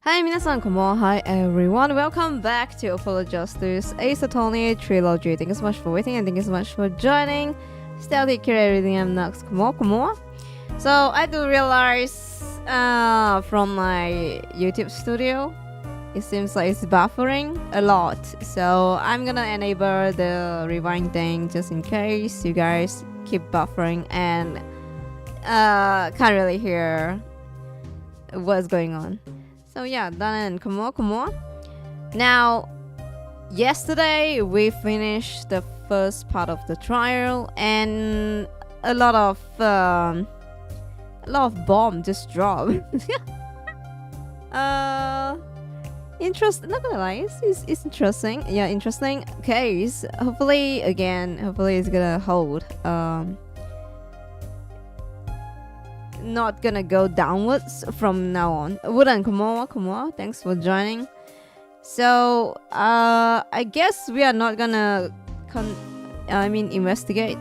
Hi, 皆さんこんばんは. Hi everyone. Welcome back to Apollo Justice Ace Attorney Trilogy. Thank you so much for waiting and thank you so much for joining. Stealthy Kira reading I'm Nox. Come on. So I do realize from my YouTube studio, it seems like it's buffering a lot. So I'm gonna enable the rewind thing just in case you guys keep buffering and can't really hear what's going on. So yeah, done. Come on. Now, yesterday we finished the first part of the trial, and a lot of bomb just dropped. Interesting. Not gonna lie, it's interesting. Yeah, interesting case. Hopefully it's gonna hold. Not gonna go downwards from now on. Wooden, come on. Thanks for joining. So, I guess we are not gonna investigate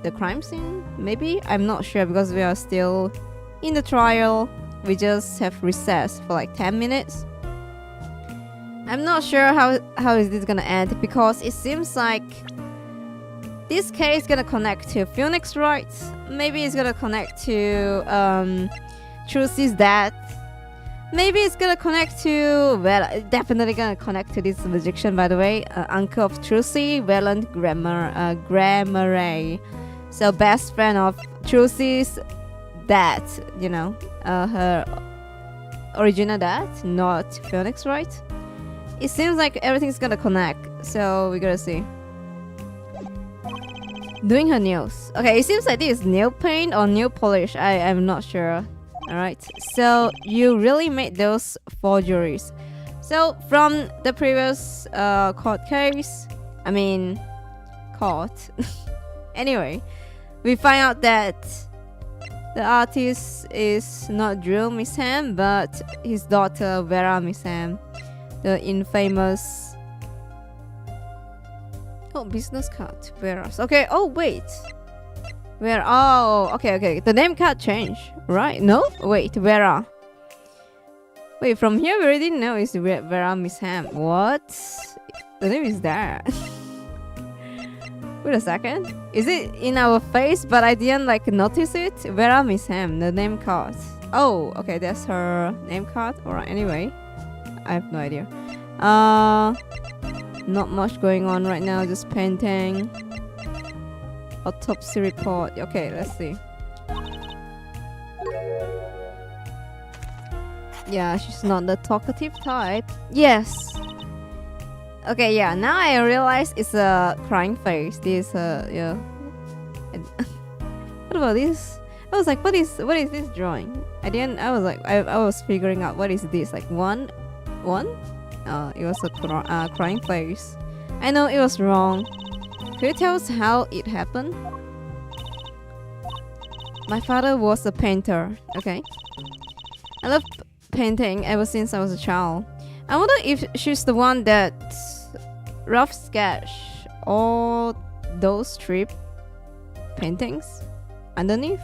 the crime scene. Maybe I'm not sure because we are still in the trial. We just have recess for like 10 minutes. I'm not sure how is this gonna end because it seems like this case is gonna connect to Phoenix, right? Maybe it's gonna connect to Trucy's dad. Maybe it's gonna connect to, well, definitely gonna connect to this magician, by the way, uncle of Trucy, Welland Grammar. So best friend of Trucy's dad, you know, her original dad, not Phoenix, right? It seems like everything's gonna connect, so we gotta see. Doing her nails. Okay, it seems like this is nail paint or nail polish. I'm not sure. Alright, so you really made those forgeries. So from the previous court case, anyway, we find out that the artist is not Drew Misham, but his daughter Vera Misham, the infamous business card. Whereas, okay. Oh wait, where? Oh, okay. The name card changed, right? No, wait. Vera. Wait, from here we already know it's Vera Misham. What? The name is there. Wait a second. Is it in our face? But I didn't notice it. Vera Misham, the name card. Oh, okay. That's her name card. Alright. Anyway, I have no idea. Not much going on right now, just painting. Autopsy report. Okay, let's see. Yeah, she's not the talkative type. Yes. Okay, yeah, now I realize it's a crying face. This, yeah. What about this? I was like, what is this drawing? I was figuring out what is this, like one? It was a crying face. I know it was wrong. Could you tell us how it happened? My father was a painter. Okay. I love painting ever since I was a child. I wonder if she's the one that rough sketch all those strip paintings underneath.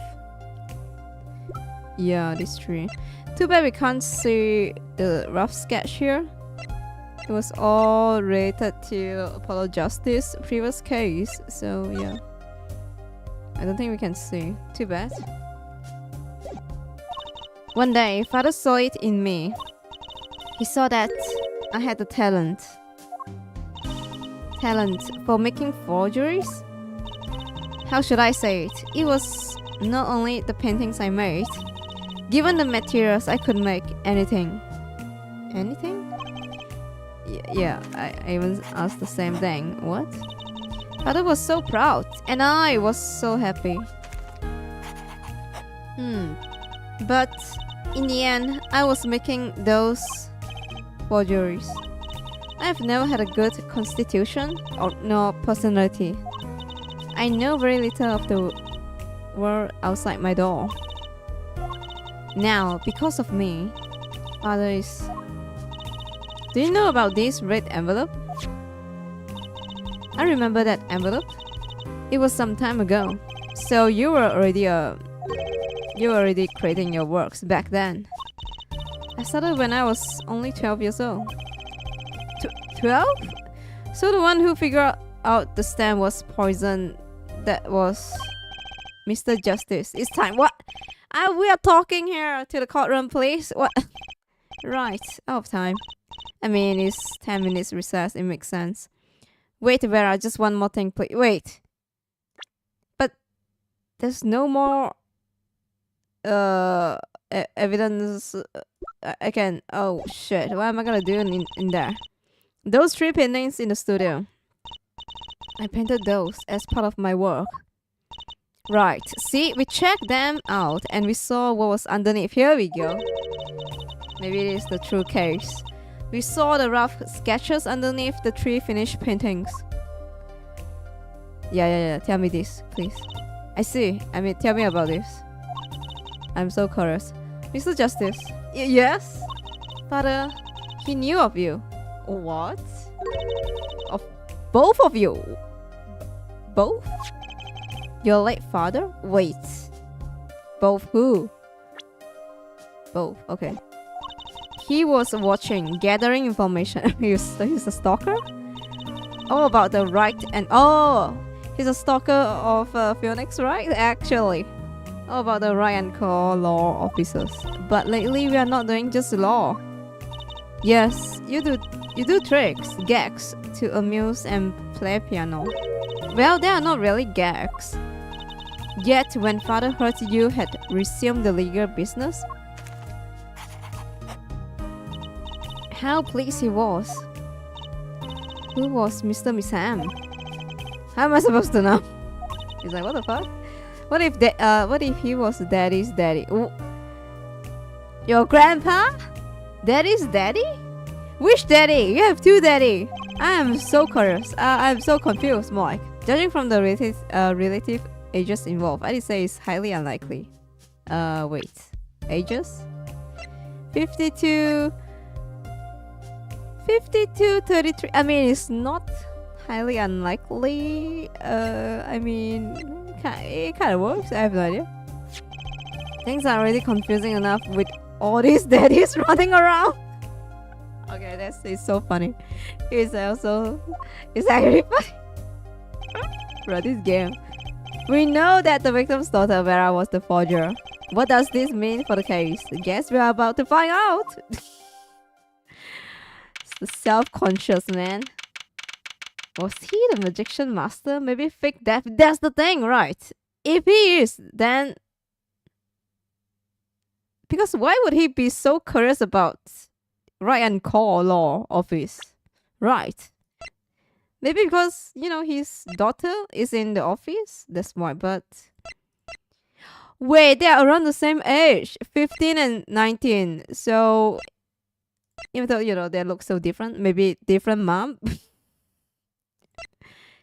Yeah, this tree. Too bad we can't see the rough sketch here. It was all related to Apollo Justice previous case, so yeah. I don't think we can see. Too bad. One day, father saw it in me. He saw that I had the talent for making forgeries? How should I say it? It was not only the paintings I made. Given the materials, I could make anything. Anything? Yeah, I even asked the same thing. What? Father was so proud, and I was so happy. But in the end, I was making those forgeries. I have never had a good constitution or no personality. I know very little of the world outside my door. Now, because of me, Father is... Do you know about this red envelope? I remember that envelope. It was some time ago. So you were already creating your works back then. I started when I was only 12 years old. 12? So the one who figured out the stem was poison. That was Mr. Justice. It's time. What? We are talking here to the courtroom, please. What? Right. Out of time. I mean, it's 10 minutes recess. It makes sense. Wait, Vera. Just one more thing, please. Wait. But there's no more evidence. I can. Oh shit! What am I gonna do in there? Those 3 paintings in the studio. I painted those as part of my work. Right. See, we checked them out and we saw what was underneath. Here we go. Maybe it is the true case. We saw the rough sketches underneath the 3 finished paintings. Yeah. Tell me this, please. I see. I mean, tell me about this. I'm so curious. Mr. Justice. Yes? Father, he knew of you. What? Of both of you? Both? Your late father? Wait. Both who? Both. Okay. He was watching, gathering information. he's a stalker? Oh, about the right and... Oh! He's a stalker of Phoenix, right? Actually. Oh, about the right and core law officers. But lately we are not doing just law. Yes, you do tricks, gags to amuse and play piano. Well, they are not really gags. Yet when father heard you had resumed the legal business, how pleased he was. Who was Mr. Misham? How am I supposed to know? He's like, what the fuck? What if he was daddy's daddy? Ooh. Your grandpa? Daddy's daddy? Which daddy? You have 2 daddy. I am so curious. I'm so confused, Mike. Judging from the relative ages involved, I'd say it's highly unlikely. Wait. Ages? 52, 33. I mean, it's not highly unlikely. I mean, it kind of works. I have no idea. Things are already confusing enough with all these daddies running around. Okay, it's so funny. It's actually funny. Bro, this game. We know that the victim's daughter Vera was the forger. What does this mean for the case? Guess we're about to find out. It's the self-conscious man. Was he the magician master? Maybe fake death. That's the thing, right? If he is, then... Because why would he be so curious about right and core law office? Right. Maybe because, you know, his daughter is in the office. That's why, but... Wait, they are around the same age. 15 and 19. So... Even though, you know, they look so different. Maybe different mom.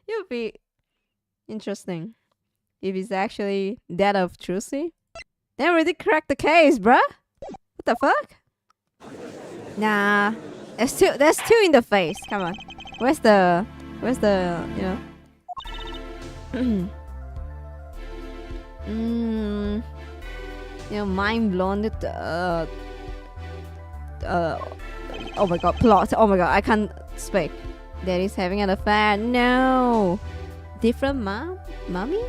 It would be interesting if it's actually that of Trucy. They already cracked the case, bruh. What the fuck? Nah, there's two in the face. Come on, where's the you know? You know, mind blown. Oh my god, plot. Oh my god, I can't speak. Daddy's having an affair. No. Different mommy?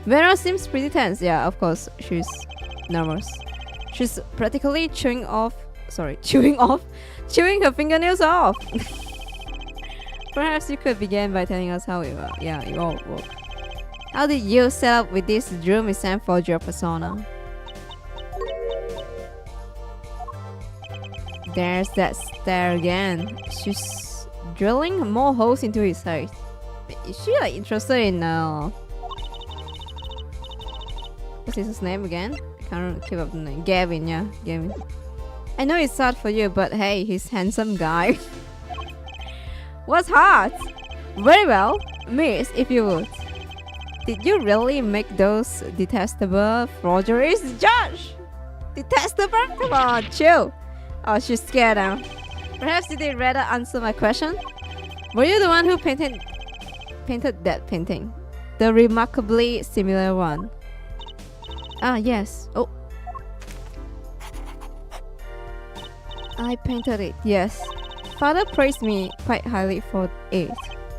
Vera seems pretty tense. Yeah, of course. She's nervous. She's practically chewing her fingernails off. Perhaps you could begin by telling us how it all worked. How did you set up with this Drew Misham forger persona? There's that stare again. She's drilling more holes into his head. Is she like interested in what's his name again? I can't keep up the name. Gavin, yeah, Gavin. I know it's hard for you, but hey, he's handsome guy. What's hard? Very well, miss, if you would. Did you really make those detestable forgeries, Josh? Detestable? Come on, chill. Oh, she's scared now. Perhaps you did rather answer my question? Were you the one who painted that painting? The remarkably similar one. Ah, yes. Oh. I painted it, yes. Father praised me quite highly for it.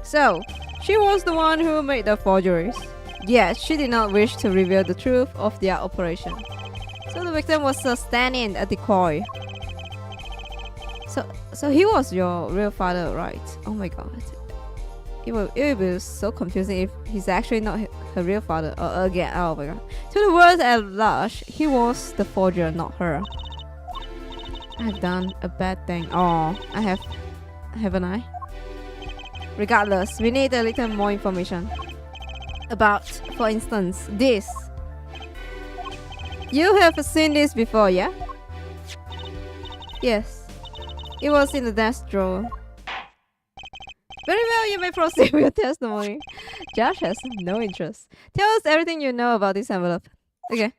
So, she was the one who made the forgeries. Yet, she did not wish to reveal the truth of their operation. So the victim was a stand-in, a decoy. So he was your real father, right? Oh my god. It would be so confusing if he's actually not her real father. Again, oh my god. To the world at large, he was the forger, not her. I've done a bad thing. Oh, haven't I? Regardless, we need a little more information. About, for instance, this. You have seen this before, yeah? Yes. It was in the desk drawer. Very well, you may proceed with your testimony. Josh has no interest. Tell us everything you know about this envelope. Okay.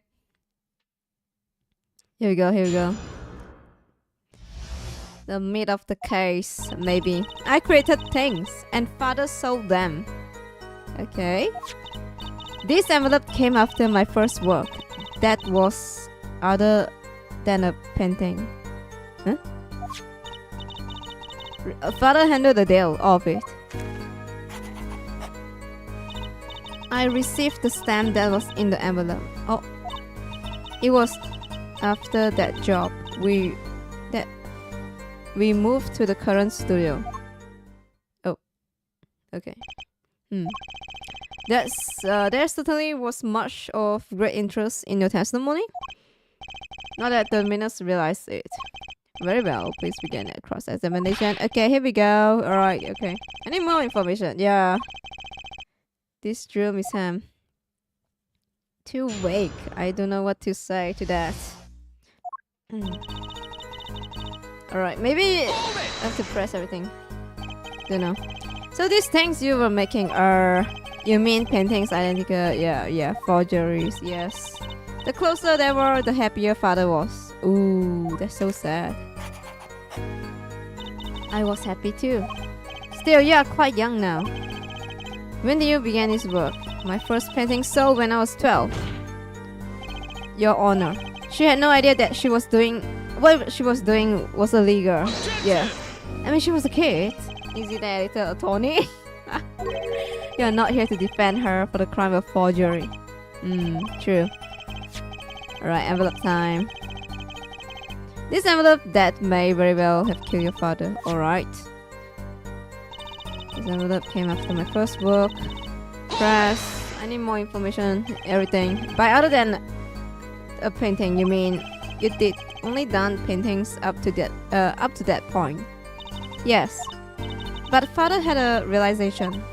Here we go. The meat of the case, maybe. I created things, and father sold them. Okay. This envelope came after my first work. That was other than a painting. Huh? Father handled the deal of it. I received the stamp that was in the envelope. Oh, it was after that job we moved to the current studio. Oh, okay. There certainly was much of great interest in your testimony. Not that the minutes realized it. Very well, please begin at cross-examination. Okay, here we go. Alright, okay. Any more information? Yeah. This drill, Miss Ham. Too vague. I don't know what to say to that. Alright, maybe I have to press everything. Don't know. So these things you were making are... You mean paintings identical? Yeah, forgeries, yes. The closer they were, the happier father was. Ooh, that's so sad. I was happy too. Still, you are quite young now. When did you begin this work? My first painting sold when I was 12. Your Honor. She had no idea that she was doing... What she was doing was illegal. Yeah. I mean, she was a kid. Is it that little attorney? You are not here to defend her for the crime of forgery. True. Alright, envelope time. This envelope that may very well have killed your father. Alright. This envelope came after my first work. Press. I need more information. Everything. By other than a painting, you mean you did only done paintings up to that point? Yes. But father had a realization.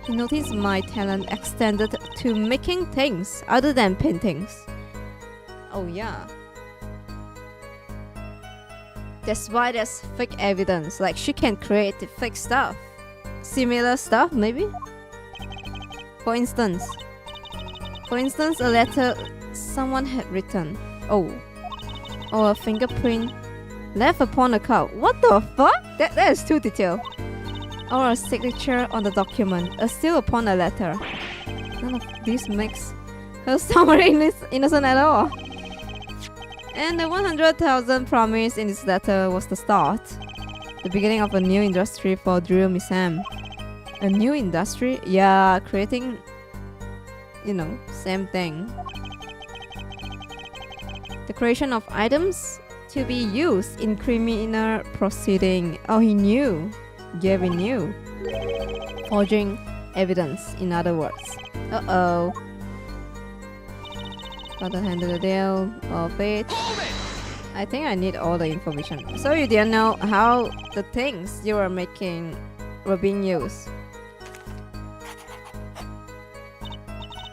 He noticed my talent extended to making things other than paintings. Oh yeah. That's why there's fake evidence. Like she can create fake stuff. Similar stuff maybe? For instance, a letter someone had written. Oh. Or a fingerprint left upon a cup. What the fuck? That is too detailed. Or a signature on the document, a seal upon a letter. None of this makes her sound innocent at all. And the 100,000 promised in this letter was the start. The beginning of a new industry for Drill Miss Sam. A new industry? Yeah, creating, same thing. The creation of items to be used in criminal proceeding. Oh, he knew. Gavin knew. Forging evidence, in other words. Uh-oh. Father handled the deal of it. I think I need all the information. So you didn't know how the things you were making were being used.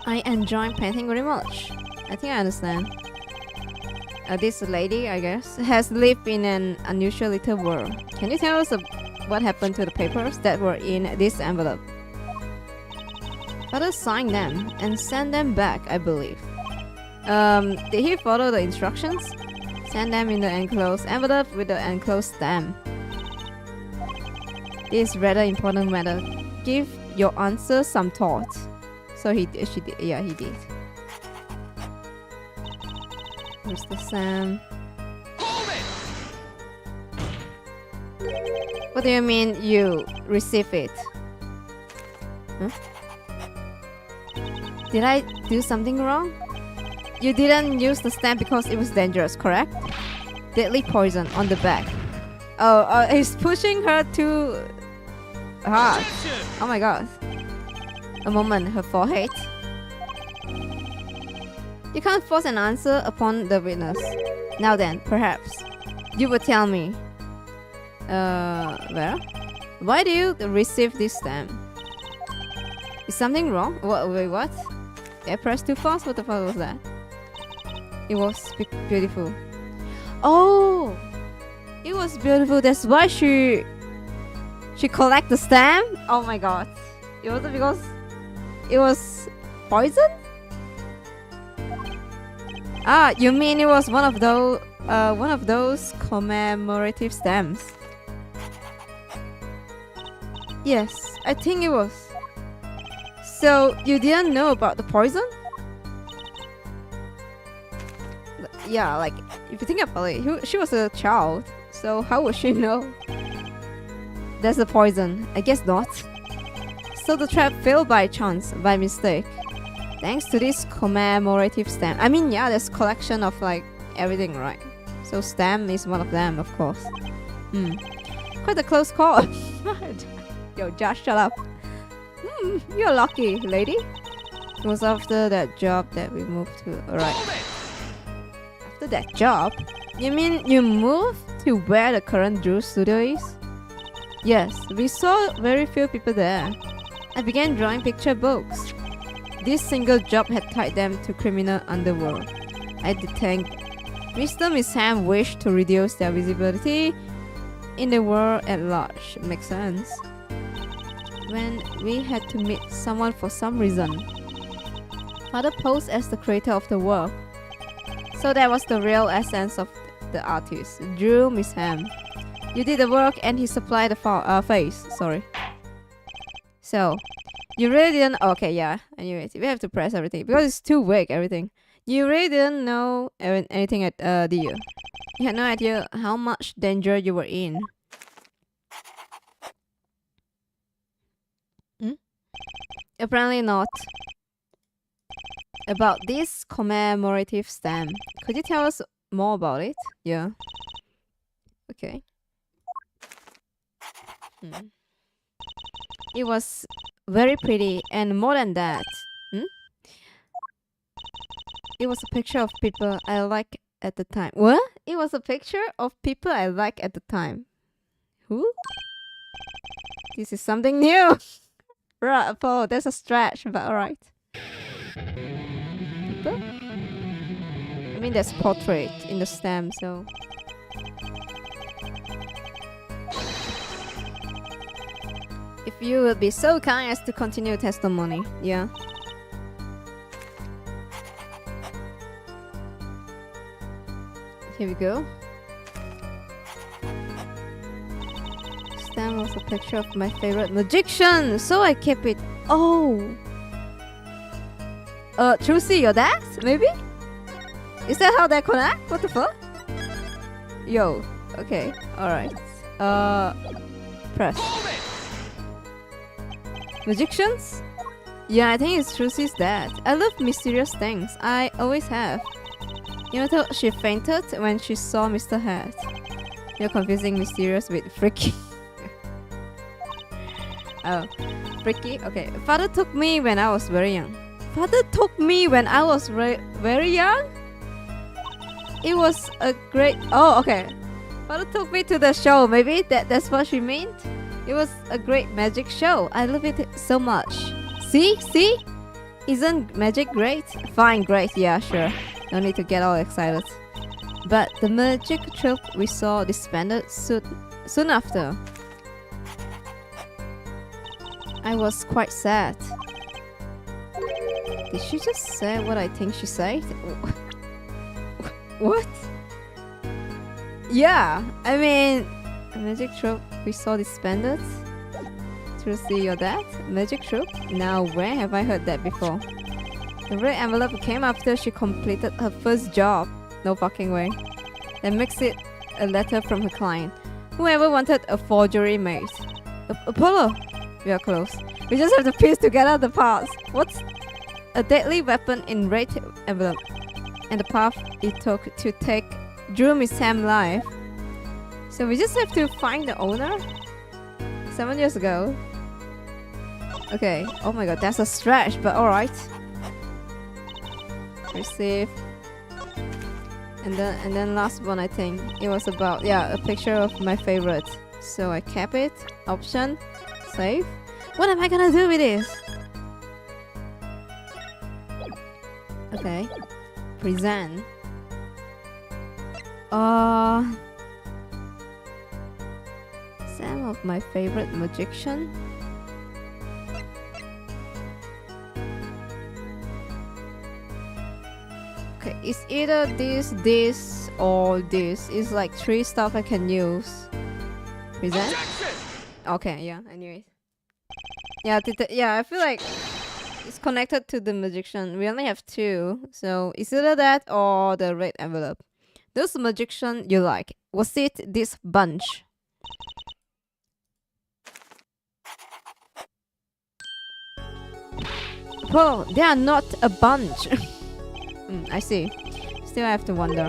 I enjoy painting very much. I think I understand. This lady, I guess, has lived in an unusual little world. Can you tell us what happened to the papers that were in this envelope? Father signed them and sent them back, I believe. Did he follow the instructions? Send them in the enclosed envelope with the enclosed stamp. This is rather important matter. Give your answer some thought. So he did. Yeah, he did. Here's the Sam. What do you mean you receive it? Huh? Did I do something wrong? You didn't use the stamp because it was dangerous, correct? Deadly poison on the back. Oh, he's pushing her too hard. Oh my god. A moment, her forehead. You can't force an answer upon the witness. Now then, perhaps you will tell me. Well, why do you receive this stamp? Is something wrong? What? Wait, what? I pressed too fast? What the fuck was that? It was beautiful. Oh! It was beautiful. That's why she collect the stamp? Oh my god. It wasn't because it was poison? Ah, you mean it was one of those commemorative stamps? Yes, I think it was. So you didn't know about the poison? Yeah, like if you think about it, she was a child, so how would she know? That's the poison. I guess not. So the trap failed by chance, by mistake. Thanks to this commemorative stamp. I mean, yeah, there's collection of like everything, right? So stamp is one of them, of course. Quite a close call. Yo, Josh, shut up. You're lucky, lady. It was after that job that we moved to. Alright. After that job? You mean you moved to where the current Drew studio is? Yes, we saw very few people there. I began drawing picture books. This single job had tied them to criminal underworld. I did think Mr. Miss Ham wished to reduce their visibility in the world at large. Makes sense. When we had to meet someone for some reason. Father posed as the creator of the work. So that was the real essence of the artist. Drew Miss Ham. You did the work and he supplied the face. Sorry. So, you really didn't... Okay, yeah. Anyways, we have to press everything. Because it's too vague, everything. You really didn't know anything at did you? You had no idea how much danger you were in. Apparently not. About this commemorative stamp. Could you tell us more about it? Yeah. Okay. It was very pretty, and more than that. It was a picture of people I like at the time. What? It was a picture of people I like at the time. Who? This is something new. Right, oh, that's a stretch, but alright. People? I mean, there's portrait in the stamp, so... If you would be so kind as to continue testimony, yeah. Here we go. Stamp was a picture of my favorite magician, so I kept it. Oh! Trucy, your dad? Maybe? Is that how they connect? What the fuck? Yo, okay, alright. Press. Magicians? Yeah, I think it's Trucy's dad. I love mysterious things. I always have. You know, she fainted when she saw Mr. Hat. You're confusing mysterious with freaky. Oh, freaky? Okay. Father took me when I was very young. Father took me when I was very young? It was a great... Oh, okay. Father took me to the show. Maybe that's what she meant? It was a great magic show. I love it so much. See? See? Isn't magic great? Fine, great. Yeah, sure. No need to get all excited. But the magic troupe we saw disbanded soon after. I was quite sad. Did she just say what I think she said? What? Yeah, I mean, a magic troupe we saw disbanded. To see your dad? Magic troupe? Now, where have I heard that before? The red envelope came after she completed her first job. No fucking way. That makes it a letter from her client. Whoever wanted a forgery made. Apollo! We are close. We just have to piece together the parts. What's a deadly weapon in red envelope? And the path it took to take Drew Sam's life. So we just have to find the owner? 7 years ago. Okay. Oh my god, that's a stretch, but alright. Receive. And then last one, I think it was about, yeah, a picture of my favorite. So I kept it. Option. Save. What am I gonna do with this? Okay. Present. Some of my favorite magician. Okay, it's either this, or this. It's like 3 stuff I can use. Present? Okay, yeah, I knew it. Yeah, yeah, I feel like it's connected to the magician. We only have 2, so it's either that or the red envelope. Those magician you like. Was it this bunch? Well, they are not a bunch. I see. Still I have to wonder.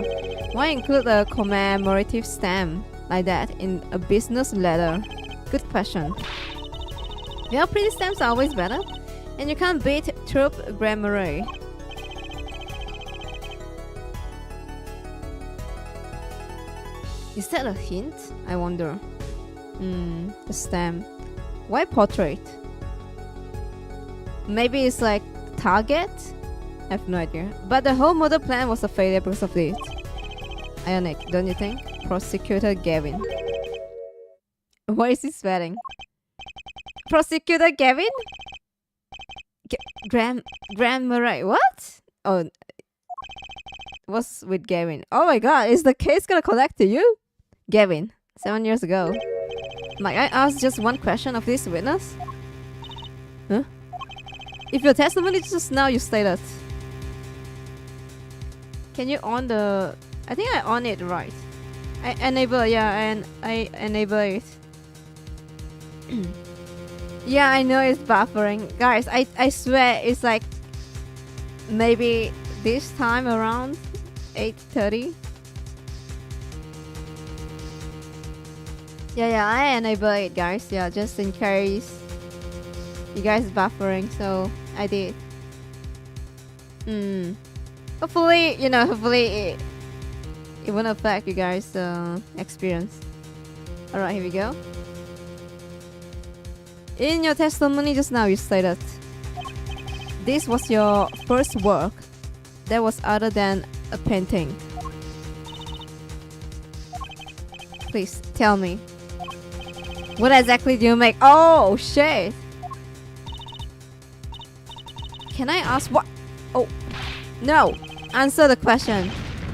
Why include a commemorative stamp like that in a business letter? Good question. Well, pretty stamps are always better. And you can't beat troop grammar. Is that a hint? I wonder. The stamp. Why portrait? Maybe it's like target? I have no idea. But the whole model plan was a failure because of this. Ionic, don't you think? Prosecutor Gavin. Why is he sweating? Prosecutor Gavin? Graham Murray. What? Oh, what's with Gavin? Oh my god, is the case gonna collect to you? Gavin, 7 years ago. Might I ask just one question of this witness? Huh? If your testimony just now you stated. Can you on the... I think I on it right. I enable, yeah, and I enable it. Yeah, I know it's buffering. Guys, I swear it's like maybe this time around 8:30. Yeah, I enable it, guys. Yeah, just in case you guys buffering, so I did. Hopefully, you know, hopefully it won't affect you guys' experience. Alright, here we go. In your testimony just now, you stated this was your first work that was other than a painting. Please tell me. What exactly do you make? Oh, shit! Can I ask what? Oh, no! Answer the question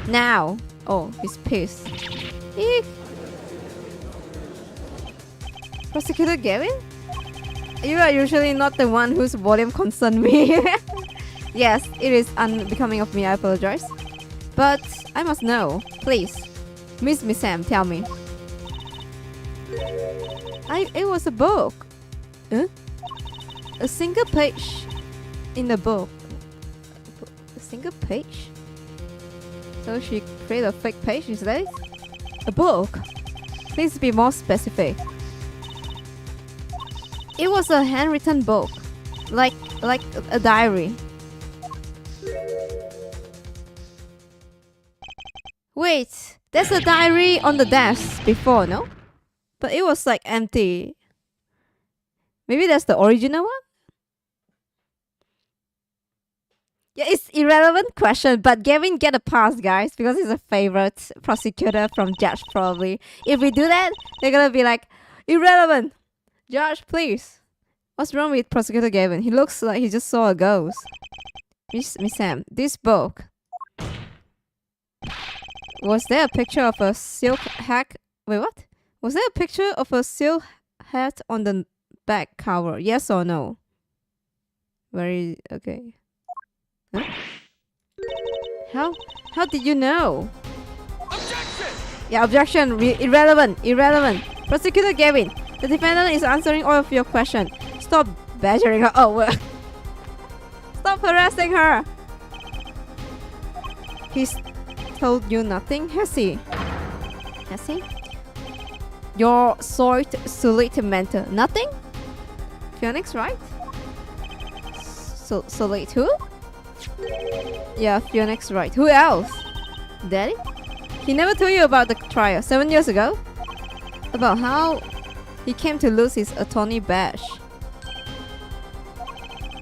now. Oh, he's pissed. Eek. Prosecutor Gavin? You are usually not the one whose volume concerned me. Yes, it is unbecoming of me, I apologize. But I must know, please. Miss Sam, tell me. It was a book. Huh? A single page in the book. A single page? So she created a fake page, is that it? A book? Please be more specific. It was a handwritten book, like a diary. Wait, there's a diary on the desk before, no? But it was like empty. Maybe that's the original one? Yeah, it's irrelevant question, but Gavin get a pass, guys, because he's a favorite prosecutor from judge probably. If we do that, they're gonna be like, irrelevant. Judge, please. What's wrong with Prosecutor Gavin? He looks like he just saw a ghost. Miss Sam, this book. Was there a picture of a silk hat? Wait, what? Was there a picture of a silk hat on the back cover? Yes or no? Very okay. Huh? How did you know? Objection! Yeah, objection. Irrelevant. Prosecutor Gavin, the defendant is answering all of your questions. Stop badgering her. Oh, well. Stop harassing her. He's told you nothing, has he? Your sort solid mentor. Nothing? Phoenix, right? Solid who? Yeah, Phoenix, right. Who else? Daddy? He never told you about the trial 7 years ago? About how he came to lose his attorney badge.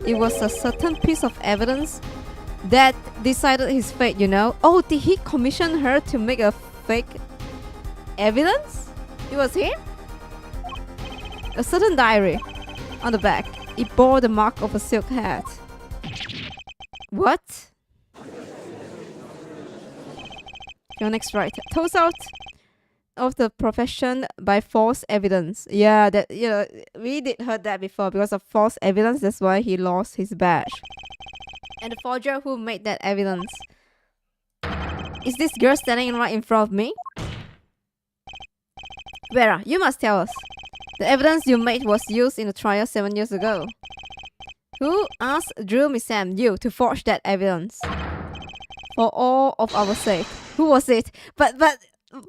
It was a certain piece of evidence that decided his fate, you know. Oh, did he commission her to make a fake evidence? It was him? A certain diary on the back. It bore the mark of a silk hat. What? Phoenix, right. Toss out of the profession by false evidence. Yeah, that, you know, we did heard that before. Because of false evidence, that's why he lost his badge. And the forger who made that evidence. Is this girl standing right in front of me? Vera, you must tell us. The evidence you made was used in the trial 7 years ago. Who asked Drew Missam, you, to forge that evidence? For all of our sake. Who was it? But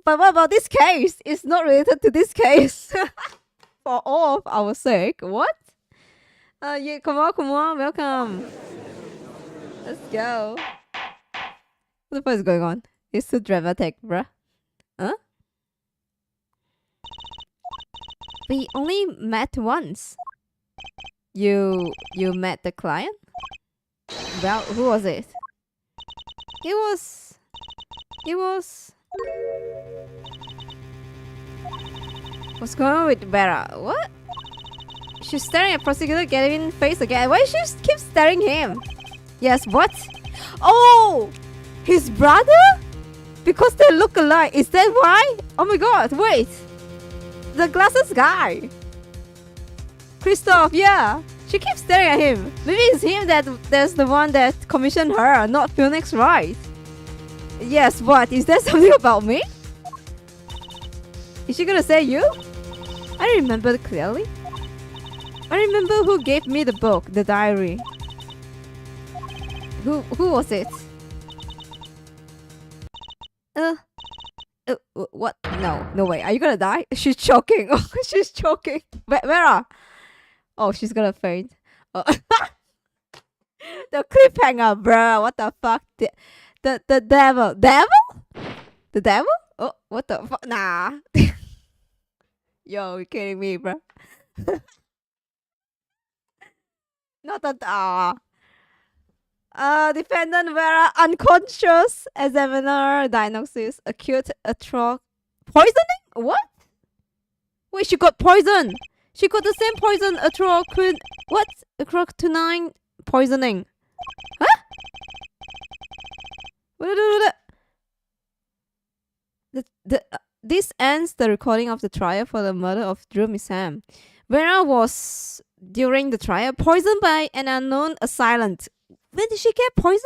what about this case? It's not related to this case. For all of our sake. What? Yeah, come on, welcome. Let's go. What the fuck is going on? It's so dramatic, bruh. Huh? We only met once. You met the client? Well, who was it? It was... What's going on with Vera? What? She's staring at Prosecutor Gavin's face again. Why she keep staring him? Yes, what? Oh! His brother? Because they look alike. Is that why? Oh my god, wait. The glasses guy. Christoph, yeah. She keeps staring at him. Maybe it's him that's the one that commissioned her, not Phoenix, right? Yes, what? Is there something about me? Is she gonna say you? I don't remember clearly. I remember who gave me the book, the diary. Who was it? What? No way. Are you gonna die? She's choking. Oh, she's choking. Vera. Oh, she's gonna faint. Oh. The cliffhanger, bruh. What the fuck? The devil. Devil? The devil? Oh, what the fuck? Nah. Yo, you kidding me, bruh? Not that. Defendant Vera unconscious. Examiner diagnosis acute poisoning? What? Wait, she got poisoned. She got the same poison acroquinine poisoning. Huh? This ends the recording of the trial for the murder of Drew Missam. Vera was, during the trial, poisoned by an unknown assailant. When did she get poisoned?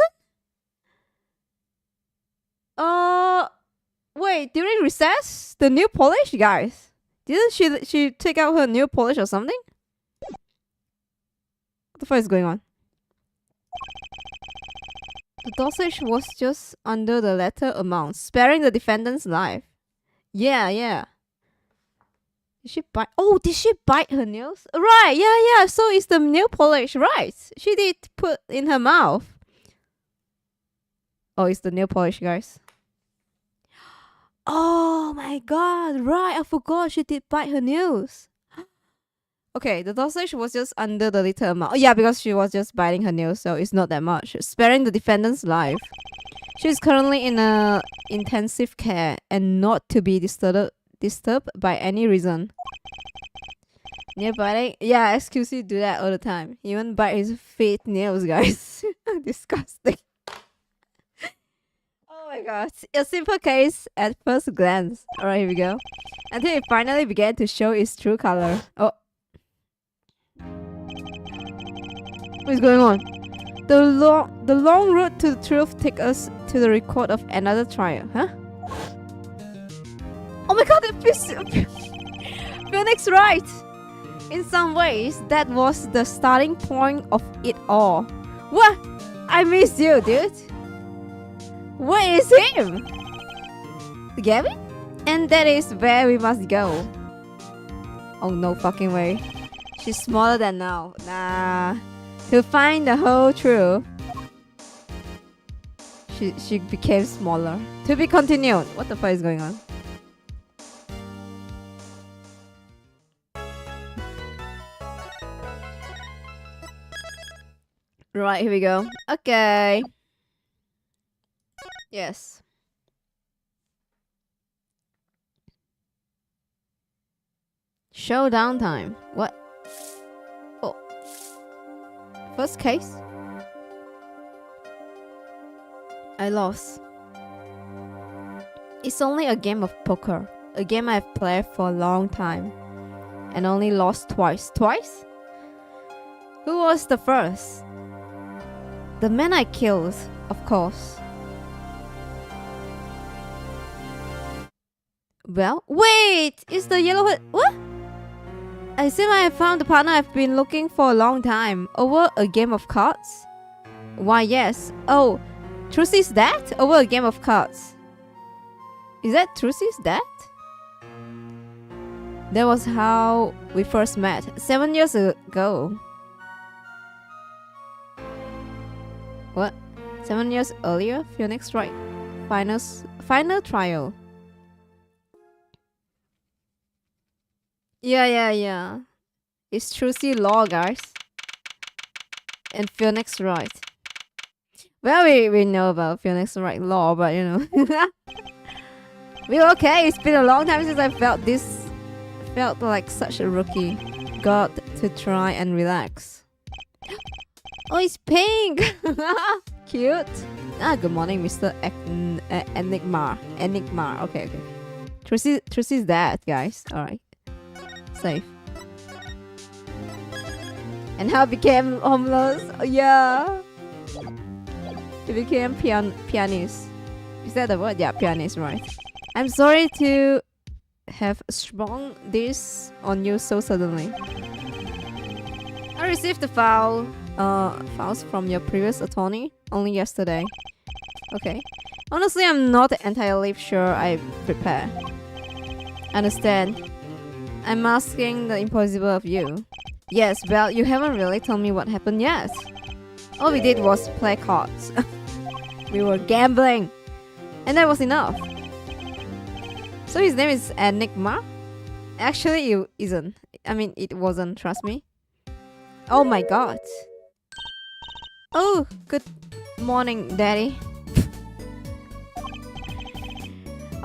Wait, during recess? The nail polish, guys? Didn't she take out her nail polish or something? What the fuck is going on? The dosage was just under the letter amount, sparing the defendant's life. Yeah. Did she bite? Oh, did she bite her nails? Right, yeah. So it's the nail polish, right? She did put in her mouth. Oh, it's the nail polish, guys. Oh my god, right. I forgot she did bite her nails. Okay, the dosage was just under the little amount. Oh, yeah, because she was just biting her nails, so it's not that much. Sparing the defendant's life. She's currently in intensive care and not to be disturbed by any reason. Nail biting? Yeah, excuse do that all the time. He even bite his fake nails, guys. Disgusting. Oh my god. A simple case at first glance. Alright, here we go. Until it finally began to show its true color. Oh. What is going on? The long road to the truth takes us to the record of another trial, huh? Oh my god, Phoenix right! In some ways, that was the starting point of it all. What? I miss you, dude. Where is him? Gavin? And that is where we must go. Oh, no fucking way. She's smaller than now. Nah. To find the whole truth, she became smaller. To be continued. What the fuck is going on? Right, here we go. Okay. Yes. Showdown time. What? Oh. First case? I lost. It's only a game of poker. A game I've played for a long time. And only lost twice. Twice? Who was the first? The man I killed, of course. Well, wait! It's the yellow hood. What? I seem I have found the partner I've been looking for a long time. Over a game of cards? Why, yes. Oh, Trucy's dad? Over a game of cards. Is that Trucy's dad? That was how we first met. 7 years ago. What? 7 years earlier? Phoenix right? Final trial. Yeah. It's Trucy law, guys. And Phoenix right. Well, we know about Phoenix right law, but you know. We're okay. It's been a long time since I felt like such a rookie. Got to try and relax. Oh, it's pink! Cute. Good morning, Mr. Enigma. Okay. Trucy's dad, guys. Alright. Safe. And how I became homeless. Oh, yeah. He became pianist. Is that the word? Yeah, pianist, right. I'm sorry to have sprung this on you so suddenly. I received the files from your previous attorney only yesterday. Okay. Honestly, I'm not entirely sure I prepare. Understand. I'm asking the impossible of you. Yes, well, you haven't really told me what happened yet. All we did was play cards. We were gambling. And that was enough. So his name is Enigma? Actually, it isn't. I mean, it wasn't, trust me. Oh my god. Oh, good morning, Daddy.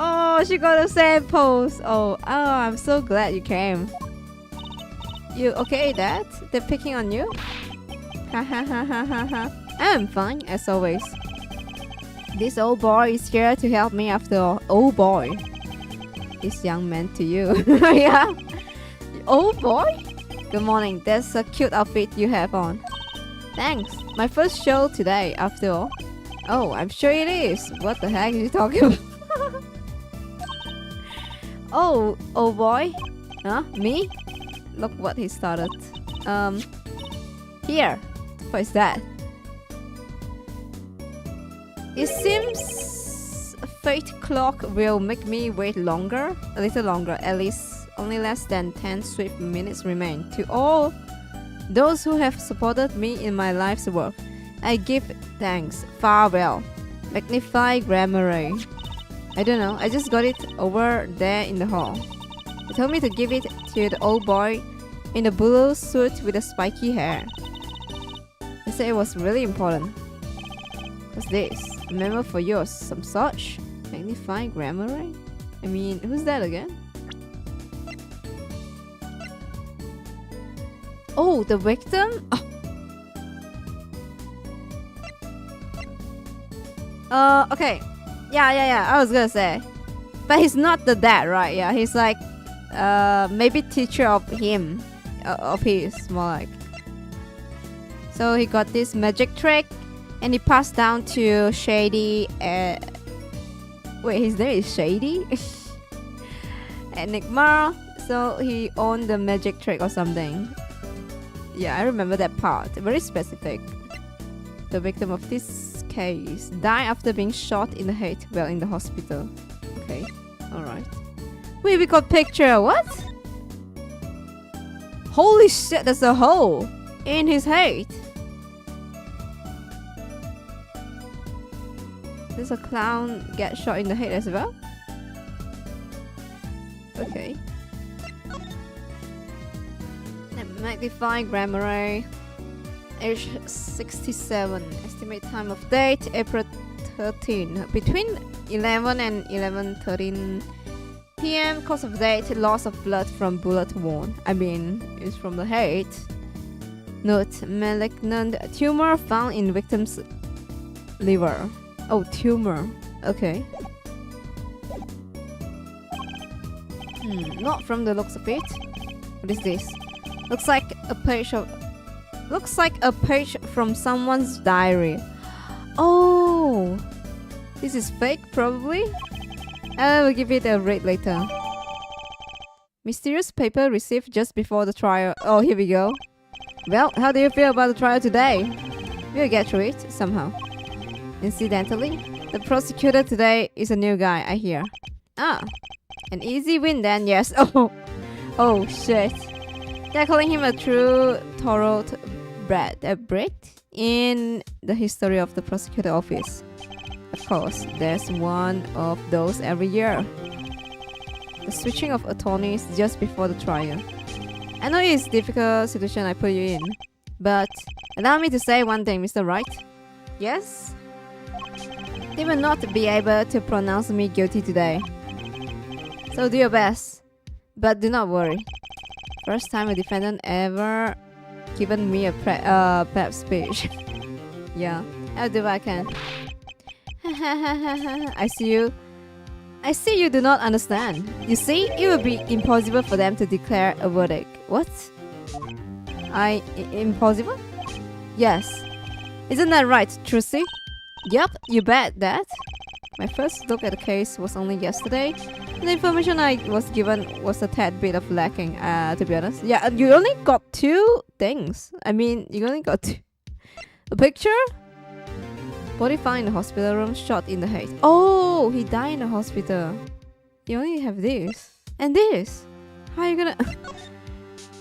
Oh, she got the same pose. Oh, I'm so glad you came. You okay, Dad? They're picking on you? Ha ha ha ha ha ha. I'm fine, as always. This old boy is here to help me after all. Old boy. This young man to you. Yeah. Old boy? Good morning. That's a cute outfit you have on. Thanks. My first show today, after all. Oh, I'm sure it is. What the heck are you talking about? Oh, old boy? Huh? Me? Look what he started. Here. What is that? It seems fate clock will make me wait longer. A little longer, at least. Only less than 10 swift minutes remain. To all those who have supported me in my life's work, I give thanks. Farewell. Magnify Grammary. I don't know, I just got it over there in the hall. They told me to give it to the old boy in the blue suit with the spiky hair. They said it was really important. What's this? A memo for you or some such? Magnify Grammary? I mean, who's that again? Oh, the victim? Oh. Okay. Yeah. I was gonna say. But he's not the dad, right? Yeah, he's like, maybe teacher of him. Of his, more like. So he got this magic trick. And he passed down to Shady. Wait, his name is Shady? Enigma. So he owned the magic trick or something. Yeah, I remember that part. Very specific. The victim of this case died after being shot in the head while in the hospital. Okay, alright. Wait, we got picture. What? Holy shit, there's a hole in his head. Does a clown get shot in the head as well? Okay. Magnifying grammar ray. Age 67. Estimate time of date April 13. Between 11 and 11:13 p.m. Cause of death loss of blood from bullet wound. I mean, it's from the head. Note: malignant tumor found in victim's liver. Oh, tumor. Okay. Not from the looks of it. What is this? Looks like a page from someone's diary. Oh, this is fake, probably. I will give it a read later. Mysterious paper received just before the trial. Oh, here we go. Well, how do you feel about the trial today? We'll get through it somehow. Incidentally, the prosecutor today is a new guy, I hear. Ah, an easy win then, yes. Oh shit. They're calling him a true thoroughbred in the history of the prosecutor office. Of course, there's one of those every year. The switching of attorneys just before the trial. I know it's a difficult situation I put you in, but allow me to say one thing, Mr. Wright. Yes? They will not be able to pronounce me guilty today. So do your best, but do not worry. First time a defendant ever given me a pep speech. Yeah, I'll do what I can. I see you do not understand. You see, it would be impossible for them to declare a verdict. What? Impossible? Yes. Isn't that right, Trucy? Yep, you bet that. My first look at the case was only yesterday. The information I was given was a tad bit of lacking, to be honest. Yeah, you only got 2 things. I mean, you only got 2. A picture? Body found in the hospital room, shot in the head. Oh, he died in the hospital. You only have this. And this. How are you gonna...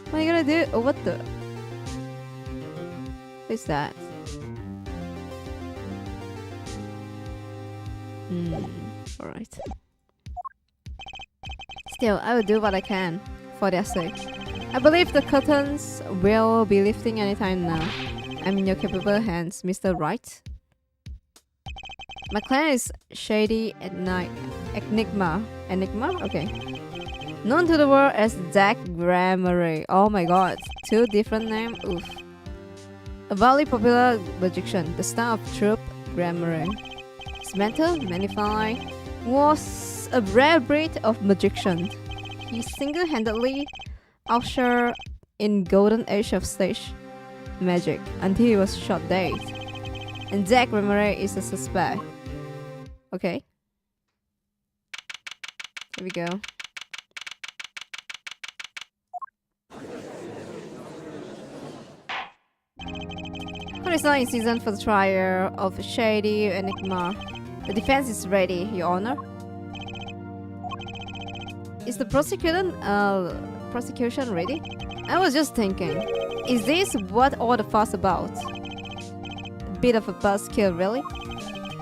what are you gonna do? Oh, what the... What is that? Alright. Still, I will do what I can for their sake. I believe the curtains will be lifting anytime now. I'm in your capable hands, Mr. Wright. My clan is Shady at Night. Enigma. Enigma? Okay. Known to the world as Jack Grammary. Oh my god. 2 different names? Oof. A wildly popular magician. The star of Troop Grammary. His mentor, Magnify, was a rare breed of magician. He single-handedly ushered in golden age of stage magic until he was shot dead. And Jack Grammary is a suspect. Okay. Here we go. Court is now in season for the trial of Shady Enigma. The defense is ready, Your Honor. Is the prosecution ready? I was just thinking, is this what all the fuss about? A bit of a buzzkill, really?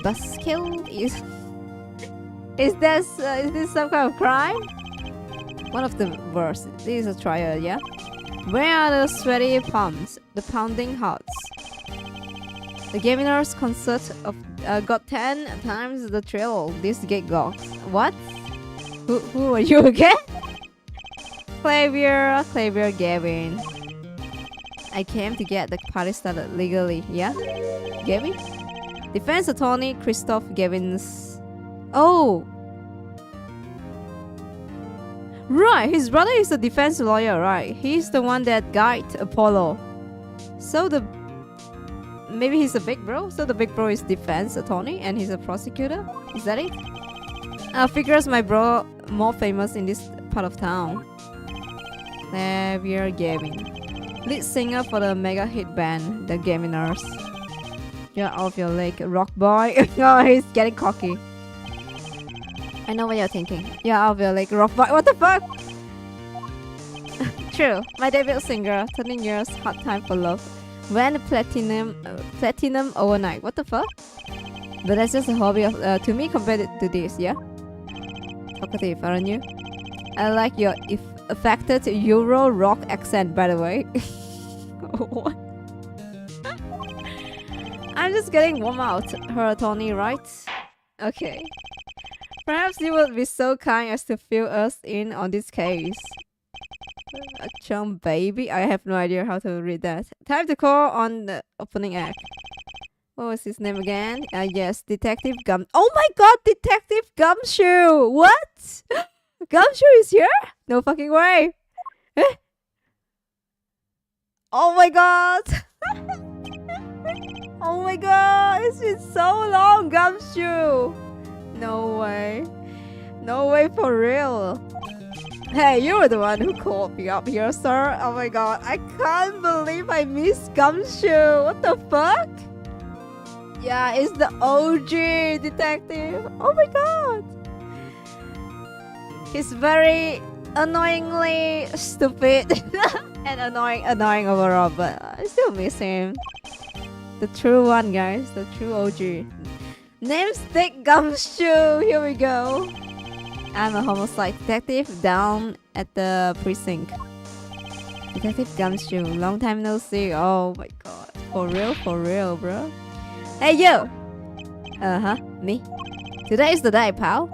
Buzzkill is... Is this some kind of crime? One of the worst. This is a trial, yeah? Where are the sweaty palms? The pounding hearts? The Gaminers concert of got 10 times the thrill. This gig got. What? Who are you again? Clavier Gavin. I came to get the party started legally, yeah? Gavin? Defense attorney Christoph Gavin's... Oh! Right, his brother is a defense lawyer, right? He's the one that guided Apollo. So the... Maybe he's a big bro? So the big bro is defense attorney and he's a prosecutor? Is that it? Figures my bro more famous in this part of town. Xavier Gavin, lead singer for the mega hit band, the Gaminers. You're off your leg, rock boy. Oh, he's getting cocky. I know what you're thinking. You're off your leg, rock boy. What the fuck? True, my debut single, 13 years, hard time for love. Went platinum overnight. What the fuck? But that's just a hobby of, to me compared to this, yeah? Talkative, aren't you? I like your affected Euro rock accent, by the way. What? I'm just getting warm out, her Tony, right? Okay. Perhaps you would be so kind as to fill us in on this case. A chum baby? I have no idea how to read that. Time to call on the opening act. What was his name again? Yes, Detective Gum. Oh my god, Detective Gumshoe! What? Gumshoe is here? No fucking way! Eh? Oh my god! Oh my god! It's been so long, Gumshoe! No way. No way for real. Hey, you were the one who called me up here, sir. Oh my god, I can't believe I missed Gumshoe. What the fuck? Yeah, it's the OG detective. Oh my god. He's very annoyingly stupid and annoying overall, but I still miss him. The true one, guys. The true OG. Namestick Gumshoe. Here we go. I'm a homicide detective down at the precinct. Detective Gumshoe. Long time no see. Oh my god. For real, bro. Hey, you! Me. Today is the day, pal.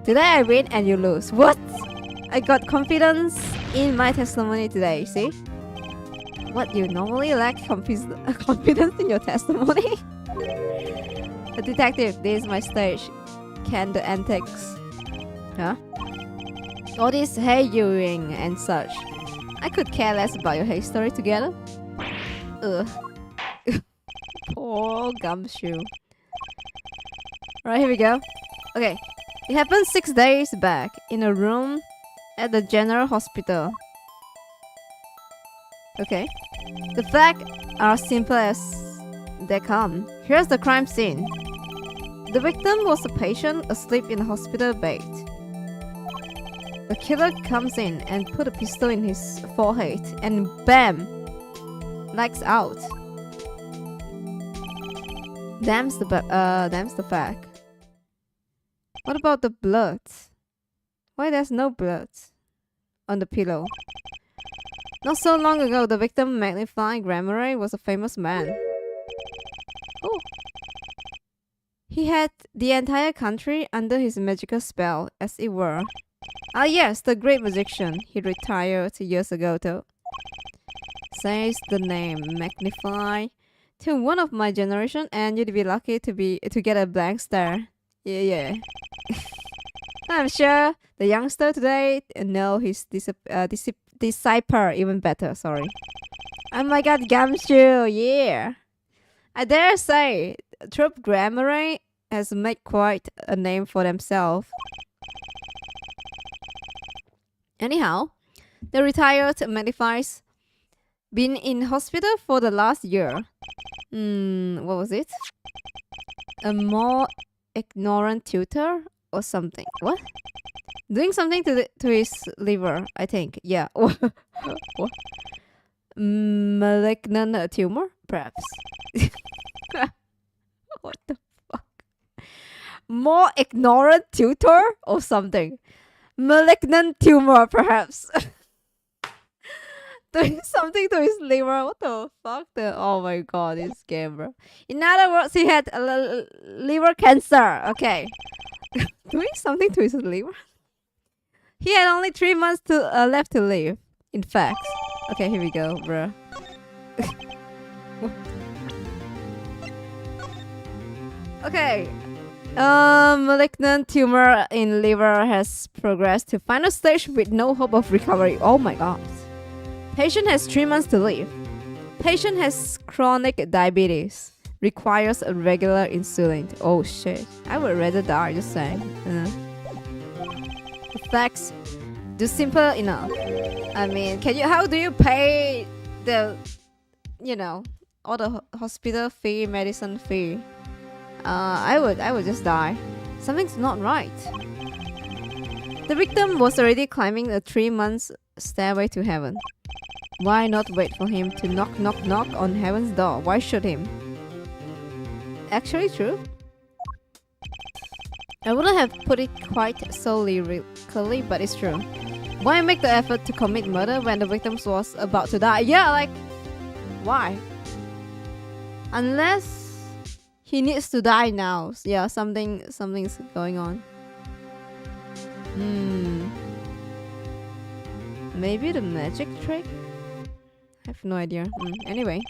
Today I win and you lose. What? I got confidence in my testimony today, see? What, you normally lack confidence in your testimony? A detective, this is my stage. Can the antics. Huh? All this hey youing and such. I could care less about your hate story together. Ugh. Poor Gumshoe. Right, here we go. Okay. It happened 6 days back in a room at the general hospital. Okay. The facts are simple as they come. Here's the crime scene. The victim was a patient asleep in a hospital bed. The killer comes in and put a pistol in his forehead and BAM! Lights out. Damns the fact. What about the blood? Why there's no blood on the pillow? Not so long ago, the victim, Magnify Grammary, was a famous man. Oh. He had the entire country under his magical spell, as it were. Ah yes, the great magician. He retired years ago though. Says the name Magnify to one of my generation, and you'd be lucky to get a blank stare. Yeah. I'm sure the youngster today know his decipher even better. Sorry. Oh my god, Gumshoe, yeah. I dare say, Troop Grammary has made quite a name for themselves. Anyhow, the retired Magnifies been in hospital for the last year. What was it? A more ignorant tutor or something? What? Doing something to his liver, I think. Yeah. What? Malignant tumor, perhaps. What the fuck? More ignorant tutor or something? Malignant tumor, perhaps. Doing something to his liver. What the fuck? Oh my god, this game, bro. In other words, he had liver cancer. Okay. Doing something to his liver? He had only 3 months left to live. In fact. Okay, here we go, bro. Okay. Malignant tumor in liver has progressed to final stage with no hope of recovery. Oh my god. Patient has 3 months to live. Patient has chronic diabetes. Requires a regular insulin. Oh shit. I would rather die, just saying. The facts. do simple enough. I mean, how do you pay the, all the hospital fee, medicine fee? I would just die. Something's not right. The victim was already climbing a 3-month stairway to heaven. Why not wait for him to knock on heaven's door? Why shoot him? Actually true. I wouldn't have put it quite so lyrically, but it's true. Why make the effort to commit murder when the victim was about to die? Yeah, like, why? Unless he needs to die now. Yeah, something's going on. Maybe the magic trick? I have no idea. Anyway.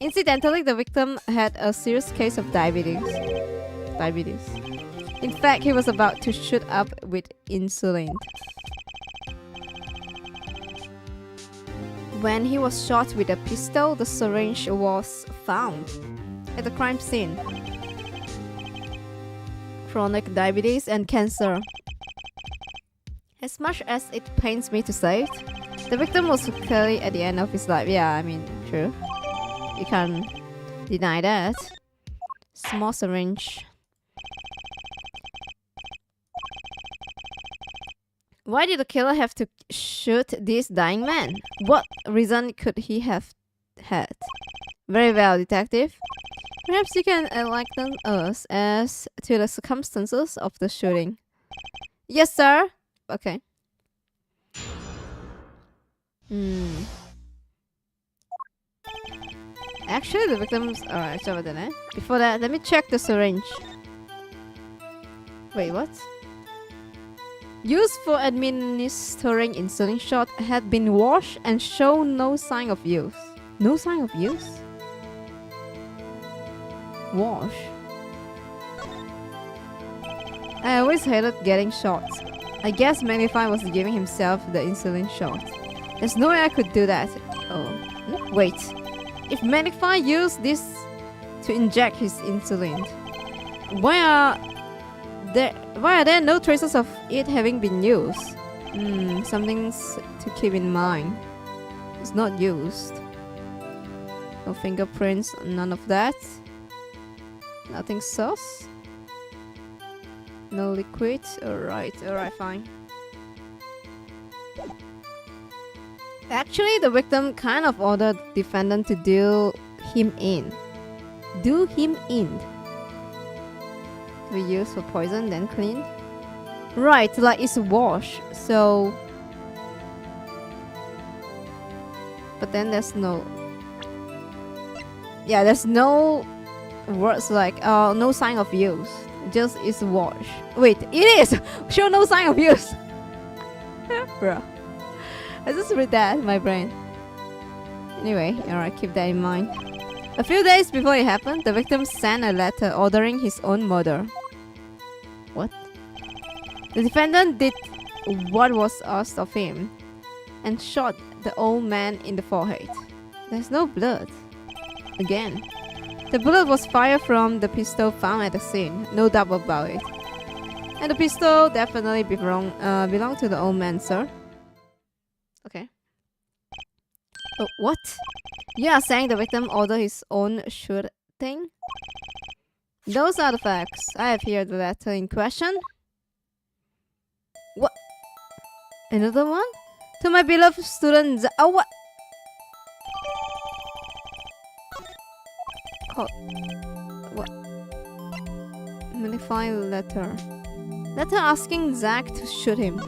Incidentally, the victim had a serious case of diabetes. In fact, he was about to shoot up with insulin. When he was shot with a pistol, the syringe was found at the crime scene. Chronic diabetes and cancer. As much as it pains me to say it, the victim was clearly at the end of his life. Yeah, I mean, true. You can't deny that. Small syringe. Why did the killer have to shoot this dying man? What reason could he have had? Very well, detective. Perhaps you can enlighten us as to the circumstances of the shooting. Yes, sir. Okay. Actually, the victims... Alright, before that, let me check the syringe. Wait, what? Used for administering insulin shot had been washed and shown no sign of use. No sign of use? Wash? I always hated getting shots. I guess Magnify was giving himself the insulin shot. There's no way I could do that. Oh, wait. If Magnify used this to inject his insulin, why are there no traces of it having been used? Something's to keep in mind. It's not used. No fingerprints, none of that. Nothing sus. No liquid. Alright, fine. Actually, the victim kind of ordered the defendant to do him in. Do him in. We use for poison, then clean. Right, like it's a wash. So, but then there's no. Yeah, there's no words like no sign of use. Just is wash. Wait, it is! Show no sign of use! Bro. I just read that in my brain. Anyway, alright, keep that in mind. A few days before it happened, the victim sent a letter ordering his own murder. What? The defendant did what was asked of him and shot the old man in the forehead. There's no blood. Again. The bullet was fired from the pistol found at the scene, no doubt about it. And the pistol definitely belonged to the old man, sir. Okay. Oh, what? You are saying the victim ordered his own shooting? Those are the facts. I have here the letter in question. What? Another one? To my beloved student oh, what? What? Modifying letter. Letter asking Zach to shoot him.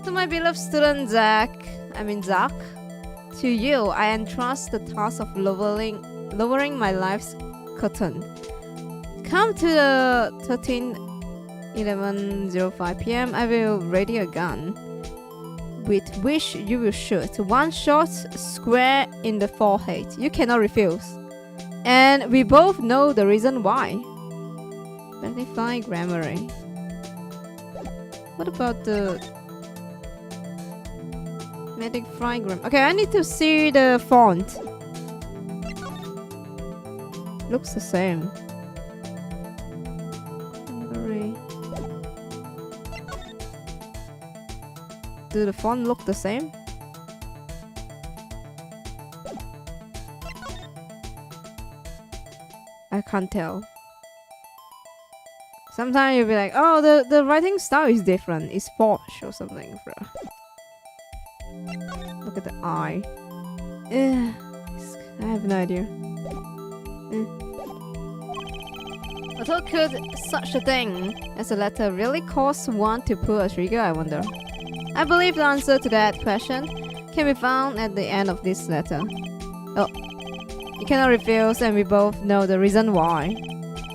To my beloved student Zach. To you, I entrust the task of lowering my life's curtain. Come to the 13:11:05 p.m. I will ready a gun, with which you will shoot one shot square in the forehead. You cannot refuse. And we both know the reason why. Magnify grammar. What about the magnify grammar? Okay, I need to see the font. Looks the same. do the font look the same? I can't tell. Sometimes you'll be like, oh, the writing style is different. It's posh or something, bro. Look at the eye. I have no idea. Although could such a thing as a letter really cause one to pull a trigger, I wonder? I believe the answer to that question can be found at the end of this letter. Oh, you cannot refuse, and we both know the reason why.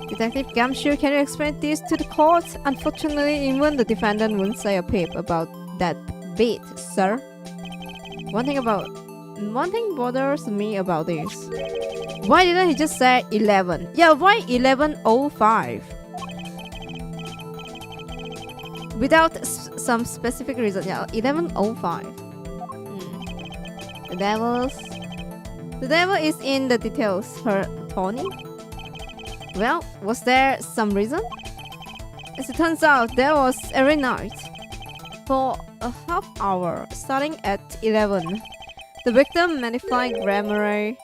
Detective Gumshoe, can you explain this to the court? Unfortunately, even the defendant won't say a peep about that bit, sir. One thing bothers me about this. Why didn't he just say 11? Yeah, why 11:05? Without some specific reason. Yeah, 11:05. The devil is in the details, her Tony. Well, was there some reason? As it turns out, there was every night. For a half hour, starting at 11, the victim, Magnified Grammar,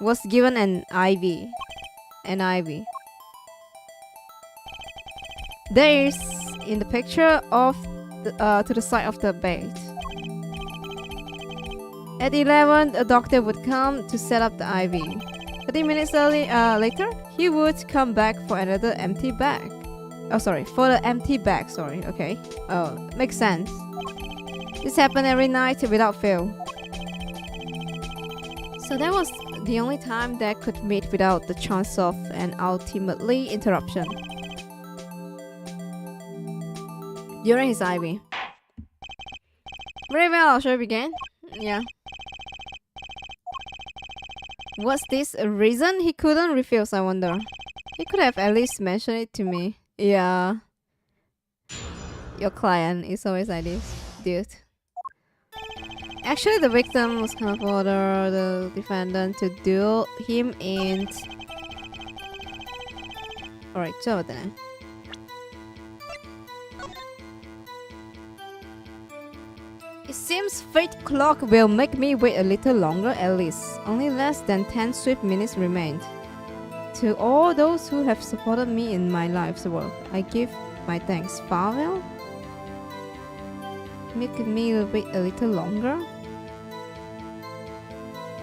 was given an IV. There is in the picture of to the side of the bed. At 11, a doctor would come to set up the IV. 30 minutes later, he would come back for another empty bag. Oh, sorry, for the empty bag, sorry, okay. Oh, makes sense. This happened every night without fail. So that was the only time they could meet without the chance of an ultimately interruption. During his IV. Very well, shall we begin? Yeah. Was this a reason he couldn't refuse, I wonder? He could have at least mentioned it to me. Yeah. Your client is always like this, dude. Actually, the victim was kind of order the defendant to do him in. Alright, coba then. It seems fate clock will make me wait a little longer at least. Only less than 10 swift minutes remained. To all those who have supported me in my life's work, I give my thanks. Farewell? Make me wait a little longer?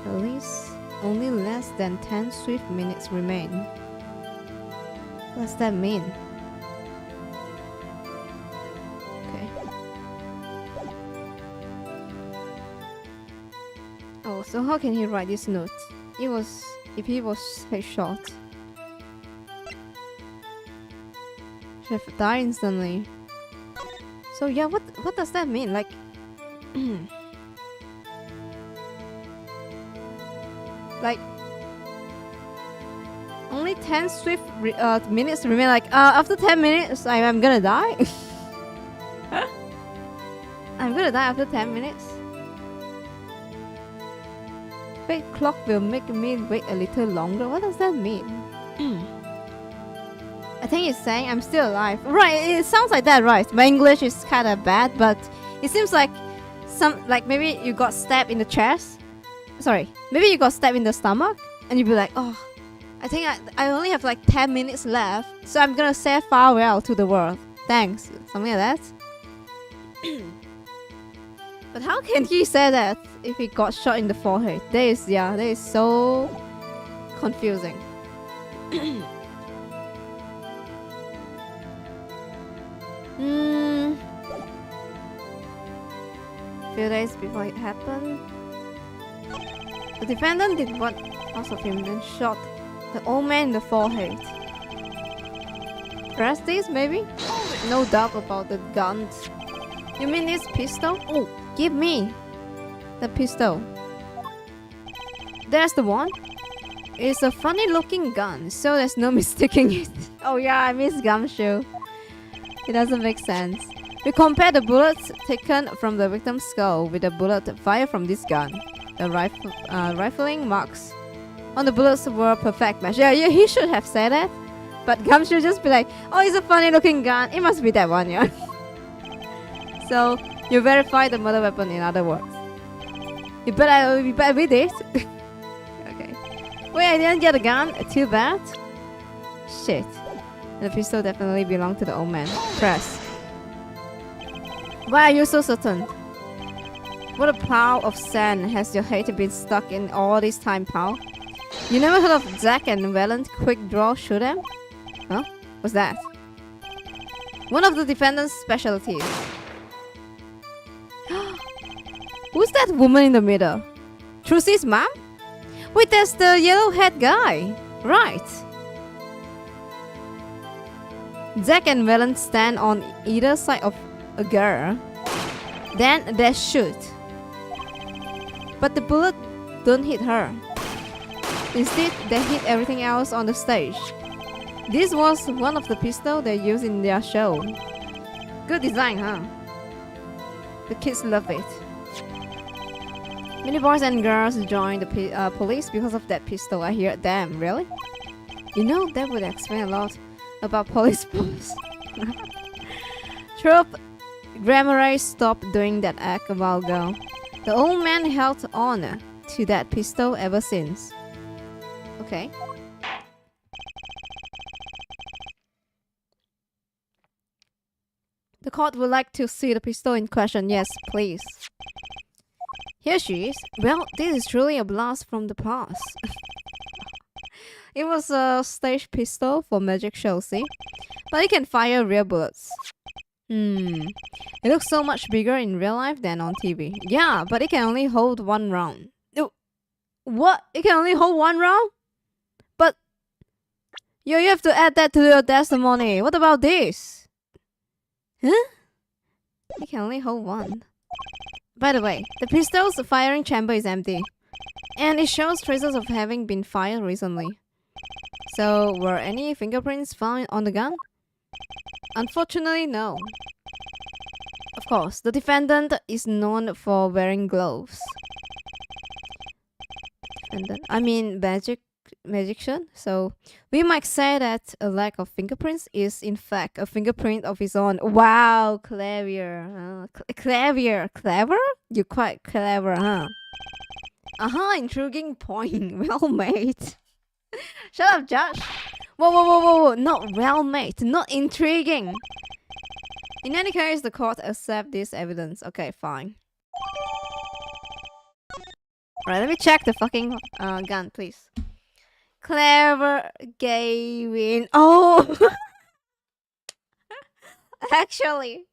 At least only less than 10 swift minutes remain. What does that mean? Okay. Oh, so how can he write this note? If he was headshot, should have died instantly. So yeah, what does that mean? Like, like only 10 swift minutes remain. Like, after 10 minutes, I'm gonna die. I'm gonna die after 10 minutes. Fate clock will make me wait a little longer. What does that mean? I think it's saying I'm still alive. Right, it sounds like that, right? My English is kind of bad, but it seems like maybe you got stabbed in the chest. Sorry, maybe you got stabbed in the stomach, and you'd be like, oh, I think I only have like 10 minutes left, so I'm gonna say farewell to the world. Thanks, something like that. But how can he say that if he got shot in the forehead? That is so confusing. Few days before it happened, the defendant did what asked of him and shot the old man in the forehead. Prestige, maybe? No doubt about the guns. You mean this pistol? Oh, give me the pistol. There's the one. It's a funny looking gun, so there's no mistaking it. Oh yeah, I miss Gumshoe. It doesn't make sense. We compare the bullets taken from the victim's skull with the bullet fired from this gun. The rifling marks on the bullets were perfect match. Yeah, he should have said that. But Gum should just be like, oh, it's a funny looking gun. It must be that one, yeah. So You verify the murder weapon, in other words. You better be this. Okay. Wait, I didn't get a gun? Too bad. Shit. The pistol definitely belonged to the old man. Press. Why are you so certain? What a pile of sand has your hate been stuck in all this time, pal? You never heard of Zack and Valent quick draw shoot 'em? Huh? What's that? One of the defendant's specialties. Who's that woman in the middle? Trucy's mom? Wait, that's the yellow-haired guy. Right. Zack and Valent stand on either side of a girl. Then they shoot. But the bullet don't hit her. Instead, they hit everything else on the stage. This was one of the pistols they used in their show. Good design, huh? The kids love it. Many boys and girls joined the police because of that pistol. I hear them. Really? You know, that would explain a lot about police force. Troop Grammar stopped doing that act a while ago. The old man held on to that pistol ever since. Okay. The court would like to see the pistol in question. Yes, please. Here she is. Well, this is truly a blast from the past. It was a stage pistol for magic show, see? But it can fire real bullets. It looks so much bigger in real life than on TV. Yeah, but it can only hold one round. What? It can only hold one round? But you have to add that to your testimony. What about this? Huh? It can only hold one. By the way, the pistol's firing chamber is empty. And it shows traces of having been fired recently. So, were any fingerprints found on the gun? Unfortunately, no. Of course, the defendant is known for wearing gloves. Magician. So, we might say that a lack of fingerprints is in fact a fingerprint of his own. Wow, clever. Clever? You're quite clever, huh? Intriguing point. Well made. Shut up, Josh. Whoa. Not well made. Not intriguing. In any case, the court accepts this evidence. Okay, fine. Alright, let me check the fucking gun, please. Clever Gavin. Oh! Actually.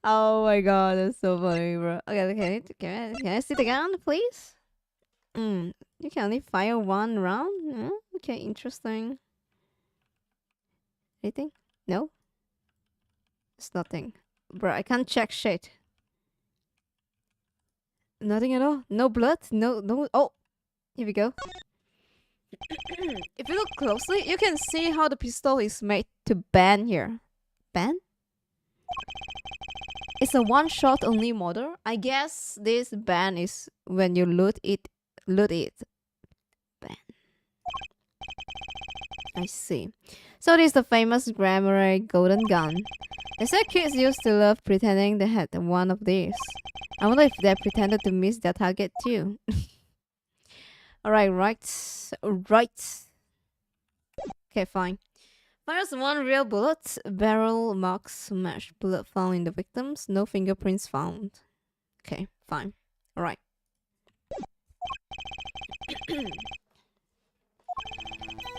Oh my god, that's so funny, bro. Okay, can I see the gun, please? You can only fire one round? Okay, interesting. Anything? No? It's nothing. Bro, I can't check shit. Nothing at all? No blood? No. Oh! Here we go. If you look closely, you can see how the pistol is made to bend here. Bend? It's a one-shot only model. I guess this bend is when you loot it. Bend. I see. So this is the famous Grammar golden gun. They said kids used to love pretending they had one of these. I wonder if they pretended to miss their target too. Alright, right. Okay, fine. Fires one real bullet. Barrel marks match. Bullet found in the victims. No fingerprints found. Okay, fine. Alright.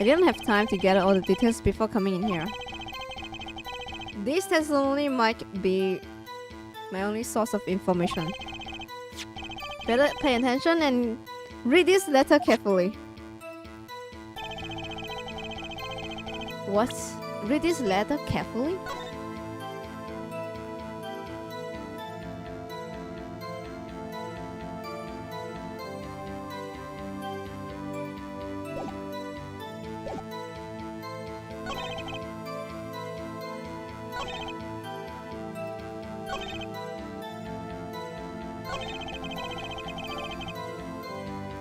I didn't have time to gather all the details before coming in here. This testimony might be my only source of information. Better pay attention and read this letter carefully. What? Read this letter carefully?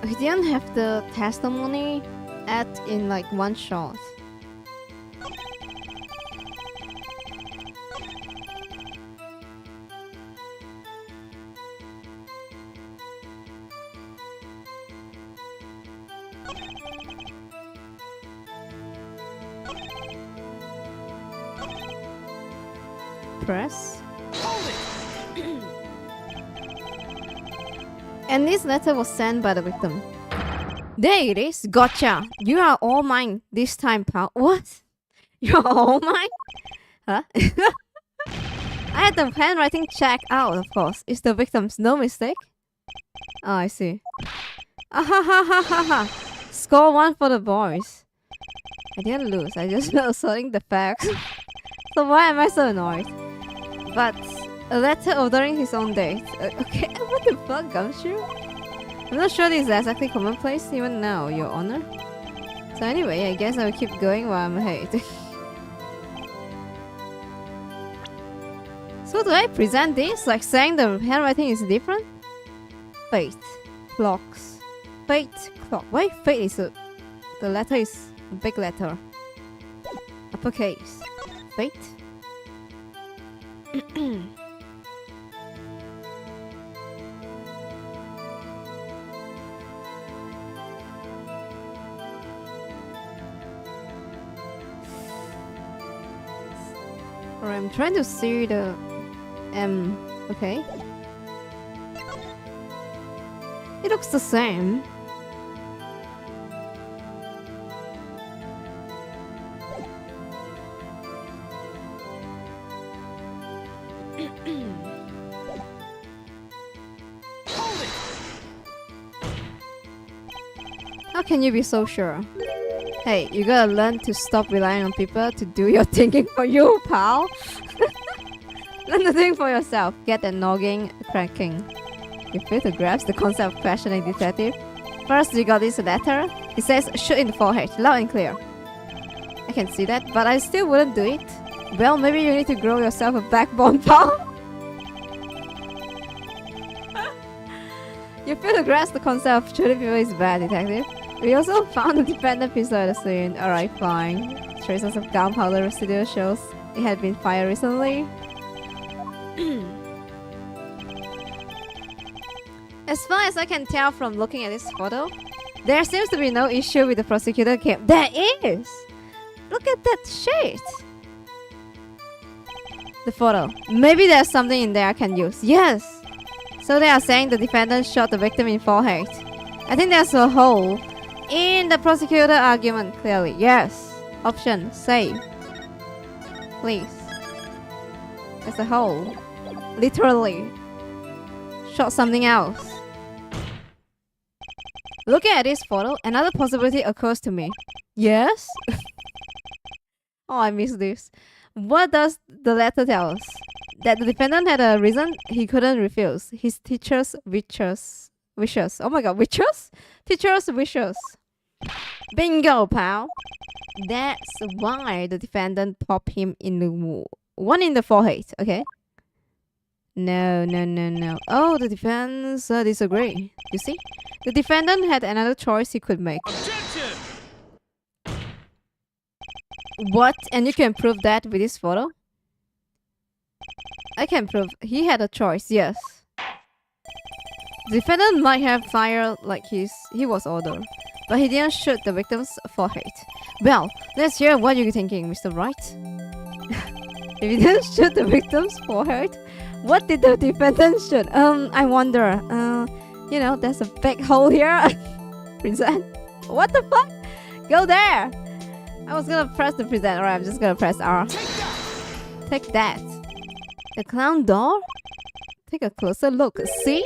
We didn't have the testimony add in like one shot. Press. And this letter was sent by the victim. There it is. Gotcha. You are all mine this time, pal. What? You're all mine? Huh? I had the handwriting checked out, of course. It's the victim's, no mistake. Oh, I see. Ah ha ha ha ha ha. Score 1 for the boys. I didn't lose. I just was asserting the facts. So why am I so annoyed? But a letter ordering his own date. Okay, what the fuck, Gumshoe? I'm not sure this is exactly commonplace even now, Your Honor. So anyway, I guess I will keep going while I'm ahead. So do I present this? Like saying the handwriting is different? Fate. Clocks. Fate. Clock. Why fate is a... The letter is a big letter. Uppercase. Fate. Alright, I'm trying to see the M. Okay. It looks the same. How can you be so sure? Hey, you gotta learn to stop relying on people to do your thinking for you, pal. Learn to think for yourself. Get that noggin cracking. You feel to grasp the concept of passionate detective? First, you got this letter. It says shoot in the forehead, loud and clear. I can see that, but I still wouldn't do it. Well, maybe you need to grow yourself a backbone, pal. You feel to grasp the concept of shooting people is bad, detective. We also found the defendant pistol at the scene. Alright, fine. Traces of gunpowder residue shows it had been fired recently. As far as I can tell from looking at this photo, there seems to be no issue with the prosecutor case. There is! Look at that shit! The photo. Maybe there's something in there I can use. Yes! So they are saying the defendant shot the victim in forehead. I think there's a hole in the prosecutor argument, clearly. Yes. Option. Save. Please. There's a hole. Literally. Shot something else. Looking at this photo, another possibility occurs to me. Yes? Oh, I missed this. What does the letter tell us? That the defendant had a reason he couldn't refuse. His teacher's wishes. Oh my god, wishes? Teacher's wishes. Bingo, pal. That's why the defendant popped him in the one in the forehead, okay? No. Oh, the defense disagree. You see? The defendant had another choice he could make. Objection! What? And you can prove that with this photo? I can prove he had a choice, yes. The defendant might have fired like he was ordered, but he didn't shoot the victim's forehead. Well, let's hear what you're thinking, Mr. Wright. If he didn't shoot the victim's forehead, what did the defendant shoot? I wonder. You know, there's a big hole here. Present. What the fuck? Go there! I was gonna press the present. Alright, I'm just gonna press R. Take that. The clown door? Take a closer look. See?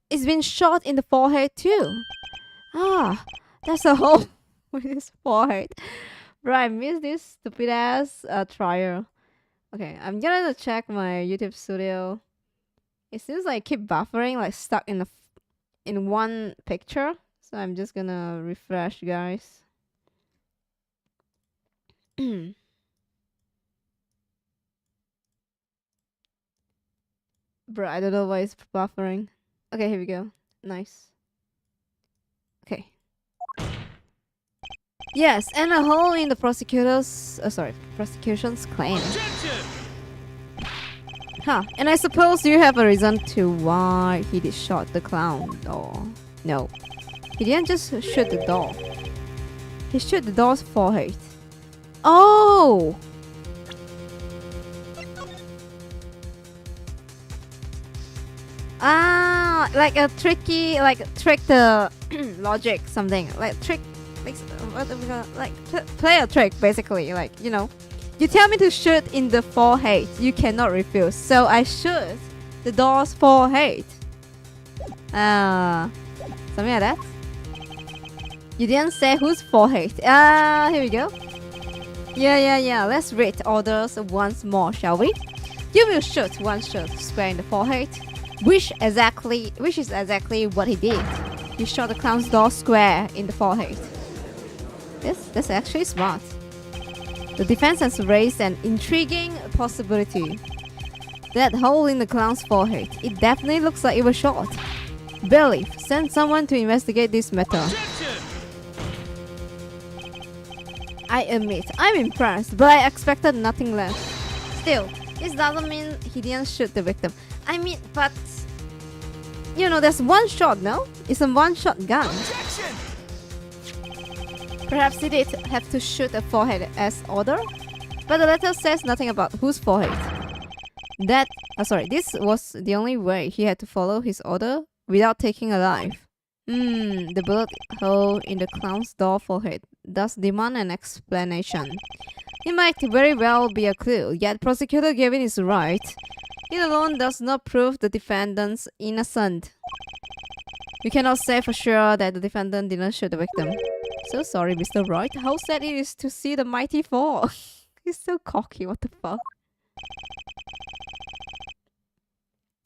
It's been shot in the forehead too. Ah, that's a hole with his forehead. Bro, I missed this stupid ass trial. Okay, I'm gonna check my YouTube studio. It seems like I keep buffering, like stuck in one picture. So I'm just gonna refresh, guys. Bro, I don't know why it's buffering. Okay, here we go. Nice. Okay. Yes, and a hole in the prosecution's claim. Objection! Huh, and I suppose you have a reason to why he did shot the clown, or no. He didn't just shoot the doll. He shoot the doll's forehead. Oh! Ah, like a tricky, like trick the logic, something like trick, like what are we gonna like play a trick basically. Like you know, you tell me to shoot in the forehead, you cannot refuse. So I shoot the doll's forehead. Something like that. You didn't say whose forehead. Here we go. Yeah. Let's read orders once more, shall we? You will shoot one shot square in the forehead. Which is exactly what he did. He shot the clown's doll square in the forehead. That's actually smart. The defense has raised an intriguing possibility. That hole in the clown's forehead, it definitely looks like it was shot. Bailiff, send someone to investigate this matter. I admit, I'm impressed, but I expected nothing less. Still, this doesn't mean he didn't shoot the victim. I mean, but you know, there's one shot, no? It's a one-shot gun. Objection! Perhaps he did have to shoot a forehead as order, but the letter says nothing about whose forehead. This was the only way he had to follow his order without taking a life. The bullet hole in the clown's doll forehead does demand an explanation. It might very well be a clue, yet Prosecutor Gavin is right. It alone does not prove the defendant's innocent. We cannot say for sure that the defendant didn't shoot the victim. So sorry, Mr. Wright. How sad it is to see the mighty fall. He's so cocky, what the fuck?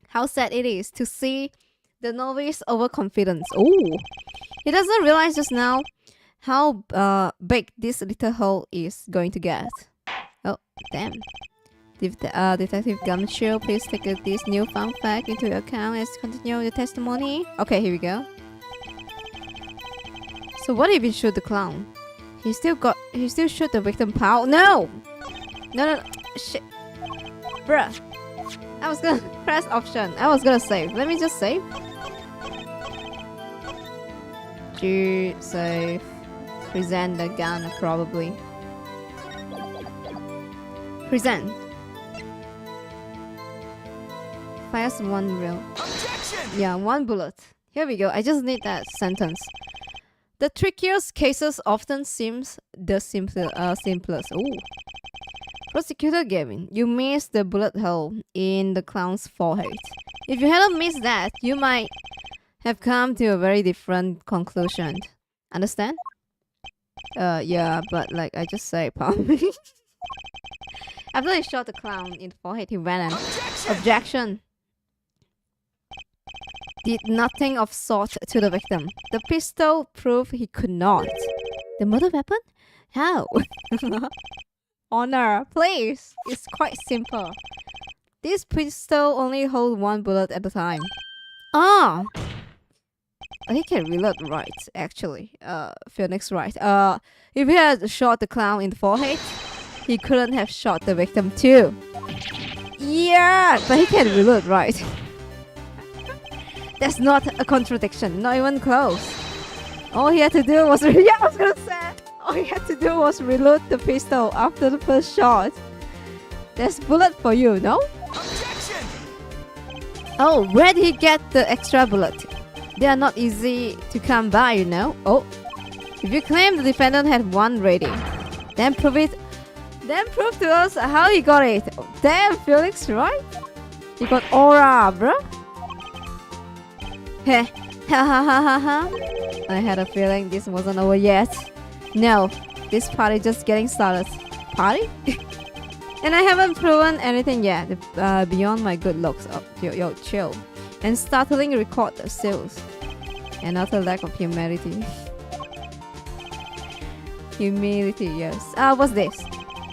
How sad it is to see the novice overconfidence. Oh, he doesn't realize just now how big this little hole is going to get. Oh, damn. Detective Gumshoe, please take this new fun fact into account as continue the testimony. Okay, here we go. So what if he shoot the clown? He still shoot the victim pow. No, shit, bruh. I was gonna press option. I was gonna save. Let me just save. G save. Present the gun probably. Present. Fires one real. Objection! Yeah, one bullet. Here we go. I just need that sentence. The trickiest cases often seems the simplest. Ooh. Prosecutor Gavin, you missed the bullet hole in the clown's forehead. If you hadn't missed that, you might have come to a very different conclusion. Understand? Yeah, but like I just say, probably. After he shot the clown in the forehead, he ran an objection. Did nothing of sort to the victim. The pistol proved he could not. The murder weapon? How? Honor, please. It's quite simple. This pistol only holds one bullet at a time. Ah! He can reload right, actually. Phoenix right. If he had shot the clown in the forehead, he couldn't have shot the victim too. Yeah, but he can reload right. That's not a contradiction, not even close. All he had to do was all he had to do was reload the pistol after the first shot. There's bullet for you, no? Objection! Oh, where did he get the extra bullet? They are not easy to come by, you know. Oh, if you claim the defendant had one ready, then prove it. Then prove to us how he got it. Damn, Felix, right? You got aura, bruh. Heh, ha ha ha ha ha. I had a feeling this wasn't over yet. No, this party just getting started. Party? And I haven't proven anything yet, beyond my good looks. Oh, yo, chill. And startling record sales. And utter lack of humility. Humility, yes. What's this?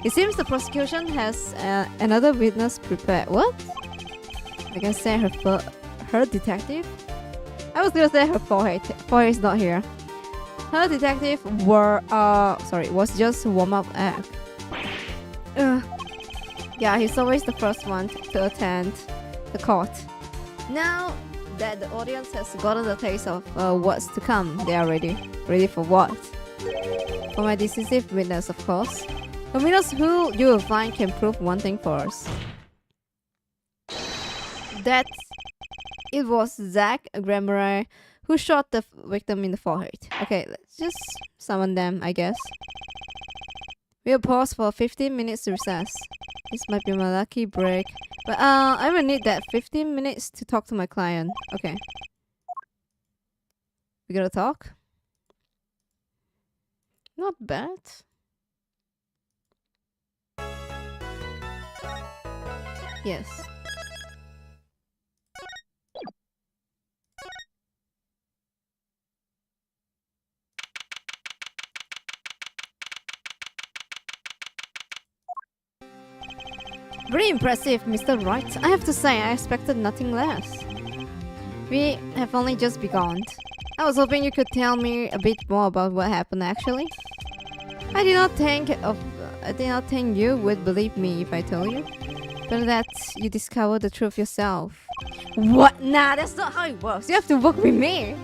It seems the prosecution has another witness prepared. What? I can say her detective? I was gonna say her forehead. Forehead is not here. Her detective was just warm-up act. Yeah, he's always the first one to attend the court. Now, that the audience has gotten a taste of what's to come. They are ready. Ready for what? For my decisive witness, of course. A witness who you will find can prove one thing for us. That it was Zach Grammar who shot the victim in the forehead. Okay, let's just summon them, I guess. We'll pause for 15 minutes to recess. This might be my lucky break. But I will need that 15 minutes to talk to my client. Okay. We gonna talk? Not bad. Yes. Very impressive, Mr. Wright. I have to say, I expected nothing less. We have only just begun. I was hoping you could tell me a bit more about what happened actually. I did not think you would believe me if I told you. But that you discovered the truth yourself. What? Nah, that's not how it works. You have to work with me.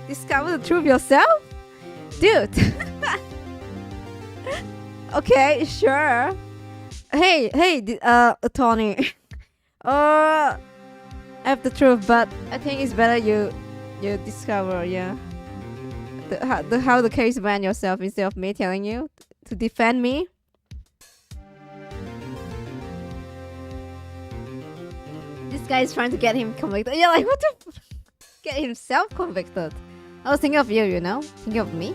Discover the truth yourself? Dude. Okay, sure. Hey, Tony. I have the truth, but I think it's better you discover, yeah. How the case went yourself instead of me telling you to defend me. This guy is trying to get him convicted. Yeah, like what the get himself convicted. I was thinking of you, you know, thinking of me.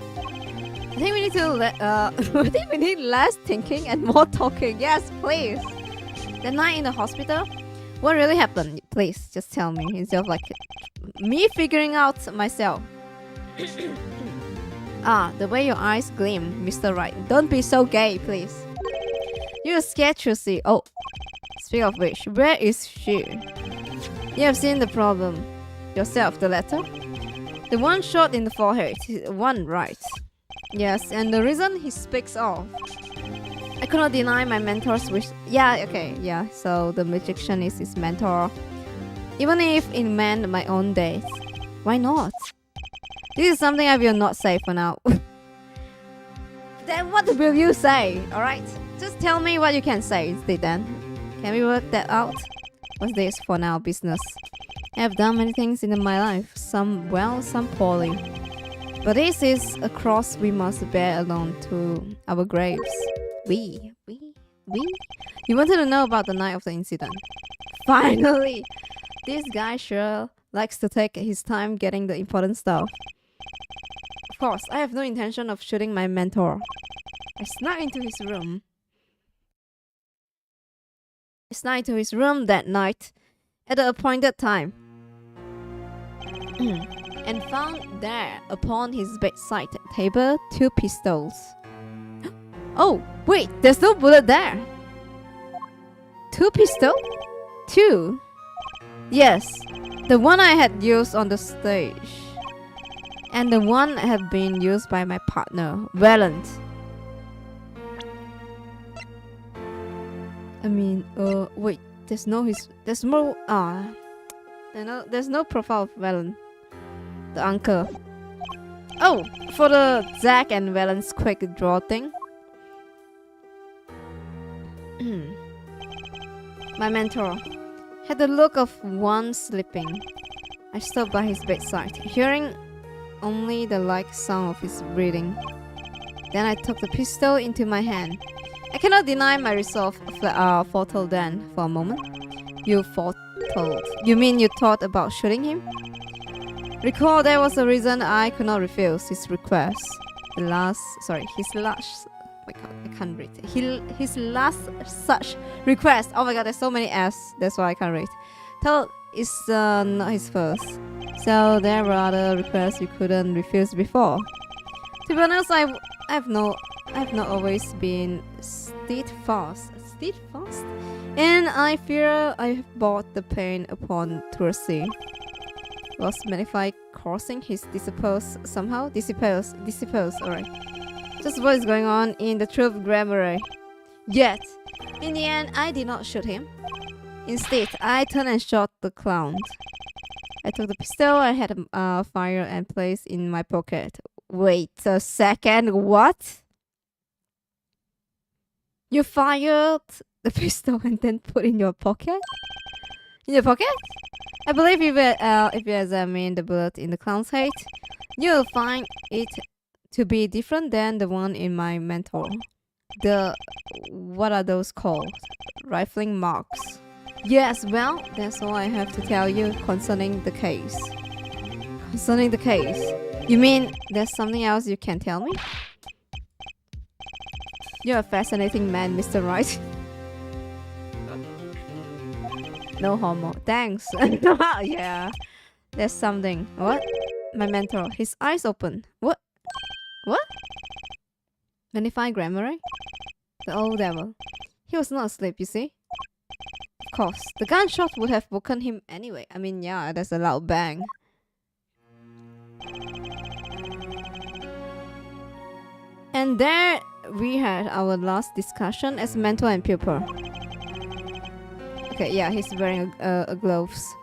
I think we need to I think we need less thinking and more talking. Yes, please. That night in the hospital, what really happened? Please, just tell me instead of like me figuring out myself. The way your eyes gleam, Mr. Wright. Don't be so gay, please. You're scared to see. Oh, speak of which, where is she? You have seen the problem yourself, the letter? The one shot in the forehead, one right. Yes, and the reason he speaks of. I could not deny my mentor's wish. Yeah, okay, yeah. So the magician is his mentor. Even if it meant my own death. Why not? This is something I will not say for now. Then what will you say? Alright? Just tell me what you can say instead then. Can we work that out? What's this for now business? I have done many things in my life. Some well, some poorly. But this is a cross we must bear alone to our graves. We? You wanted to know about the night of the incident. Finally! This guy sure likes to take his time getting the important stuff. Of course, I have no intention of shooting my mentor. I snuck into his room. That night at the appointed time. And found there upon his bedside table 2 pistols. Oh, wait, there's no bullet there. 2 pistols? 2? Yes, the one I had used on the stage. And the one had been used by my partner, Valent. I mean, wait, there's no profile of Valent. The uncle. Oh, for the Zack and Valent's quick draw thing. My mentor had the look of one sleeping. I stood by his bedside, hearing only the light sound of his breathing. Then I took the pistol into my hand. I cannot deny my resolve faltered then for a moment. You faltered? You mean you thought about shooting him? Recall there was a reason I could not refuse his request. His last such request. Oh my god, there's so many S. That's why I can't read. Tell is not his first. So there were other requests you couldn't refuse before. To be honest, I've not always been steadfast, and I fear I have brought the pain upon Tursi. Was magnified causing his dispose, alright. Just what is going on in the truth grammar. Yet, in the end, I did not shoot him. Instead, I turned and shot the clown. I took the pistol I had fired and placed in my pocket. Wait a second, what? You fired the pistol and then put in your pocket? In your pocket? I believe if you examine the bullet in the clown's head, you'll find it to be different than the one in my mentor. What are those called? Rifling marks. Yes, well, that's all I have to tell you concerning the case. Concerning the case? You mean there's something else you can tell me? You're a fascinating man, Mr. Wright. No homo. Thanks. Yeah. There's something. What? My mentor. His eyes open. What? What? Magnify grammar? The old devil. He was not asleep, you see? Of course. The gunshot would have woken him anyway. I mean, yeah, there's a loud bang. And there we had our last discussion as mentor and pupil. Okay, yeah, he's wearing a gloves.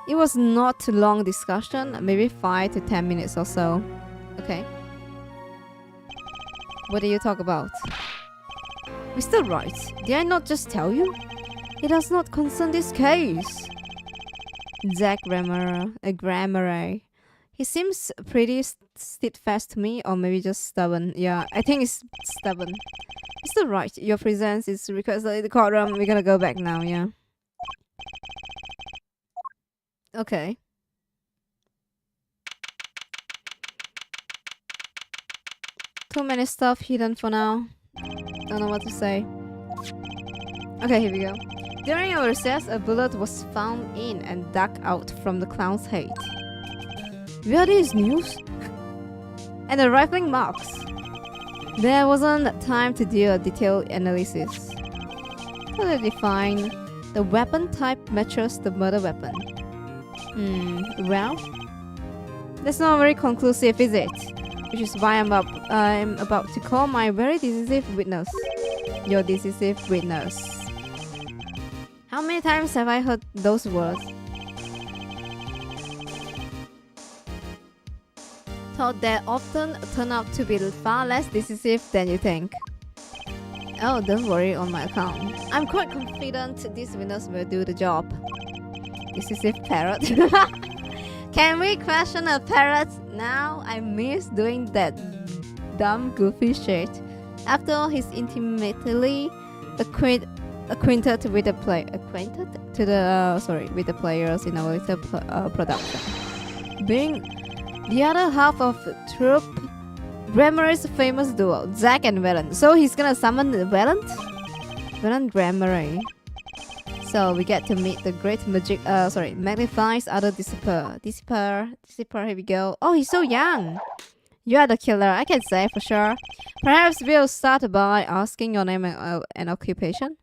It was not a long discussion, maybe 5 to 10 minutes or so. Okay. What do you talk about? Mr. Wright, did I not just tell you? It does not concern this case. Zack Grammar. He seems pretty steadfast to me, or maybe just stubborn. Yeah, I think it's stubborn. Mr. Wright, your presence is requested in the courtroom. We're gonna go back now, yeah. Okay. Too many stuff hidden for now. Don't know what to say. Okay, here we go. During our recess, a bullet was found in and dug out from the clown's head. Were these news? And the rifling marks. There wasn't time to do a detailed analysis. Clearly defined, the weapon type matches the murder weapon. Well, that's not very conclusive, is it? Which is why I'm about to call my very decisive witness. Your decisive witness. How many times have I heard those words? Thought that often turn out to be far less decisive than you think. Oh, don't worry on my account. I'm quite confident this witness will do the job. Decisive parrot. Can we question a parrot now? I miss doing that dumb goofy shit. After all, he's intimately acquainted with the players in our little production. Being the other half of the troupe, Grammary's famous duo, Zack and Valen. So he's gonna summon Valen Grammary. So we get to meet the great magnifies other Dissiper. Here we go. Oh, he's so young. You are the killer, I can say for sure. Perhaps we'll start by asking your name and occupation.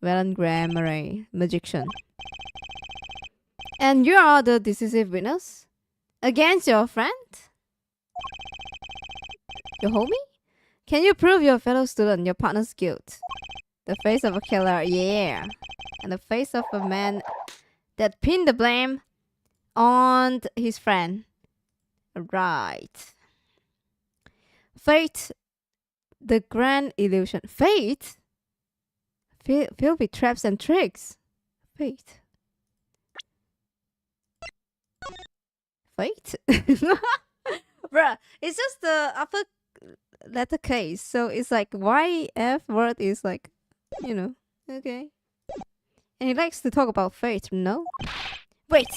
Valen Grammary, magician. And you are the decisive witness? Against your friend? Your homie? Can you prove your fellow student, your partner's guilt? The face of a killer, yeah. And the face of a man that pinned the blame on his friend. Right. Fate, the grand illusion. Fate? Filled with traps and tricks. Fate. Fate? Bruh, it's just the upper letter case. So it's like YF word is like, you know, okay. And he likes to talk about fate, no? Wait,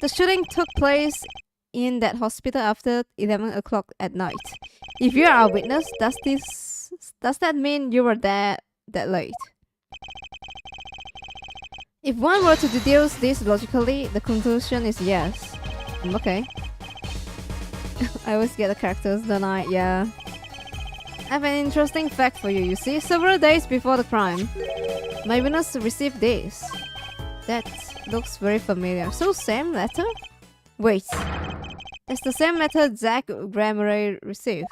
the shooting took place in that hospital after 11 o'clock at night. If you are a witness, does that mean you were there that late? If one were to deduce this logically, the conclusion is yes. Okay. I always get the characters, don't I? Yeah. I have an interesting fact for you, you see. Several days before the crime, my witness received this. That looks very familiar. So same letter? Wait. It's the same letter Zack Grammary received.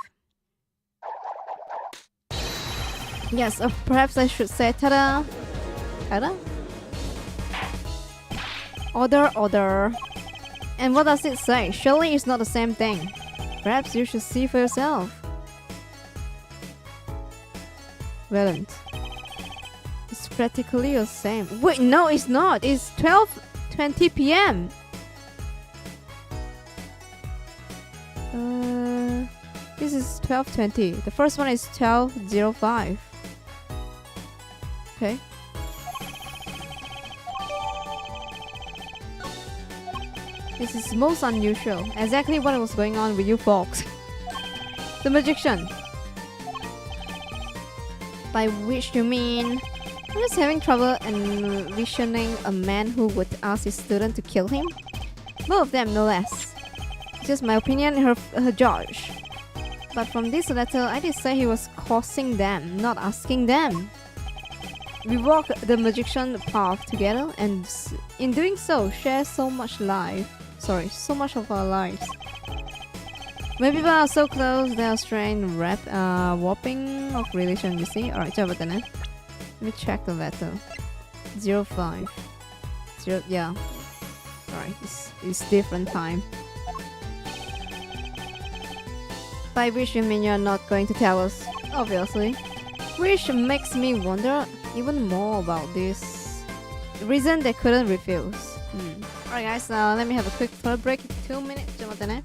Yes, perhaps I should say tada. Tada? Order. And what does it say? Surely it's not the same thing. Perhaps you should see for yourself. Valent. It's practically the same. Wait, no, it's not. It's 12:20 p.m. This is 12:20. The first one is 12:05. Okay. This is most unusual. Exactly what was going on with you folks. The magician. By which you mean... I'm just having trouble envisioning a man who would ask his student to kill him. Both of them, no less. It's just my opinion, her judge. But from this letter, I did say he was causing them, not asking them. We walk the magician path together, and in doing so, share so much life. Sorry, so much of our lives. When people are so close, they are strained, warping of relation, you see? Alright, coba tanya. Let me check the letter. 05. Yeah. Alright, it's different time. By which you mean you're not going to tell us? Obviously. Which makes me wonder even more about this reason they couldn't refuse. Alright guys, let me have a quick third break. 2 minutes. Coba tanya.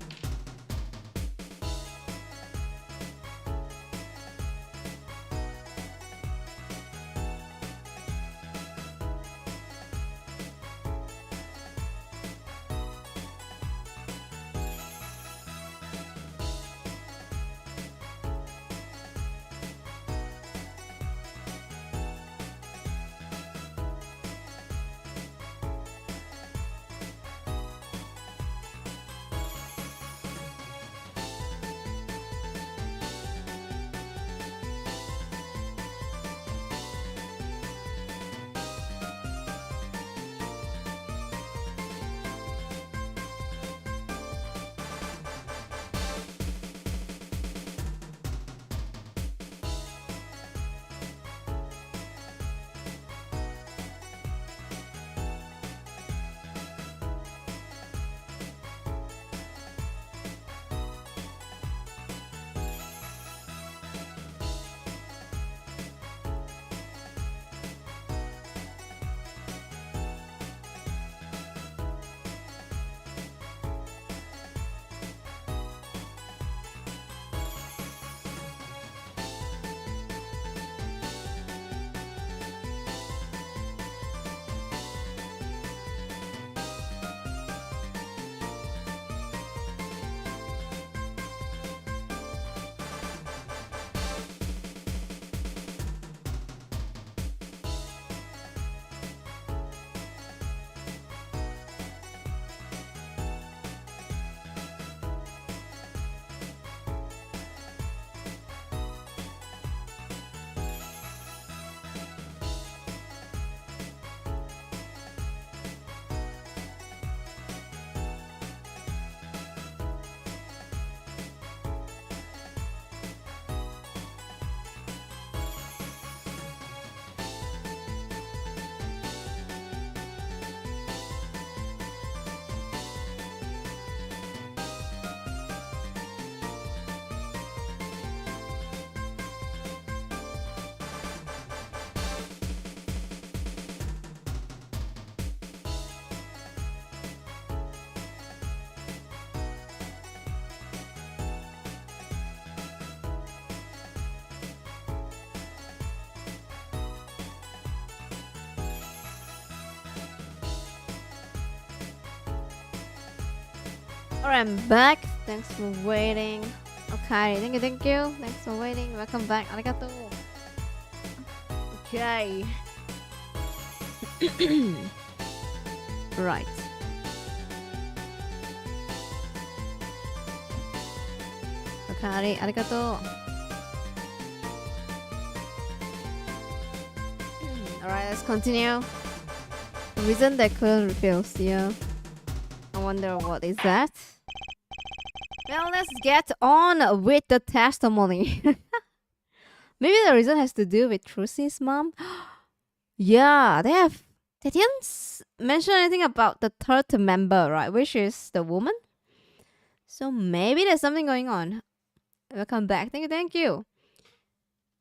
Alright, I'm back. Thanks for waiting. Okay, thank you. Thanks for waiting. Welcome back. Arigato. Okay. Right. Okay, arigato. Alright, let's continue. The reason they couldn't refuse, yeah. I wonder what is that? Well, let's get on with the testimony. Maybe the reason has to do with Trucy's mom. Yeah, they have They didn't mention anything about the third member, right? Which is the woman. So maybe there's something going on. Welcome back. Thank you, thank you.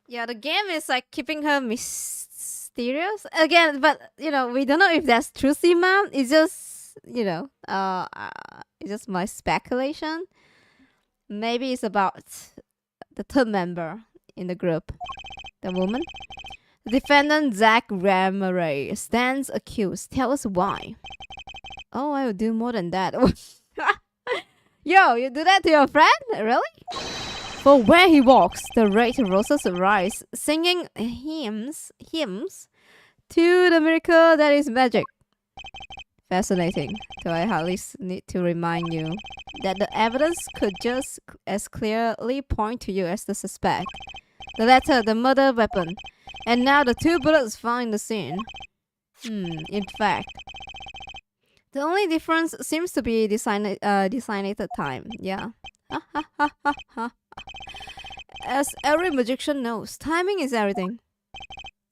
Yeah, the game is like keeping her mysterious again, but you know we don't know if that's true, Sima. It's just it's just my speculation. Maybe it's about the third member in the group, the woman. The defendant Zach Ramaray stands accused. Tell us why. Oh, I will do more than that. Yo, you do that to your friend? Really? For where he walks, the red roses rise, singing hymns to the miracle that is magic. Fascinating. Though I hardly need to remind you that the evidence could just as clearly point to you as the suspect. The letter, the murder weapon, and now the 2 bullets found in the scene. In fact, the only difference seems to be designated time. Yeah. As every magician knows, timing is everything.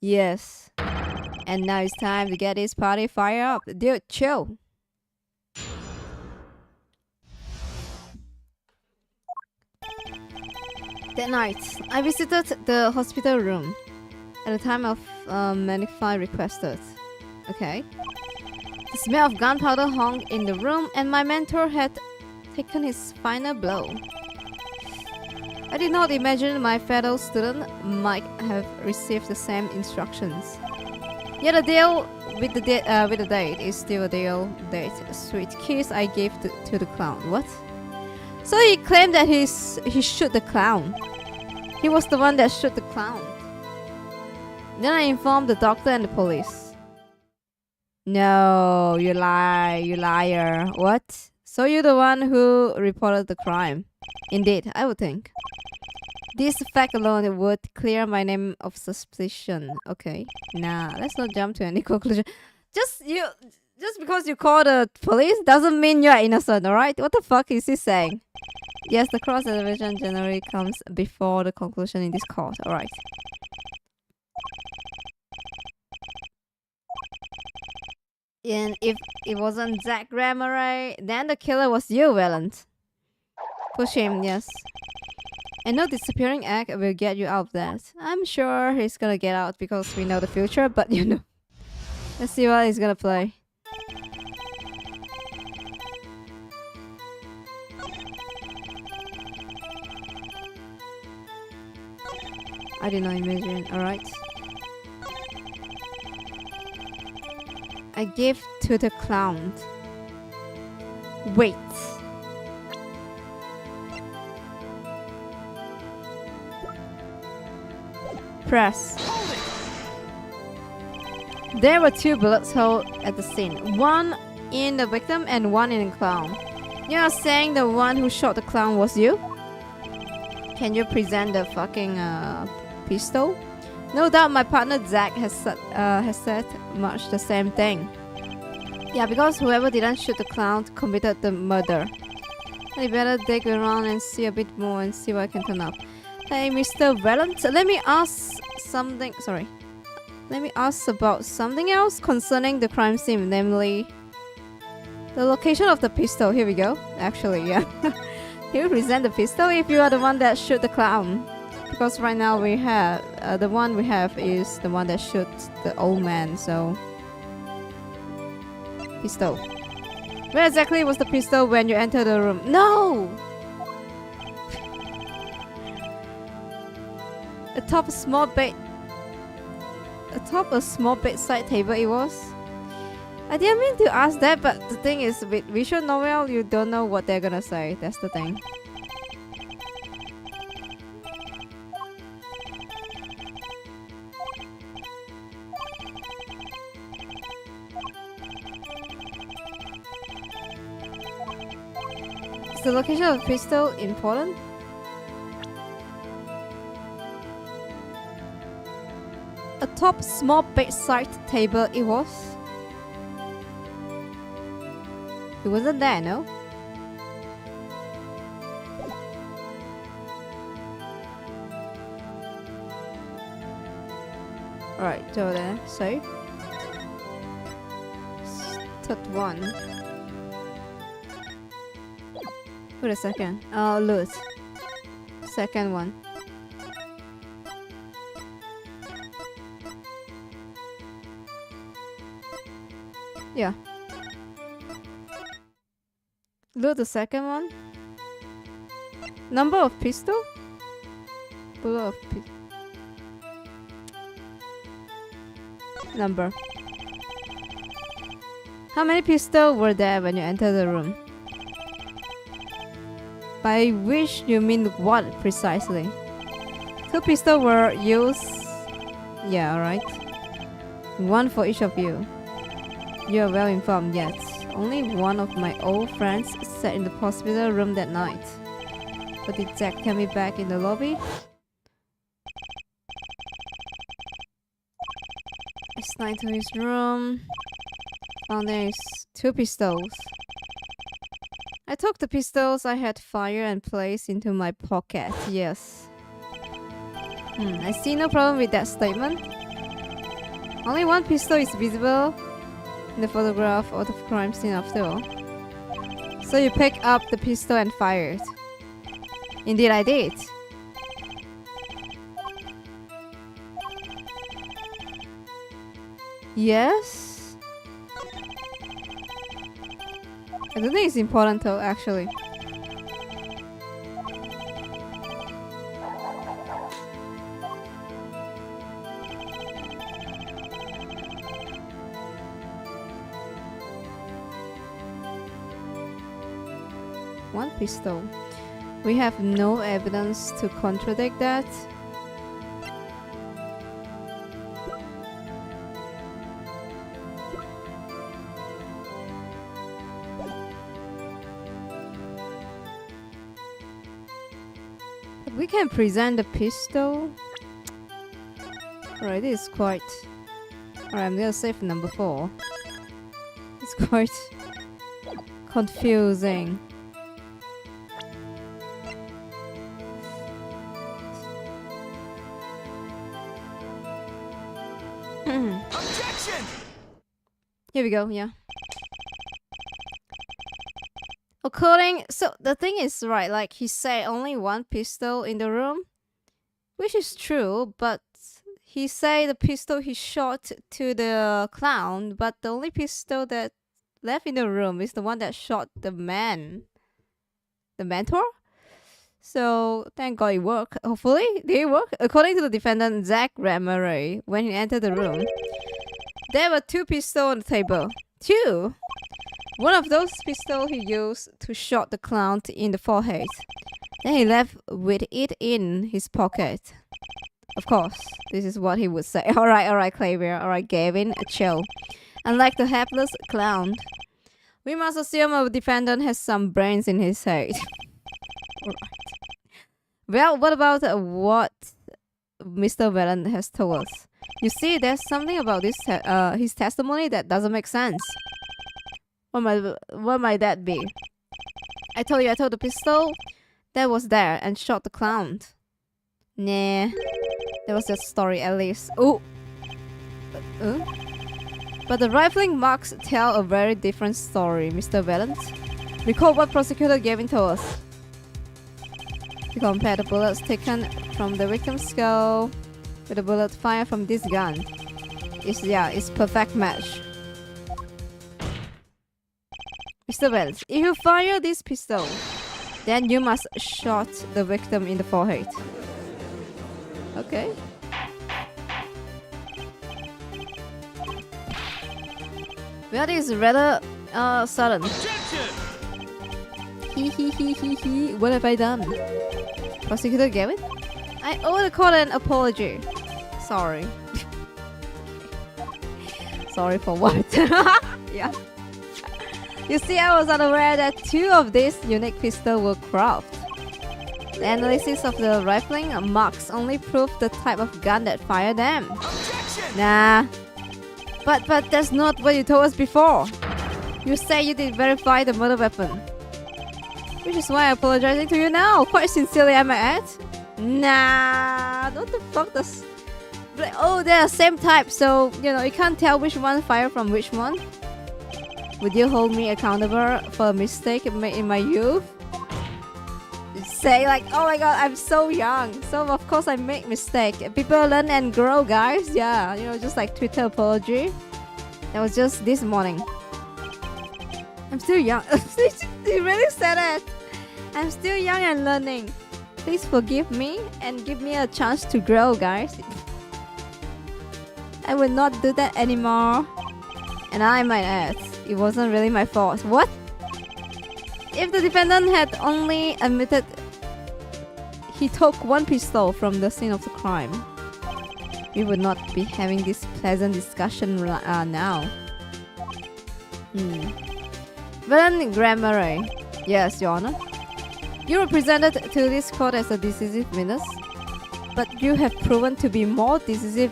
Yes. And now it's time to get this party fired up. Dude, chill. That night, I visited the hospital room at the time of Magnify requested. Okay. The smell of gunpowder hung in the room, and my mentor had taken his final blow. I did not imagine my fellow student might have received the same instructions. Yet the deal with the date is still a deal date. A sweet kiss I gave to the clown. What? So he claimed that he shot the clown. He was the one that shot the clown. Then I informed the doctor and the police. No, you lie, you liar. What? So you're the one who reported the crime? Indeed, I would think. This fact alone would clear my name of suspicion. Okay, nah, let's not jump to any conclusion. Just because you call the police doesn't mean you're innocent, alright? What the fuck is he saying? Yes, the cross-examination generally comes before the conclusion in this court, alright. And if it wasn't Zach Ramaray, then the killer was you, Valent. Push him, yes. And no disappearing act will get you out of that. I'm sure he's gonna get out because we know the future, but you know. Let's see what he's gonna play. I did not imagine, alright. I gave to the clown. Wait. Press. There were 2 bullets holes at the scene. One in the victim and one in the clown. You are saying the one who shot the clown was you? Can you present the fucking pistol? No doubt my partner Zach has said much the same thing. Yeah, because whoever didn't shoot the clown committed the murder. I better dig around and see a bit more and see what I can turn up. Hey, Mr. Valent, let me ask something. Sorry. Let me ask about something else concerning the crime scene, namely the location of the pistol. Here we go. Actually, yeah. Can you present the pistol if you are the one that shot the clown? Because right now we have the one we have is the one that shot the old man. So pistol. Where exactly was the pistol when you entered the room? No. Atop a small bedside table it was. I didn't mean to ask that, but the thing is with visual novel you don't know what they're gonna say. That's the thing. Is the location of the pistol important? Atop small bedside table it was. It wasn't there, no? Alright, so then, save. Third one. Wait a second. Loot. Second one. Yeah. Loot the second one. Number of pistol? Bullet of pistol. Number. How many pistols were there when you entered the room? By which you mean what precisely? 2 pistols were used. Yeah, alright. 1 for each of you. You are well informed, yet only one of my old friends sat in the hospital room that night. But did Jack tell me back in the lobby? I snuck into his room. Found there is 2 pistols. I took the pistols I had fired and placed into my pocket. Yes. I see no problem with that statement. Only 1 pistol is visible in the photograph of the crime scene after all. So you picked up the pistol and fired. Indeed I did. Yes? I don't think it's important though, actually. One pistol. We have no evidence to contradict that. We can present the pistol. Alright, this is quite... Alright, I'm gonna save number 4. It's quite confusing. Objection! Here we go, yeah. So the thing is, right, like he said only 1 pistol in the room, which is true, but he said the pistol he shot to the clown, but the only pistol that left in the room is the one that shot the man. The mentor? So thank God it worked. Hopefully, did it work? According to the defendant, Zach Rameray, when he entered the room, there were 2 pistols on the table. 2! One of those pistols he used to shot the clown in the forehead. Then he left with it in his pocket. Of course, this is what he would say. Alright, Clavier. Alright, Gavin, chill. Unlike the hapless clown, we must assume our defendant has some brains in his head. Alright. Well, what about what Mr. Valen has told us? You see, there's something about this his testimony that doesn't make sense. What might that be? I told the pistol that was there and shot the clown. Nah, that was just story at least. Oh, but the rifling marks tell a very different story, Mr. Valence. Recall what prosecutor Gavin told us. To compare the bullets taken from the victim's skull with the bullet fired from this gun. It's perfect match. Mr. Wells, if you fire this pistol, then you must shot the victim in the forehead. Okay. Well, this is rather sudden. He. What have I done? Prosecutor Gavin? I owe the court an apology. Sorry. Sorry for what? Yeah. You see, I was unaware that 2 of these unique pistols were cropped. The analysis of the rifling marks only prove the type of gun that fired them. Objection! Nah. But that's not what you told us before. You say you did verify the murder weapon. Which is why I'm apologizing to you now. Quite sincerely, am I add? Nah. What the fuck does... Oh, they're the same type, so, you know, you can't tell which one fired from which one. Would you hold me accountable for a mistake made in my youth? Say like, oh my god, I'm so young, so of course I make mistake. People learn and grow, guys. Yeah, you know, just like Twitter apology. That was just this morning. I'm still young. You really said it. I'm still young and learning. Please forgive me and give me a chance to grow, guys. I will not do that anymore. And I might add, it wasn't really my fault. What? If the defendant had only admitted he took one pistol from the scene of the crime, we would not be having this pleasant discussion now. Villain Grammar. Yes, Your Honor. You were presented to this court as a decisive witness, but you have proven to be more decisive.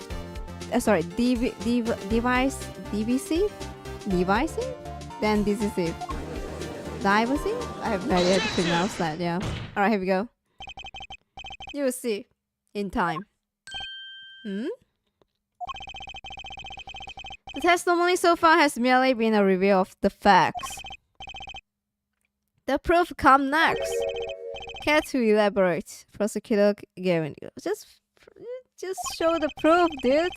Divisive than decisive. Divisive? I have no idea how to pronounce that, yeah. Alright, here we go. You will see. In time. The testimony so far has merely been a review of the facts. The proof come next. Care to elaborate? Prosecutor Gavin. Just show the proof, dude.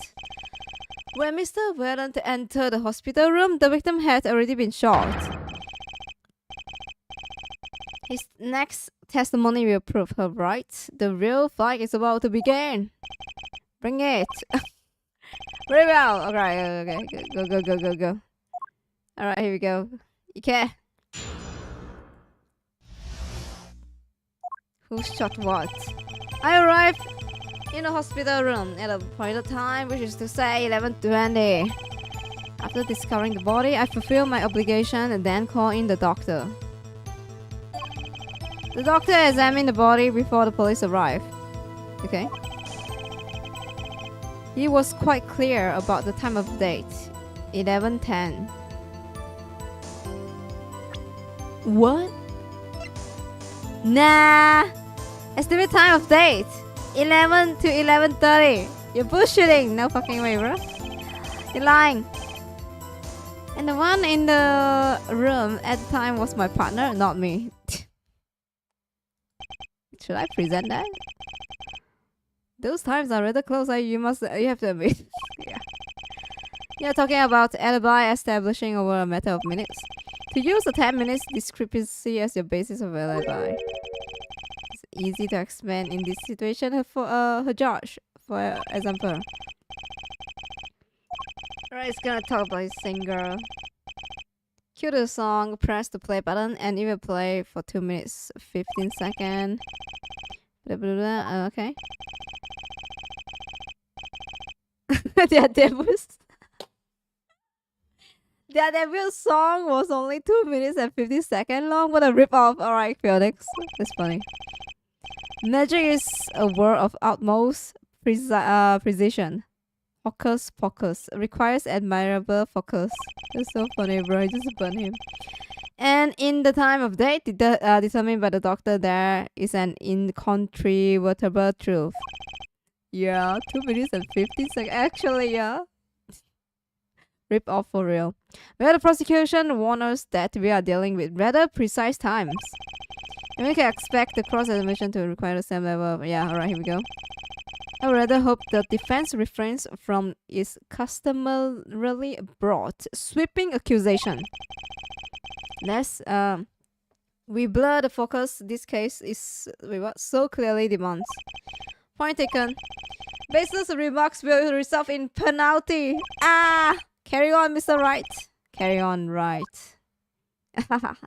When Mr. Whelan entered the hospital room, the victim had already been shot. His next testimony will prove her right. The real fight is about to begin. Bring it. Very well. Alright, okay. Go. Alright, here we go. Okay. Who shot what? I arrived in the hospital room at a point of time, which is to say 11:20. After discovering the body, I fulfilled my obligation and then called in the doctor. The doctor examined the body before the police arrived. Okay. He was quite clear about the time of date. 11:10. What? Nah. Estimate time of date. 11 to 11:30. You're bullshitting. No fucking way, bro. You're lying. And the one in the room at the time was my partner, not me. Should I present that? Those times are rather close. You have to admit. Yeah. You're talking about alibi establishing over a matter of minutes. To use a 10 minutes discrepancy as your basis of alibi. It's easy to explain in this situation for her judge, for example. Alright, it's gonna talk about his singer. Cue the song, press the play button, and it will play for 2 minutes 15 seconds. Blah, blah, blah. Okay. Their debut song was only 2 minutes and 50 seconds long. What a rip-off. Alright, Phoenix. That's funny. Magic is a word of utmost precision. Hocus pocus. Requires admirable focus. That's so funny, bro. I just burn him. And in the time of date, determined by the doctor, there is an incontrovertible truth. Yeah, 2 minutes and 50 seconds. Actually, yeah. Rip off for real. Where the prosecution warns us that we are dealing with rather precise times. And we can expect the cross-examination to require the same level of... Yeah, alright, here we go. I would rather hope the defense refrains from its customarily broad, sweeping accusation. Lest we blur the focus this case is so clearly demands. Point taken. Baseless remarks will result in penalty. Ah! Carry on, Mr. Right. Carry on, right.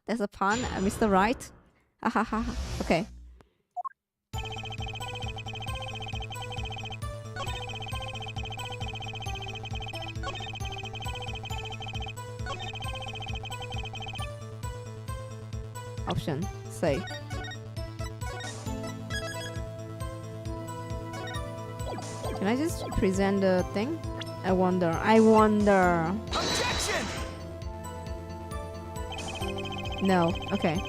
There's a pun, Mr. Right. Okay. Option. Say. Can I just present the thing? I wonder. Objection! No. Okay.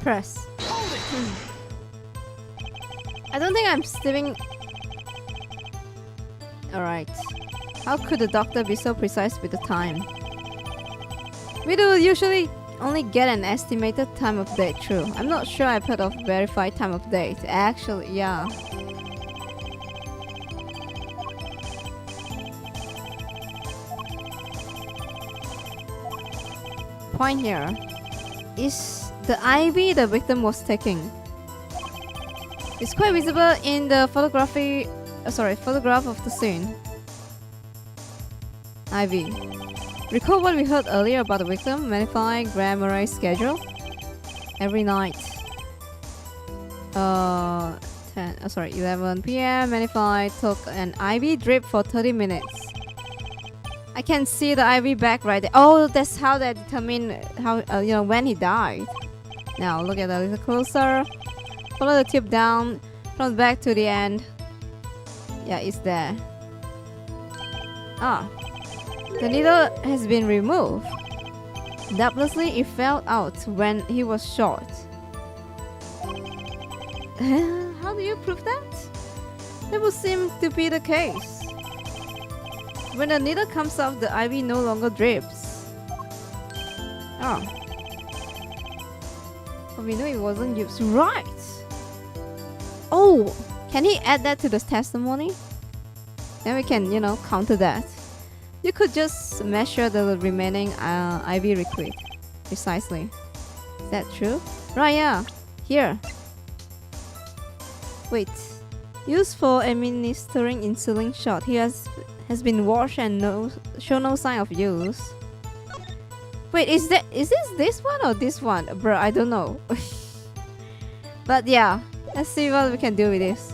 Press. Hold it. I don't think I'm steering. Alright. How could the doctor be so precise with the time? We do usually only get an estimated time of day, true. I'm not sure I've heard of verified time of day. Actually, yeah. Point here is the IV the victim was taking. It's quite visible in the photograph of the scene. IV. Recall what we heard earlier about the victim manifying Grammari's schedule? Every night. 11 p.m. Manify took an IV drip for 30 minutes. I can see the IV back right there. Oh, that's how they determine how when he died. Now look at that a little closer. Follow the tube down from the back to the end. Yeah, it's there. Ah, the needle has been removed. Doubtlessly, it fell out when he was shot. How do you prove that? That would seem to be the case. When the needle comes off, the IV no longer drips. Oh. But we know it wasn't used. Right! Oh! Can he add that to the testimony? Then we can, counter that. You could just measure the remaining IV liquid. Precisely. Is that true? Right, yeah. Here. Wait. Used for administering insulin shot. He has been washed and show no sign of use. Wait, is this one or this one? Bro, I don't know. But yeah, let's see what we can do with this.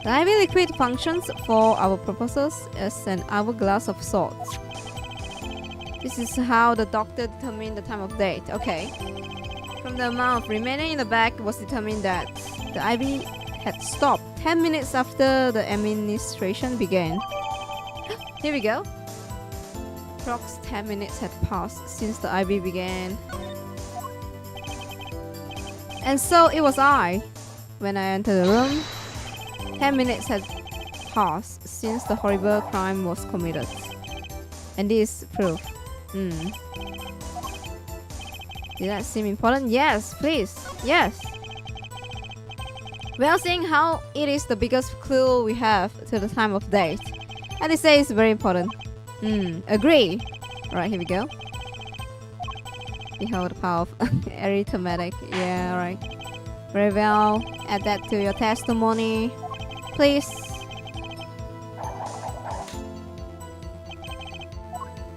The IV liquid functions for our purposes as an hourglass of sorts. This is how the doctor determined the time of date. Okay. From the amount remaining in the bag was determined that the IV had stopped 10 minutes after the administration began. Here we go. Approx 10 minutes had passed since the IV began. And so it was I. When I entered the room, 10 minutes had passed since the horrible crime was committed. And this is proof. Did that seem important? Yes, please. Yes. We are seeing how it is the biggest clue we have to the time of date. And they say it's very important. Agree. Alright, here we go. Behold the power of arithmetic. Yeah, alright. Very well. Add that to your testimony. Please.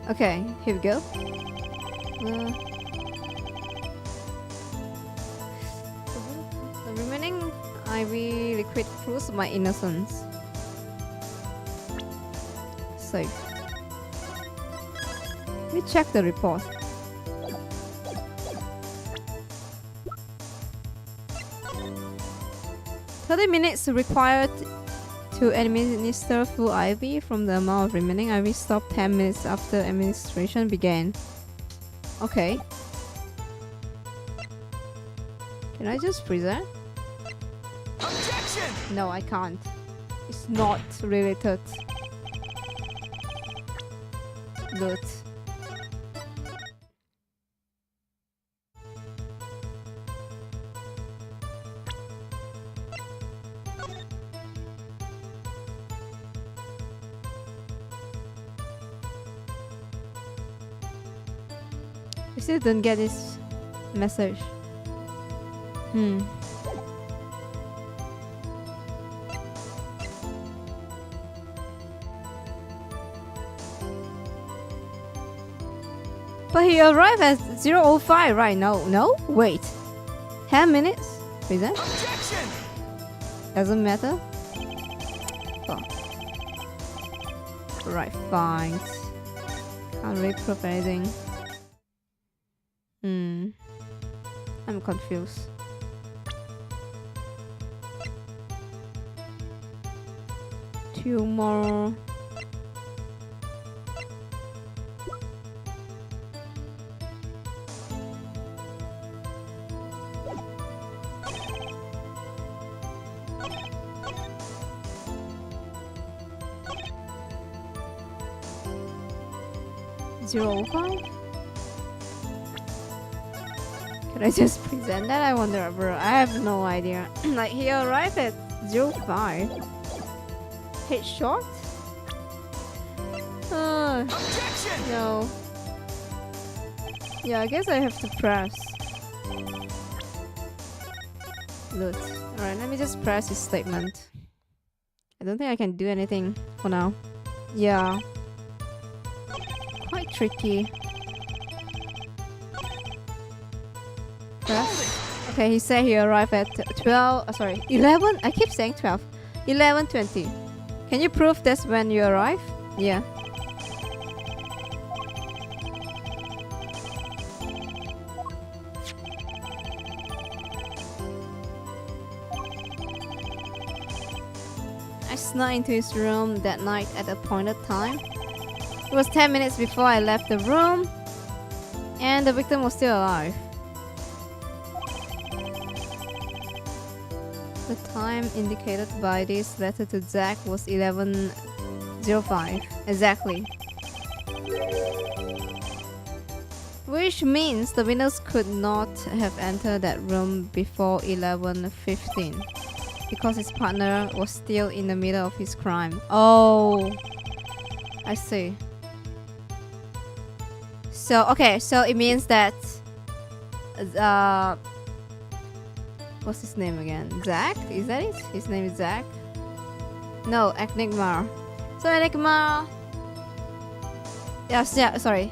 Okay, here we go. The remaining IV liquid proves my innocence. Safe. Let me check the report. "30 minutes required to administer full IV from the amount of remaining IV stopped 10 minutes after administration began." Okay. Can I just present? Objection! No, I can't. It's not related. Good. I still don't get this message. But he arrived at 0:05 right now. No? Wait. 10 minutes? Present? Objection! Doesn't matter? Oh. Right, fine. Can't really prove anything. I'm confused. Tumor. 005? Can I just present that? I wonder, bro. I have no idea. Like, he arrived at 05. Headshot? Objection! No. Yeah, I guess I have to press. Loot. Alright, let me just press his statement. I don't think I can do anything for now. Yeah. Quite tricky. Press. Okay, he said he arrived at 12. Sorry, 11? I keep saying 12. 11:20. Can you prove that's when you arrive? Yeah. I snuck into his room that night at a appointed time. It was 10 minutes before I left the room, and the victim was still alive. The time indicated by this letter to Zack was 11:05. Exactly. Which means the witness could not have entered that room before 11:15. Because his partner was still in the middle of his crime. Oh, I see. So, okay, so it means that what's his name again? Zack? Is that it? His name is Zack? No, Enigma. So Enigma. Yes, yeah, sorry.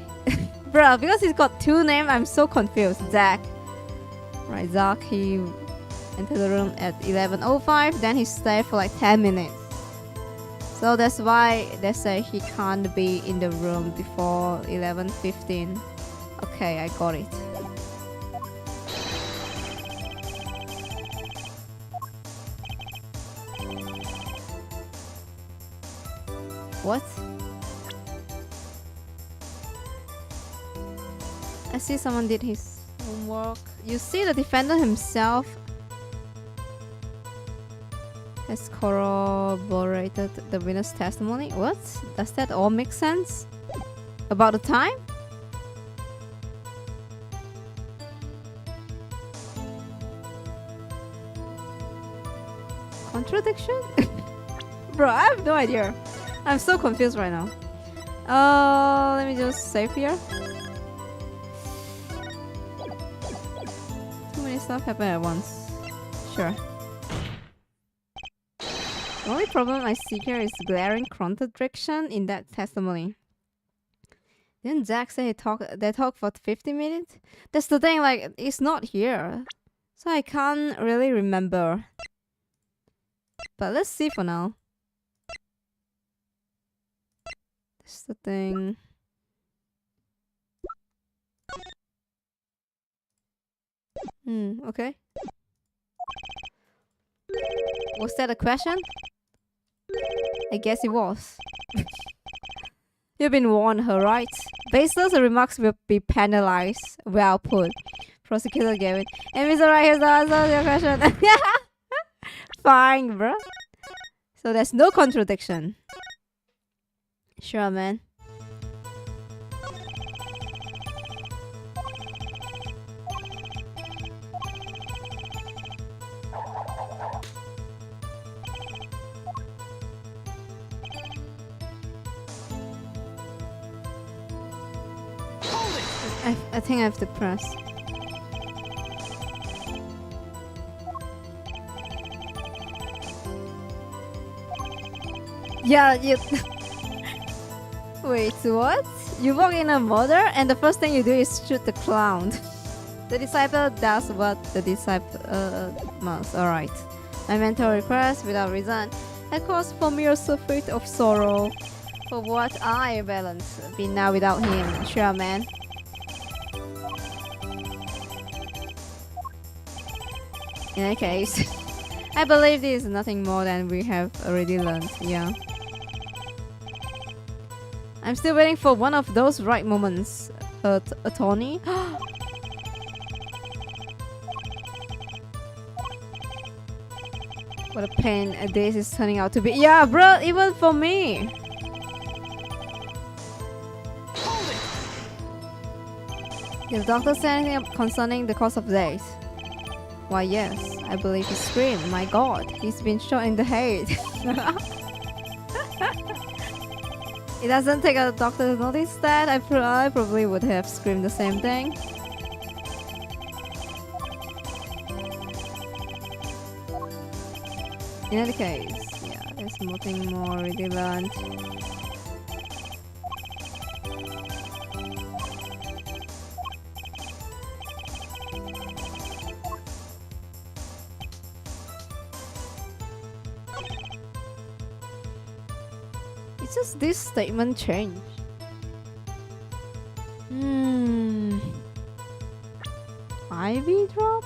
Bro, because he's got two names, I'm so confused. Zack. Right, Zack, he entered the room at 11:05, then he stayed for like 10 minutes. So that's why they say he can't be in the room before 11:15. Okay, I got it. What? I see someone did his homework. You see, the defendant himself has corroborated the witness' testimony. What? Does that all make sense? About the time? Contradiction? Bro, I have no idea. I'm so confused right now. Let me just save here. Too many stuff happen at once. Sure. The only problem I see here is glaring contradiction in that testimony. Didn't Zack say they talked for 50 minutes? That's the thing, like, it's not here. So I can't really remember. But let's see for now. That's the thing. Okay. Was that a question? I guess it was. You've been warned, her right? Baseless remarks will be penalized. Well put. Prosecutor gave it. And Mr. Right has the answer to your question. Fine, bro. So there's no contradiction. Sure, man. I think I have to press. Yeah, you... Wait, what? You walk in a murder and the first thing you do is shoot the clown. The disciple does what the disciple must. Alright. My mentor requests without reason. A cause for mere surfeit of sorrow. For what I balance be now without him. Sure, man. In any case, I believe this is nothing more than we have already learned. Yeah. I'm still waiting for one of those right moments. Attorney? What a pain this is turning out to be. Yeah, bro, even for me. Did the doctor say anything concerning the cause of death? Why, yes. I believe he screamed. My god, he's been shot in the head. It doesn't take a doctor to notice that. I probably would have screamed the same thing. In any case, yeah, there's nothing more really learned. It's just this statement change. Ivy drop?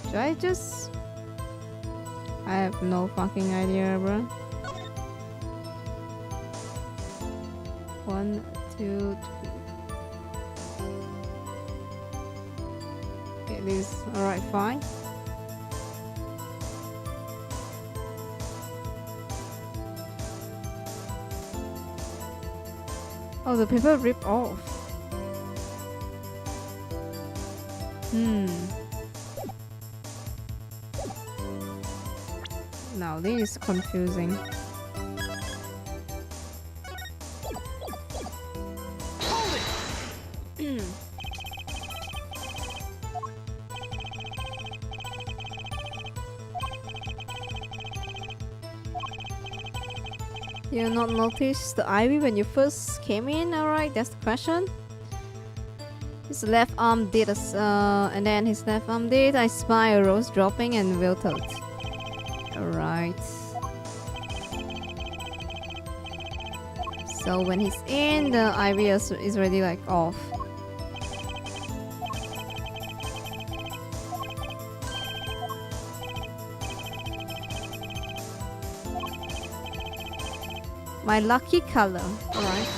Should I just... I have no fucking idea, bro. 1, 2, 3. Okay, this is alright, fine. Oh, the paper ripped off. Now this is confusing. You not notice the ivy when you first came in? Alright, that's the question. His left arm did and then his left arm did. I spy a rose dropping and wilted. Alright. So when he's in, the ivy is already like off. My lucky color. Alright.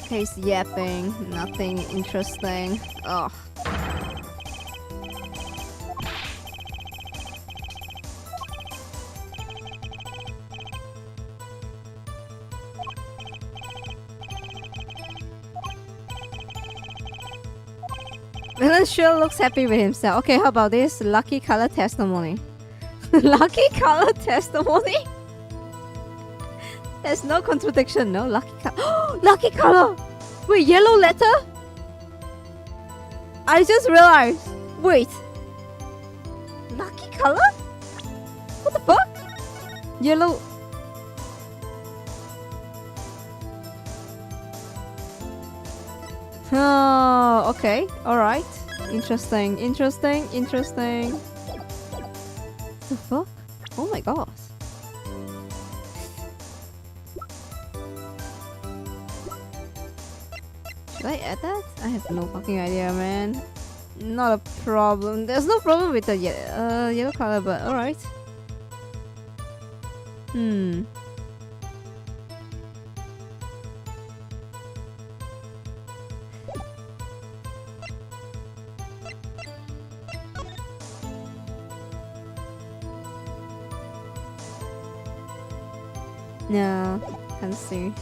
He's yapping. Nothing interesting. Ugh. Villain sure looks happy with himself. Okay, how about this? Lucky color testimony. Lucky color testimony? There's no contradiction, no? Lucky color. Lucky color! Wait, yellow letter? I just realized. Wait. Lucky color? What the fuck? Yellow. Oh, okay. Alright. Interesting. The fuck? Oh my god. Should I add that? I have no fucking idea, man. Not a problem. There's no problem with the yellow color, but alright. No, can't see.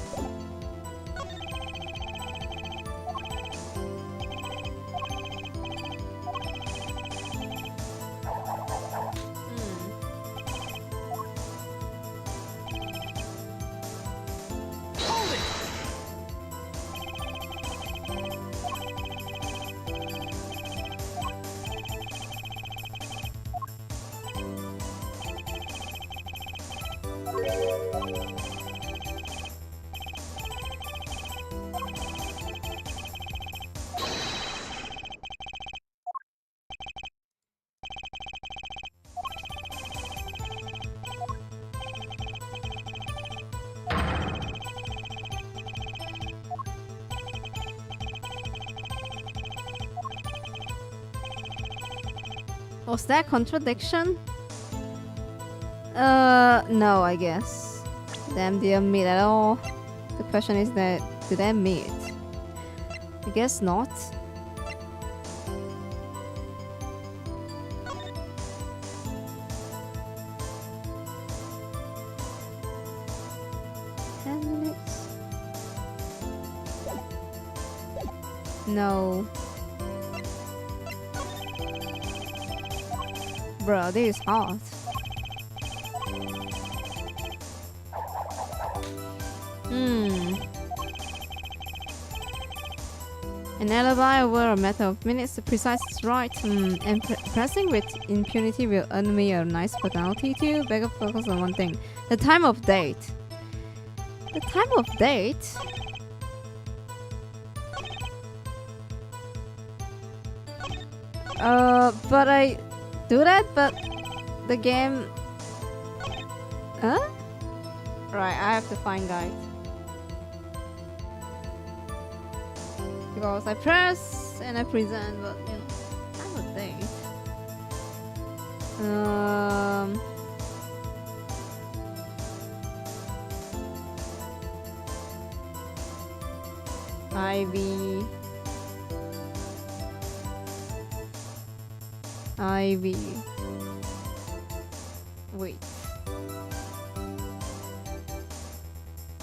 Was that contradiction? No, I guess. Them didn't meet at all. The question is that, do they meet? I guess not. No. Bro, this is hard. An alibi over a matter of minutes, precise is right. And pressing with impunity will earn me a nice penalty too. Better focus on one thing. The time of date. The time of date? But I do that, but the game... Huh? Right, I have to find guide. Because I press and I present, but you know, time of date. Ivy. Wait.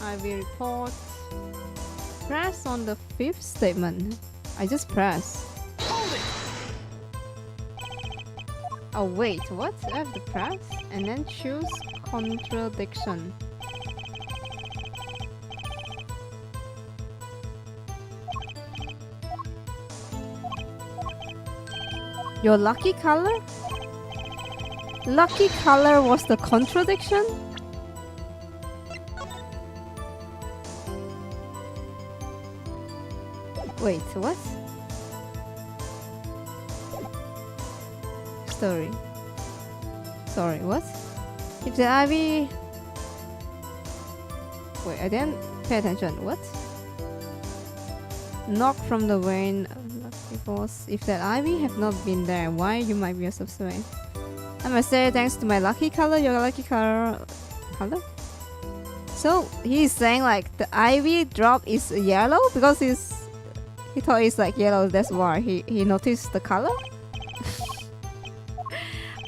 Ivy report. Press on the fifth statement. I just press. Hold it. Oh wait, what? I have to press and then choose contradiction. Your lucky color? Lucky color was the contradiction? Wait, what? Story. Sorry, what? If the ivy... Wait, I didn't pay attention. What? Knock from the vein. Because if that ivy have not been there, why you might be a substitute? I must say thanks to my lucky color, your lucky color... So he's saying like the ivy drop is yellow because he thought it's like yellow, that's why he noticed the color?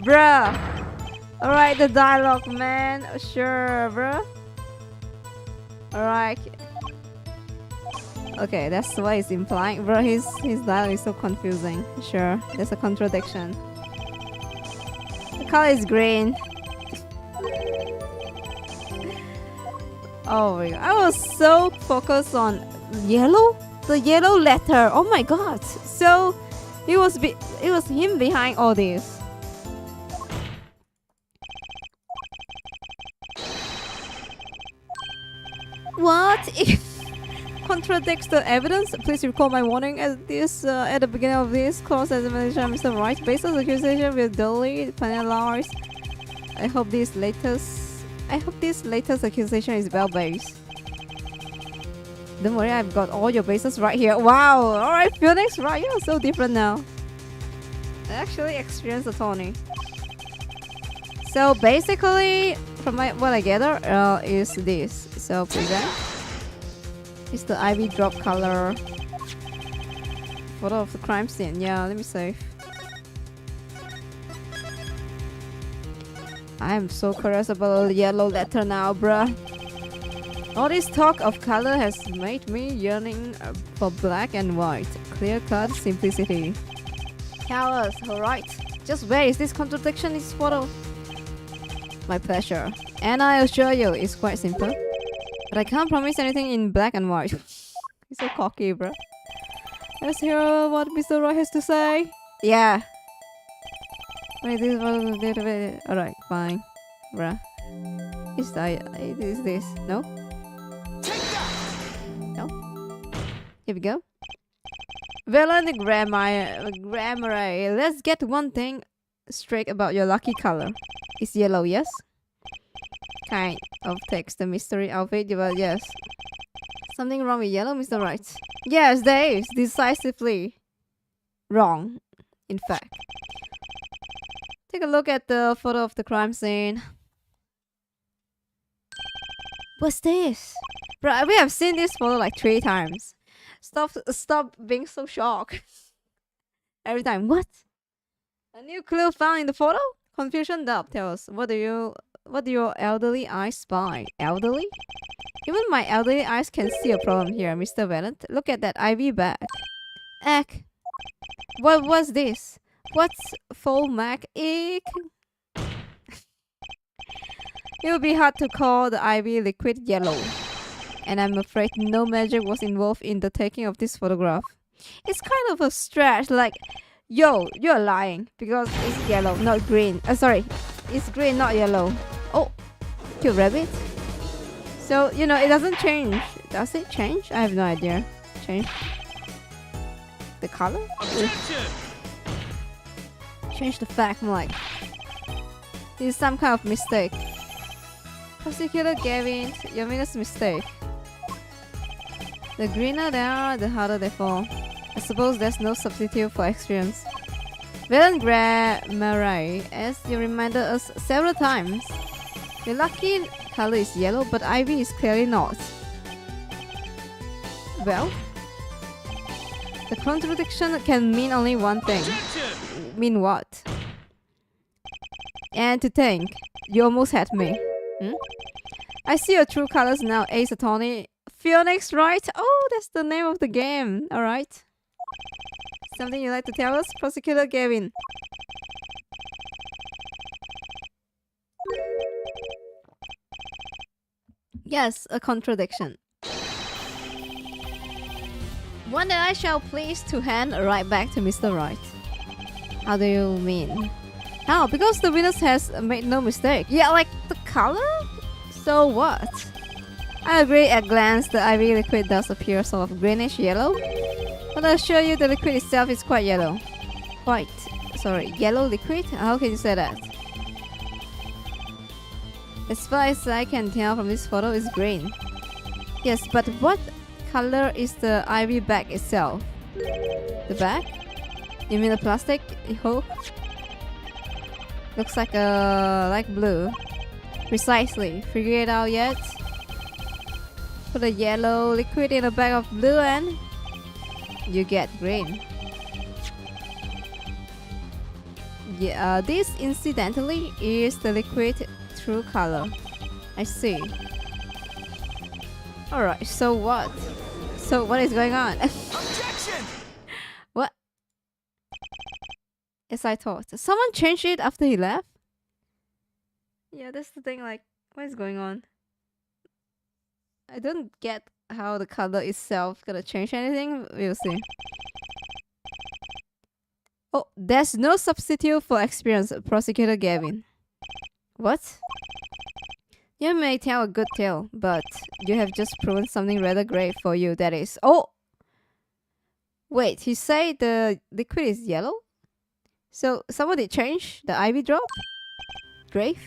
Bruh! Alright, the dialogue, man. Sure, bruh. Alright. Okay, that's what it's implying. Bro, his dialogue is so confusing. Sure, there's a contradiction. The color is green. Oh my god. I was so focused on yellow? The yellow letter. Oh my god. So it was him behind all this. What? If contradicts the evidence, please recall my warning at the beginning of this cross examination, Mr. Wright. Basis accusation will duly penalized. I hope this latest accusation is well based. Don't worry, I've got all your bases right here. Wow! Alright, Phoenix, right? You're so different now. I actually experienced attorney. So basically, from what I gather, is this. So present. It's the ivy drop color. Photo of the crime scene. Yeah, let me save. I'm so curious about the yellow letter now, bruh. All this talk of color has made me yearning for black and white. Clear-cut simplicity. Tell us, alright. Just where is this contradiction in this photo? My pleasure. And I assure you, it's quite simple. But I can't promise anything in black and white. He's so cocky, bro. Let's hear what Mr. Roy has to say. Yeah. Wait, this was... Alright, fine. Bruh. Is this? No? No? Here we go. Well, on the grammar. Let's get one thing straight about your lucky color. It's yellow, yes? Kind of takes the mystery of it, but yes. Something wrong with yellow, Mr. Wright? Yes, there is. Decisively wrong, in fact. Take a look at the photo of the crime scene. What's this? Bro, we have seen this photo like 3 times. Stop being so shocked. Every time, what? A new clue found in the photo? Confusion dovetails. What do your elderly eyes spy? Elderly? Even my elderly eyes can see a problem here, Mr. Fanart. Look at that IV bag. Egg. What was this? What's full mac egg? It would be hard to call the IV liquid yellow. And I'm afraid no magic was involved in the taking of this photograph. It's kind of a stretch, like, yo, you're lying because it's yellow, not green. Sorry, it's green, not yellow. Oh, cute rabbit. So, you know, it doesn't change. Does it change? I have no idea. Change the color? Change the fact, I'm like, this is some kind of mistake. Prosecutor Gavin, your biggest mistake. The greener they are, the harder they fall. I suppose there's no substitute for experience. Valen Marai, as you reminded us several times, the lucky color is yellow, but ivy is clearly not. Well, the contradiction can mean only one thing. Mean what? And to think, you almost had me. I see your true colors now, Ace Attorney. Phoenix, right? Oh, that's the name of the game. Alright. Something you'd like to tell us, Prosecutor Gavin? Yes, a contradiction. One that I shall please to hand right back to Mr. Right. How do you mean? How? Because the witness has made no mistake. Yeah, like the color? So what? I agree at glance the IV liquid does appear sort of greenish yellow. But I assure you the liquid itself is quite yellow. Yellow liquid? How can you say that? As far as I can tell from this photo, it's green. Yes, but what color is the IV bag itself? The bag? You mean the plastic hook? Looks like a light blue. Precisely. Figure it out yet? Put a yellow liquid in a bag of blue and you get green. Yeah, this incidentally is the liquid true color. I see. Alright, so what? So what is going on? Objection! What? As I thought. Someone changed it after he left? Yeah, that's the thing, like, what is going on? I don't get how the color itself gonna change anything. We'll see. Oh, there's no substitute for experience, Prosecutor Gavin. What? You may tell a good tale, but you have just proven something rather grave for you, that is. Oh! Wait, he said the liquid is yellow? So, somebody changed the ivy drop? Grave?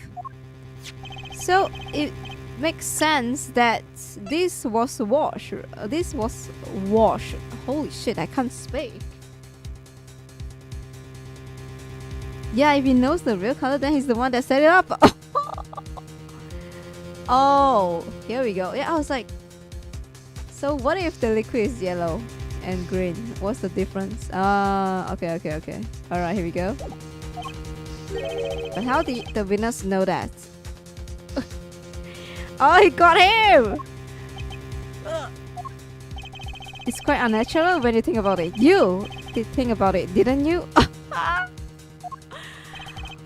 So, it makes sense that this was washed. Holy shit, I can't speak. Yeah, if he knows the real color, then he's the one that set it up. Oh, here we go. Yeah, I was like, so what if the liquid is yellow and green? What's the difference? Okay. Alright, here we go. But how did the winners know that? Oh, he got him! It's quite unnatural when you think about it. You did think about it, didn't you?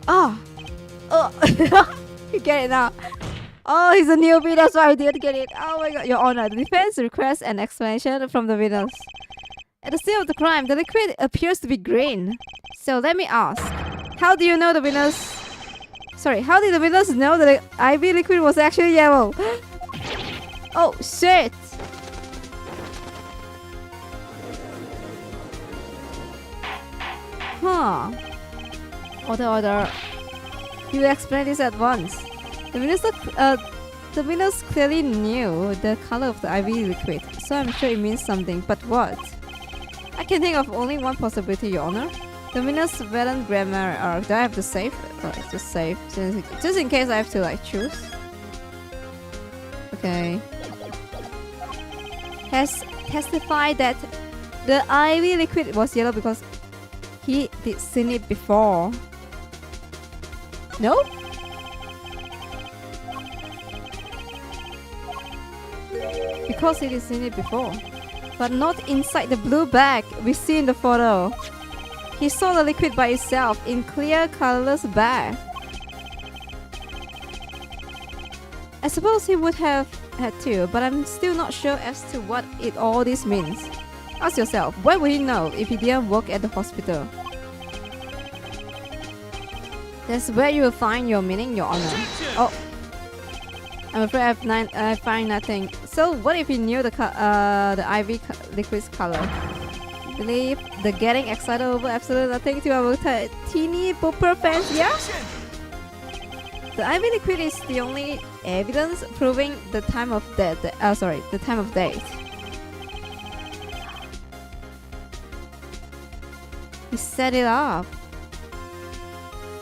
Oh! You get it now. Oh, he's a newbie, that's why I didn't get it. Oh my god, Your Honor, the defense requests an explanation from the witness. At the scene of the crime, the liquid appears to be green. So let me ask, how do you know the witness... Sorry, how did the witness know that the IV liquid was actually yellow? Oh, shit! Huh. Order. You will explain this at once. The witness clearly knew the color of the IV liquid, so I'm sure it means something. But what? I can think of only one possibility, Your Honor. The witness Valen grammar. Do I have to save? Alright, just save. Just in case I have to like choose. Okay. Has testified that the IV liquid was yellow because he did seen it before. No? Because he did seen it before. but not inside the blue bag we see in the photo. He saw the liquid by itself in clear, colorless bag. I suppose he would have had to, but I'm still not sure as to what all this means. Ask yourself, why would he know if he didn't work at the hospital? That's where you will find your meaning, Your Honor. Oh, I'm afraid I find nothing. So what if he knew the IV liquid's color? Believe the getting excited over absolutely nothing to our teeny bopper fans, yeah? The IV liquid is the only evidence proving the time of death. The time of date. He set it up.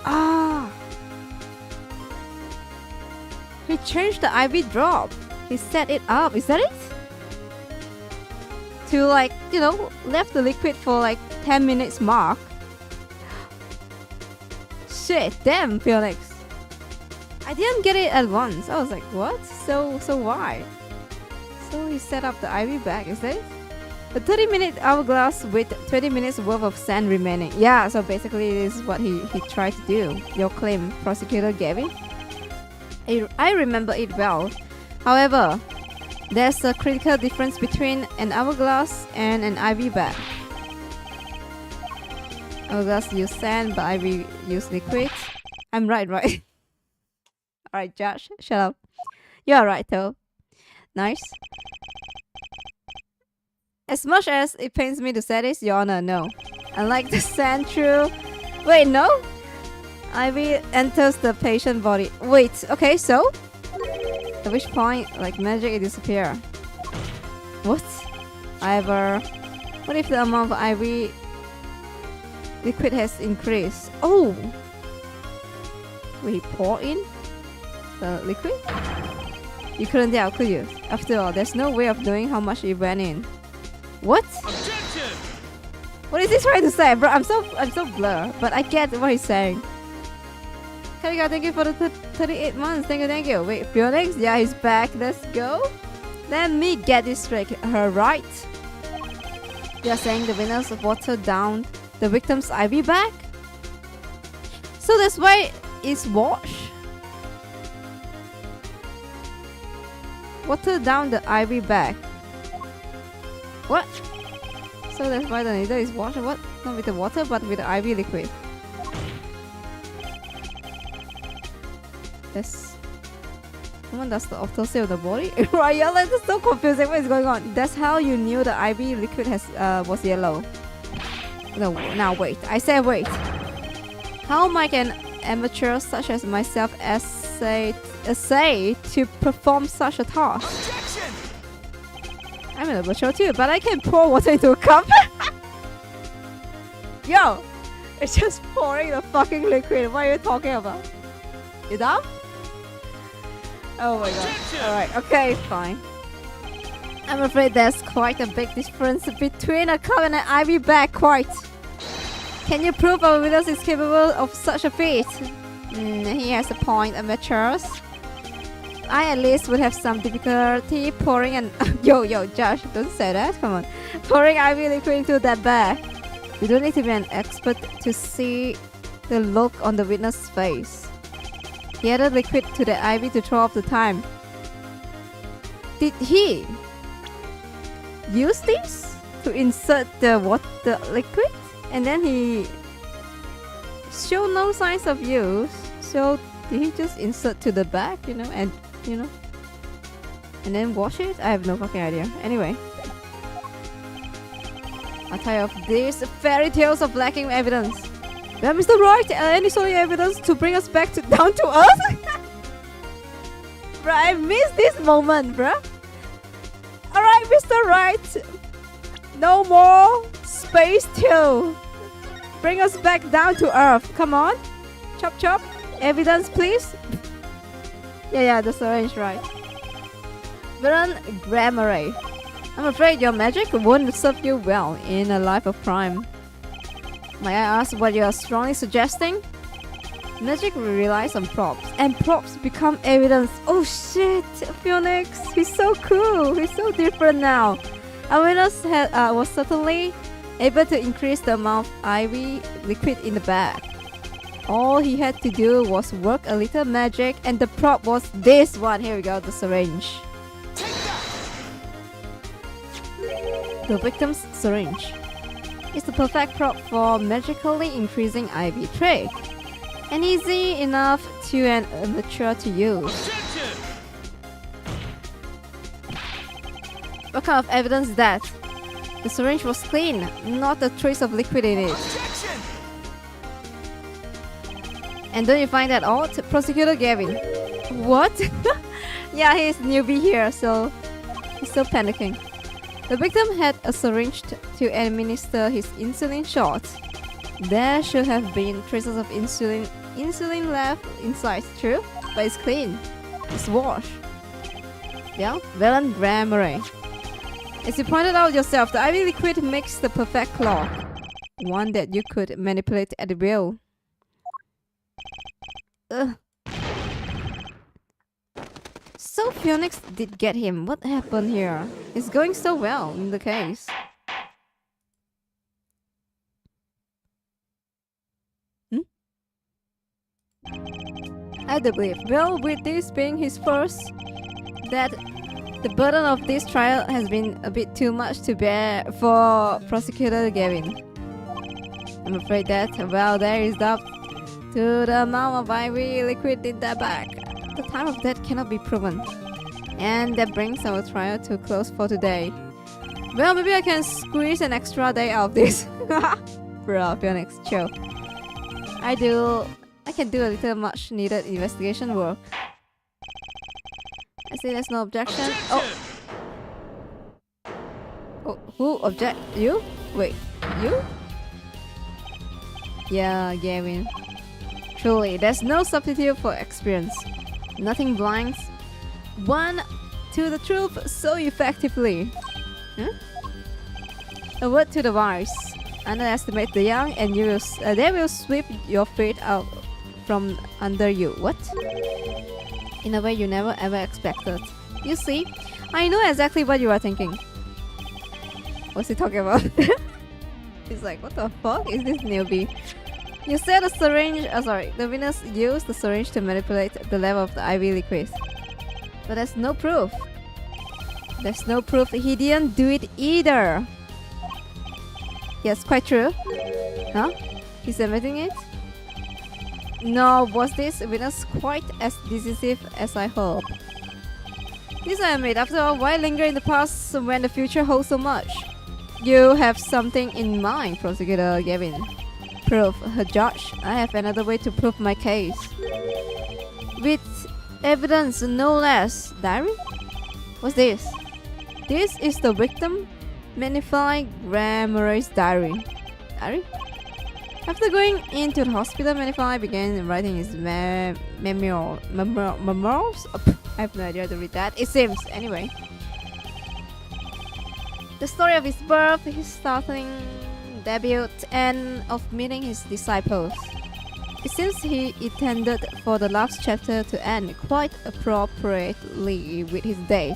Ah! He changed the IV drop. He set it up. Is that it? To like, you know, left the liquid for like 10 minutes mark. Shit, damn, Felix. I didn't get it at once. I was like, what? So why? So he set up the IV bag, is that it? A 30-minute hourglass with 20 minutes worth of sand remaining. Yeah, so basically this is what he tried to do. Your claim, Prosecutor Gavin. I remember it well. However, there's a critical difference between an hourglass and an IV bag. Hourglass use sand, but IV use liquid. I'm right? Alright, Josh, shut up. You're right though. Nice. As much as it pains me to say this, Your Honor, no. Unlike the sand through... Wait, no? IV enters the patient body. Wait, okay, so? At which point, like magic, it disappears. What? What if the amount of IV liquid has increased? Oh! Will he pour in the liquid? You couldn't tell, could you? After all, there's no way of knowing how much it went in. What? Objection! What is he trying to say, bro? I'm so blur, but I get what he's saying. Kariga, thank you for the 38 months. Thank you. Wait, Phoenix? Yeah, he's back. Let's go. Let me get this straight. Her right? You're saying the winners watered down the victim's IV bag? So that's why it's washed? Watered down the IV bag. What? So that's why the needle is washed. What? Not with the water, but with the IV liquid. Yes. Someone does the autopsy of the body? Right, yeah, like, that's so confusing. What is going on? That's how you knew the IV liquid was yellow. No, now wait. I said wait. How might an amateur such as myself essay to perform such a task? Objection! I'm an amateur too, but I can pour water into a cup. Yo, it's just pouring the fucking liquid. What are you talking about? You dumb? Oh my god. Alright, okay, fine. I'm afraid there's quite a big difference between a cup and an IV bag, quite. Can you prove our witness is capable of such a feat? He has a point, amateurs. I at least would have some difficulty pouring an... Yo, Josh, don't say that, come on. Pouring IV liquid into that bag. You don't need to be an expert to see the look on the witness' face. He added liquid to the IV to throw off the time. Did he use this to insert the liquid? And then he showed no signs of use. So did he just insert to the bag, and then wash it? I have no fucking idea. Anyway, I'm tired of these fairy tales of lacking evidence. Yeah, Mr. Wright, any solid evidence to bring us back down to earth? Bruh, I missed this moment, bruh. Alright, Mr. Wright. No more space tale. Bring us back down to earth. Come on. Chop chop. Evidence, please. Yeah, that's arranged right. Baron Grammary. I'm afraid your magic won't serve you well in a life of crime. May I ask what you are strongly suggesting? Magic relies on props, and props become evidence. Oh shit, Phoenix, he's so cool. He's so different now. Was certainly able to increase the amount of IV liquid in the bag. All he had to do was work a little magic, and the prop was this one. Here we go, the syringe. The victim's syringe is the perfect prop for magically increasing IV trade, and easy enough to an amateur to use. What kind of evidence is that? The syringe was clean, not a trace of liquid in it. And don't you find that odd? Prosecutor Gavin. What? Yeah, he's newbie here, so he's still panicking. The victim had a syringe to administer his insulin shot. There should have been traces of insulin left inside, true? But it's clean. It's washed. Yeah, well and grammar. As you pointed out yourself, the IV liquid makes the perfect clock. One that you could manipulate at will. So Phoenix did get him. What happened here? It's going so well in the case. I do believe, well, with this being his first, that the burden of this trial has been a bit too much to bear for Prosecutor Gavin. I'm afraid that, well, there is up to the amount of IV liquid in that bag. The time of death cannot be proven. And that brings our trial to a close for today. Well, maybe I can squeeze an extra day out of this. Bro, Phoenix, chill. I can do a little much needed investigation work. I see there's no objection. Oh, who object? You? Wait, you? Yeah, Gavin. Truly, there's no substitute for experience. Nothing blinds one to the truth so effectively. A word to the wise. Underestimate the young and they will sweep your feet out from under you. What? In a way you never ever expected. You see, I know exactly what you are thinking. What's he talking about? He's like, what the fuck is this newbie? You said the witness used the syringe to manipulate the level of the IV liquid. But there's no proof. There's no proof he didn't do it either. Yes, quite true. Huh? He's admitting it? No, was this witness quite as decisive as I hope? This I admit, after all, why linger in the past when the future holds so much? You have something in mind, Prosecutor Gavin. Proof, Judge. I have another way to prove my case. With evidence, no less. Diary? What's this? This is the victim magnified Grammar's diary. Diary? After going into the hospital, Manify began writing his memoirs. I have no idea how to read that. It seems, anyway. The story of his birth, his starting debut, and of meeting his disciples. It seems he intended for the last chapter to end quite appropriately with his date.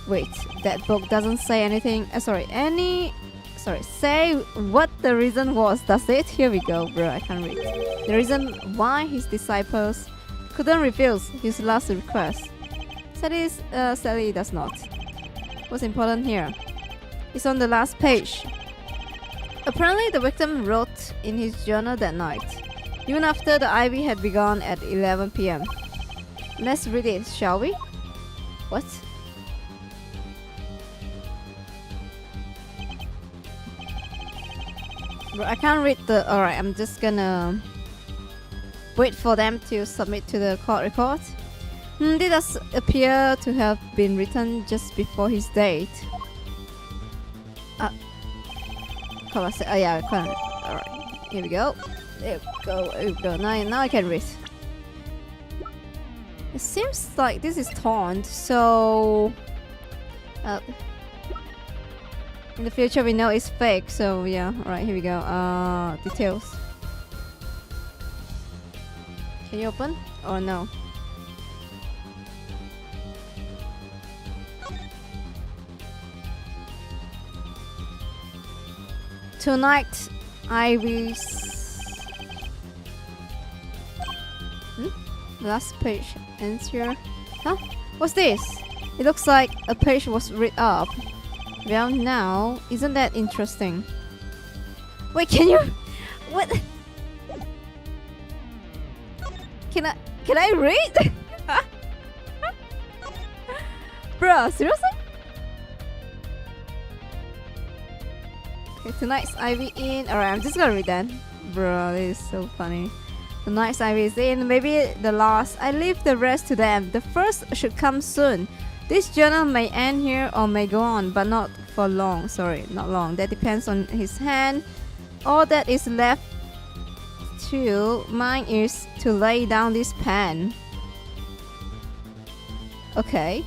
Wait, that book doesn't say anything. Say what the reason was, does it? Here we go, bro, I can't read. The reason why his disciples couldn't refuse his last request. Sadly does not. What's important here? It's on the last page. Apparently the victim wrote in his journal that night, even after the IV had begun at 11 p.m. Let's read it, shall we? What? I can't read the... Alright, I'm just gonna wait for them to submit to the court record. This does appear to have been written just before his date. Yeah, I can't. Alright, here we go. There we go. Now I can read. It seems like this is torn, so... in the future we know it's fake, so yeah. Alright, here we go. Details. Can you open? Or no? Tonight, I will. Last page answer. Huh? What's this? It looks like a page was read up. Well, now, isn't that interesting? Wait, can you? What? Can I read? Bruh, seriously? Okay, tonight's Ivy in. Alright, I'm just gonna read that. Bro, this is so funny. Tonight's Ivy is in. Maybe the last. I leave the rest to them. The first should come soon. This journal may end here or may go on, but not for long. Sorry, not long. That depends on his hand. All that is left to mine is to lay down this pen. Okay.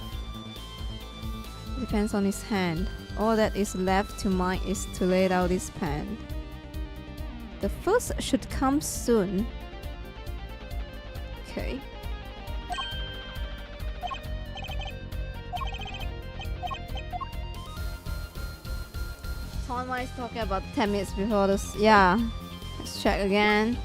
Depends on his hand. All that is left to mine is to lay down this pen. The first should come soon. Okay. Someone is talking about 10 minutes before this. Yeah. Let's check again.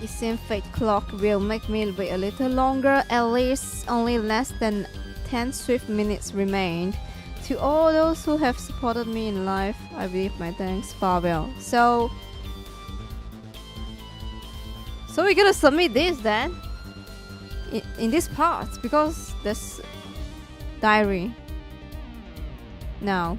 It seems fate clock will make me wait a little longer. At least only less than 10 swift minutes remained. To all those who have supported me in life, I believe my thanks. Farewell. So we're gonna submit this then in this part because there's diary now.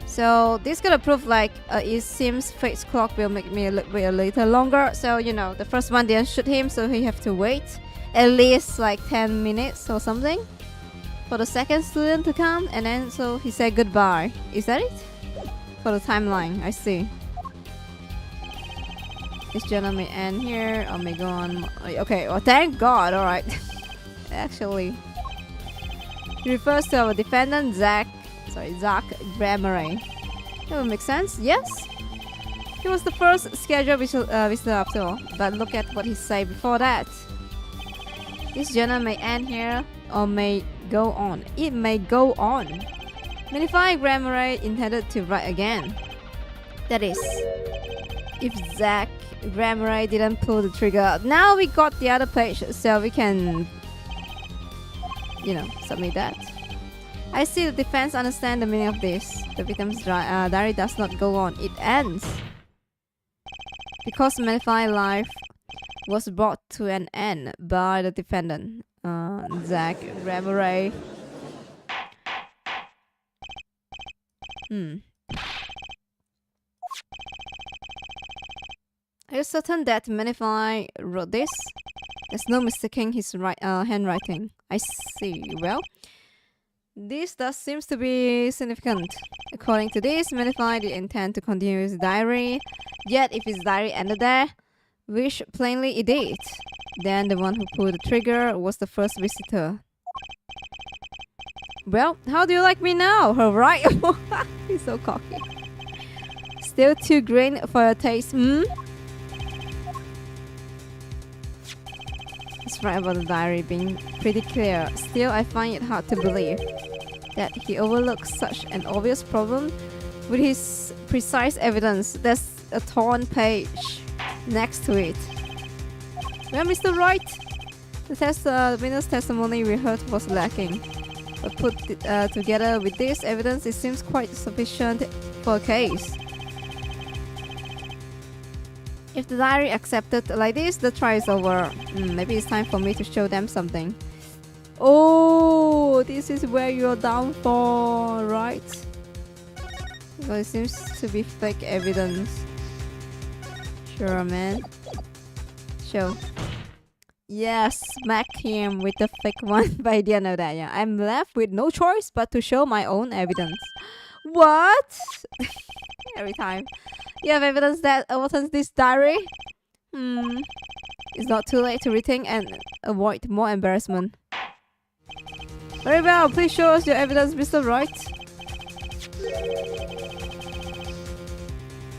So this gonna prove like it seems fate's clock will make me wait a little longer. So you know the first one didn't shoot him, so he have to wait at least like 10 minutes or something for the second student to come, and then so he said goodbye. Is that it? For the timeline, I see. This journal may end here or may go on. Okay, well thank God, alright. Actually. He refers to our defendant Zach Grammary. That would make sense, yes? He was the first scheduled visitor after all, but look at what he said before that. This journal may end here or may go on. It may go on. Manify Grammary intended to write again. That is, if Zach Grammary didn't pull the trigger. Now we got the other page, so we can, you know, submit that. I see the defense understand the meaning of this. The victim's diary does not go on. It ends. Because Manify life was brought to an end by the defendant, Zach Grammary. Are you certain that Manify wrote this? There's no mistaking his handwriting. I see. Well, this does seems to be significant. According to this, Manify did intend to continue his diary. Yet, if his diary ended there, which plainly it did, then the one who pulled the trigger was the first visitor. Well, how do you like me now? Her right? He's so cocky. Still too green for your taste, He's right about the diary being pretty clear. Still, I find it hard to believe that he overlooks such an obvious problem with his precise evidence. There's a torn page next to it. Well, Mr. Wright, the witness testimony we heard was lacking. But put together with this evidence, it seems quite sufficient for a case. If the diary accepted like this, the trial is over. Maybe it's time for me to show them something. Oh, this is where you're down for, right? Because it seems to be fake evidence. Sure, man. Show. Yes, smack him with the fake one. But I didn't know that, yeah. I'm left with no choice but to show my own evidence. What? Every time. You have evidence that overturns this diary? It's not too late to rethink and avoid more embarrassment. Very well, please show us your evidence, Mr. Wright.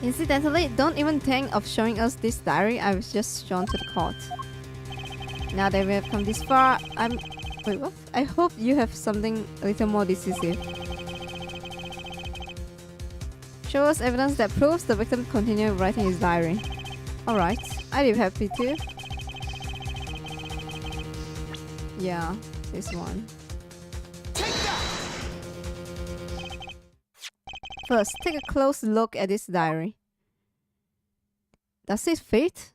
Incidentally, don't even think of showing us this diary. I was just shown to the court. Now that we have come this far, wait, what? I hope you have something a little more decisive. Show us evidence that proves the victim continued writing his diary. Alright, I'd be happy to. Yeah, this one. First, take a close look at this diary. Does it fit?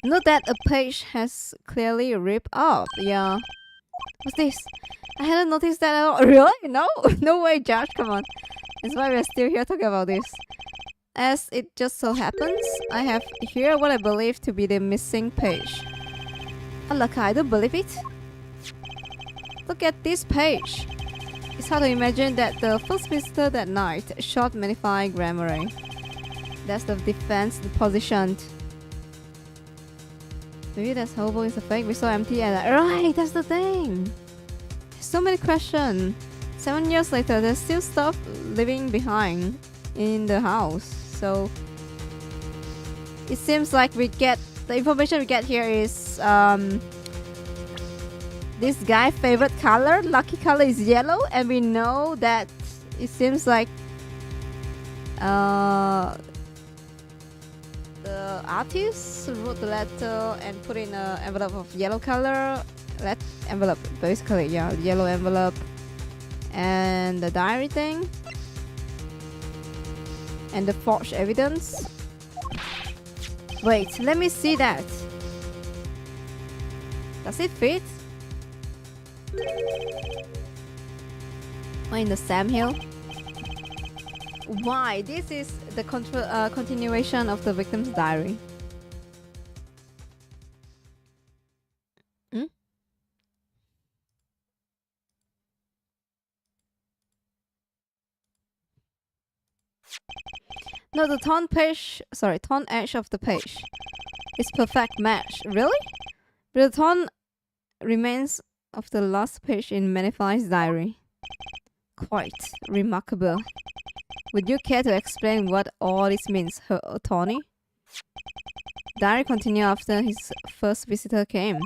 Note that a page has clearly ripped up. Yeah. What's this? I hadn't noticed that at all. Really? No? No way, Josh. Come on. That's why we're still here talking about this. As it just so happens, I have here what I believe to be the missing page. Alaka, I don't believe it. Look at this page. It's hard to imagine that the first visitor that night shot magnifying grammar. That's the defense positioned. Maybe that's hobo is a fake. We saw empty and right, that's the thing. So many questions. 7 years later, there's still stuff living behind in the house. So it seems like we get the information we get here is this guy's favorite color, lucky color is yellow, and we know that it seems like the artist wrote the letter and put in an envelope of yellow color. Envelope, basically, yeah, yellow envelope, and the diary thing, and the forged evidence. Wait, let me see that. Does it fit? Or in the Sam Hill? Why? This is the continuation of the victim's diary. Hmm? No, the torn edge of the page is perfect match. Really? But the torn remains of the last page in Manify's diary. Quite remarkable. Would you care to explain what all this means, her attorney? Diary continued after his first visitor came,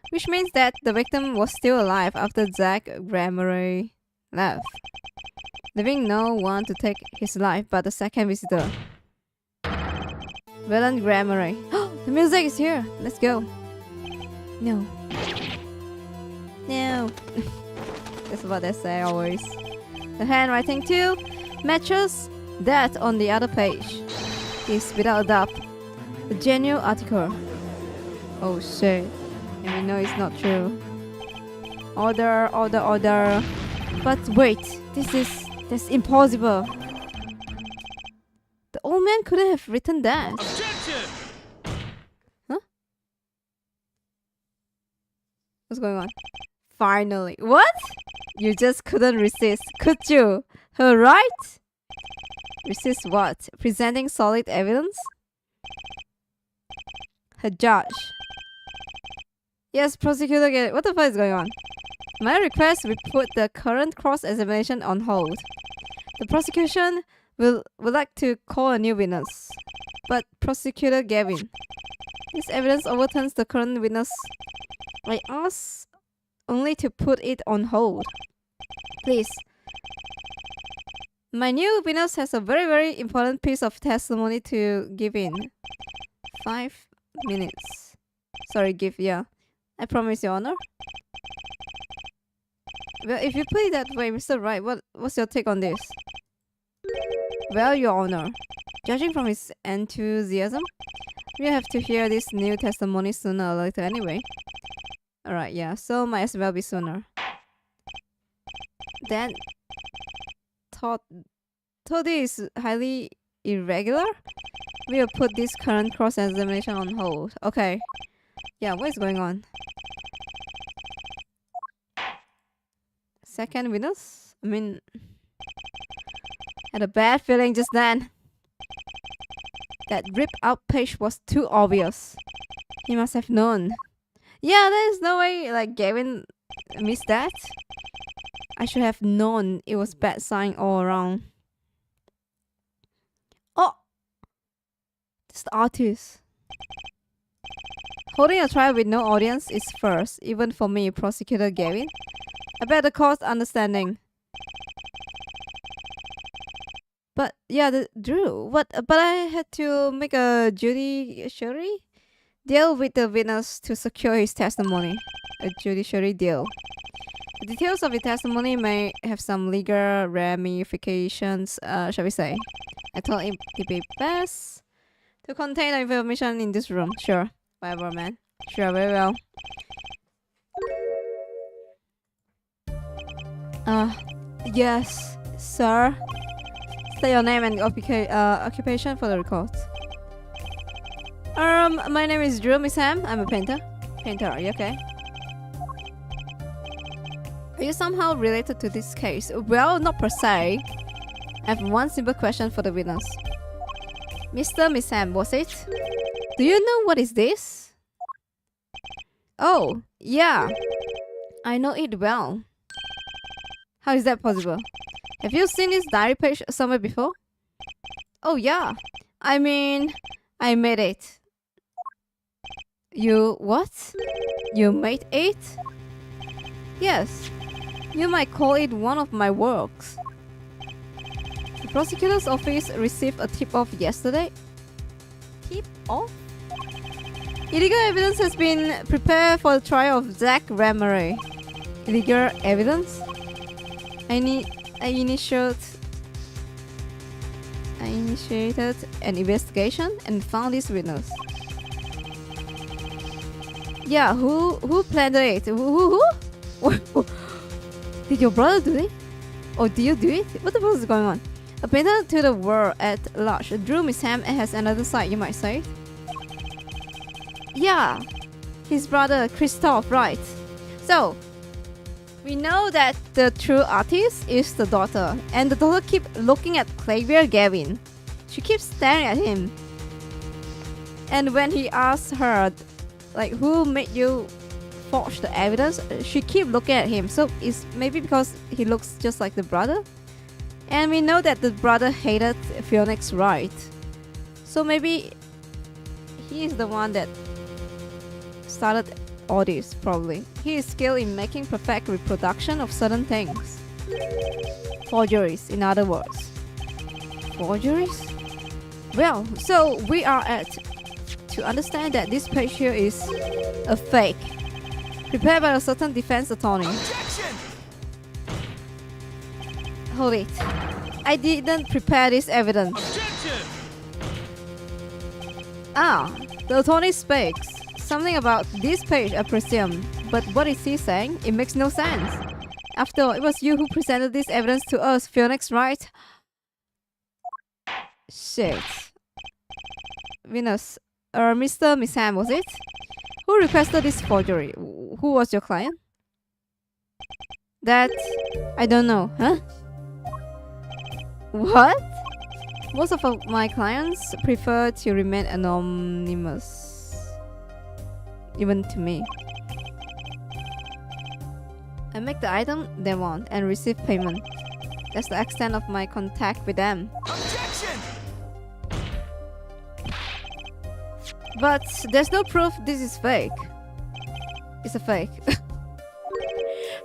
which means that the victim was still alive after Zach Gramery left, leaving no one to take his life but the second visitor. Valen Gramery. The music is here. Let's go. No. No. That's what they say always. The handwriting too matches that on the other page. Is without a doubt a genuine article. Oh shit. And we know it's not true. Order. But wait, that's impossible. The old man couldn't have written that. Objection! Huh? What's going on? Finally. What? You just couldn't resist, could you? Her right? Resist what? Presenting solid evidence? Her judge. Yes, prosecutor, get it. What the fuck is going on? My request, we put the current cross-examination on hold. The prosecution would like to call a new witness. But Prosecutor Gavin, this evidence overturns the current witness. I ask only to put it on hold. Please. My new witness has a very, very important piece of testimony to give in. 5 minutes. Sorry, yeah. I promise, Your Honor. Well, if you put it that way, Mr. Wright, what's your take on this? Well, Your Honor, judging from his enthusiasm, we have to hear this new testimony sooner or later anyway. Alright, yeah, so might as well be sooner. Then, thought this is highly irregular? We'll put this current cross-examination on hold. Okay. Yeah, what is going on? Second witness? I mean, had a bad feeling just then. That ripped out page was too obvious. He must have known. Yeah, there's no way like Gavin missed that. I should have known it was bad sign all around. Oh! It's the artist. Holding a trial with no audience is first, even for me, Prosecutor Gavin. I bet the court's understanding. But yeah, Drew. What? But I had to make a judiciary deal with the witness to secure his testimony. A judiciary deal. The details of the testimony may have some legal ramifications, shall we say. I thought it'd be best to contain the information in this room. Sure. Whatever, man. Sure, very well. Yes, sir. Say your name and occupation for the records. My name is Drew, Miss Ham. I'm a painter. Painter, are you okay? Are you somehow related to this case? Well, not per se. I have one simple question for the witness. Mr. Miss Ham, was it? Do you know what is this? Oh, yeah. I know it well. How is that possible? Have you seen this diary page somewhere before? Oh, yeah. I mean, I made it. You what? You made it? Yes. You might call it one of my works. The prosecutor's office received a tip-off yesterday. Tip-off? Illegal evidence has been prepared for the trial of Zach Rameray. Illegal evidence? I initiated an investigation and found this witness. Yeah, who planned it? Who? Did your brother do it? Or did you do it? What the fuck is going on? A painter to the world at large. Drew Miss Ham has another side, you might say. Yeah, his brother Christoph, right? So, we know that the true artist is the daughter, and the daughter keeps looking at Xavier Gavin. She keeps staring at him. And when he asks her, like, who made you forge the evidence, she keeps looking at him. So it's maybe because he looks just like the brother. And we know that the brother hated Phoenix Wright. So maybe he is the one that started all this, probably. He is skilled in making perfect reproduction of certain things. Forgeries, in other words. Forgeries? Well, so we are to understand that this page here is a fake, prepared by a certain defense attorney. Objection! Hold it. I didn't prepare this evidence. Objection! Ah, the attorney speaks. Something about this page, I presume. But what is he saying? It makes no sense. After all, it was you who presented this evidence to us, Phoenix, right? Shit. Venus. Mr. Miss Ham, was it? Who requested this forgery? Who was your client? That... I don't know, huh? What? Most of my clients prefer to remain anonymous. Even to me. I make the item they want and receive payment. That's the extent of my contact with them. Objection! But there's no proof this is fake. It's a fake.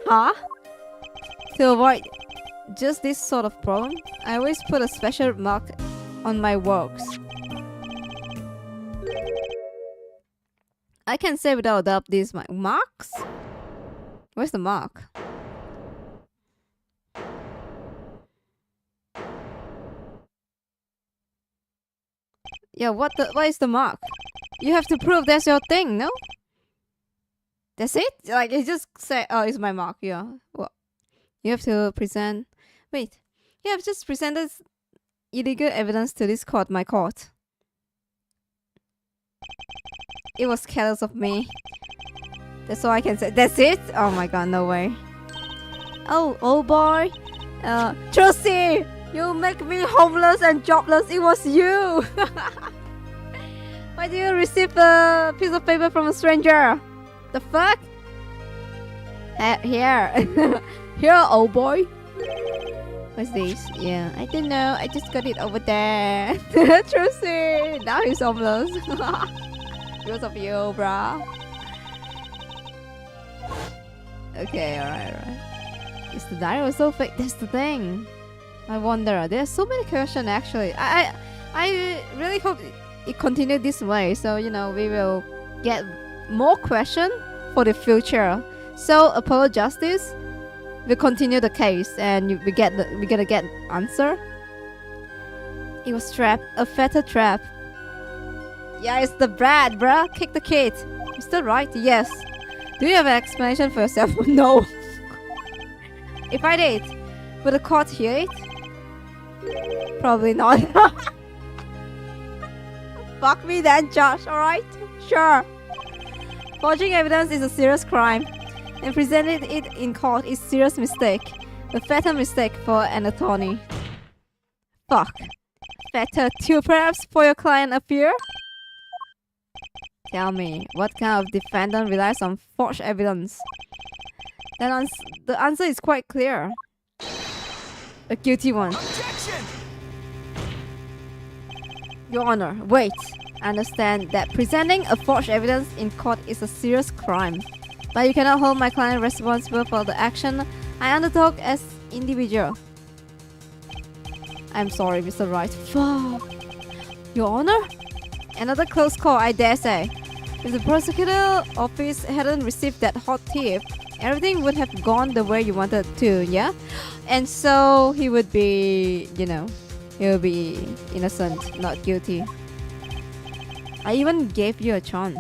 Huh? To avoid just this sort of problem, I always put a special mark on my works. I can say without a doubt these my marks? Where's the mark? Yeah, what is the mark? You have to prove that's your thing, no? That's it? Like, you just say, oh, it's my mark, yeah. Well, you have to present... Wait, you have just presented illegal evidence to this court, my court. It was careless of me. That's all I can say. That's it? Oh my god, no way. Oh boy. Josie! You make me homeless and jobless. It was you! Why do you receive a piece of paper from a stranger? The fuck? Here. Here, old boy. What's this? Yeah, I don't know. I just got it over there. Josie! Now he's homeless. Because of you, bruh. Okay, alright. Is the diary was so fake? That's the thing. I wonder. There's so many questions actually. I really hope it continues this way. So you know we will get more questions for the future. So Apollo Justice will continue the case and we gonna get answer. It was trap, a fatal trap. Yeah, it's the brat, bruh. Kick the kid. You still right? Yes. Do you have an explanation for yourself? No. If I did, would the court hear it? Probably not. Fuck me then, Josh, alright? Sure. Forging evidence is a serious crime, and presenting it in court is serious mistake. A fatal mistake for an attorney. Fuck. Fatal too, perhaps, for your client appear? Tell me, what kind of defendant relies on forged evidence? Then the answer is quite clear. A guilty one. Objection! Your Honor, wait. I understand that presenting a forged evidence in court is a serious crime, but you cannot hold my client responsible for the action I undertook as individual. I'm sorry, Mr. Wright. Fuck. Your Honor? Another close call, I dare say. If the prosecutor office hadn't received that hot tip, everything would have gone the way you wanted to, yeah? And so he would be, you know, he will be innocent, not guilty. I even gave you a chance.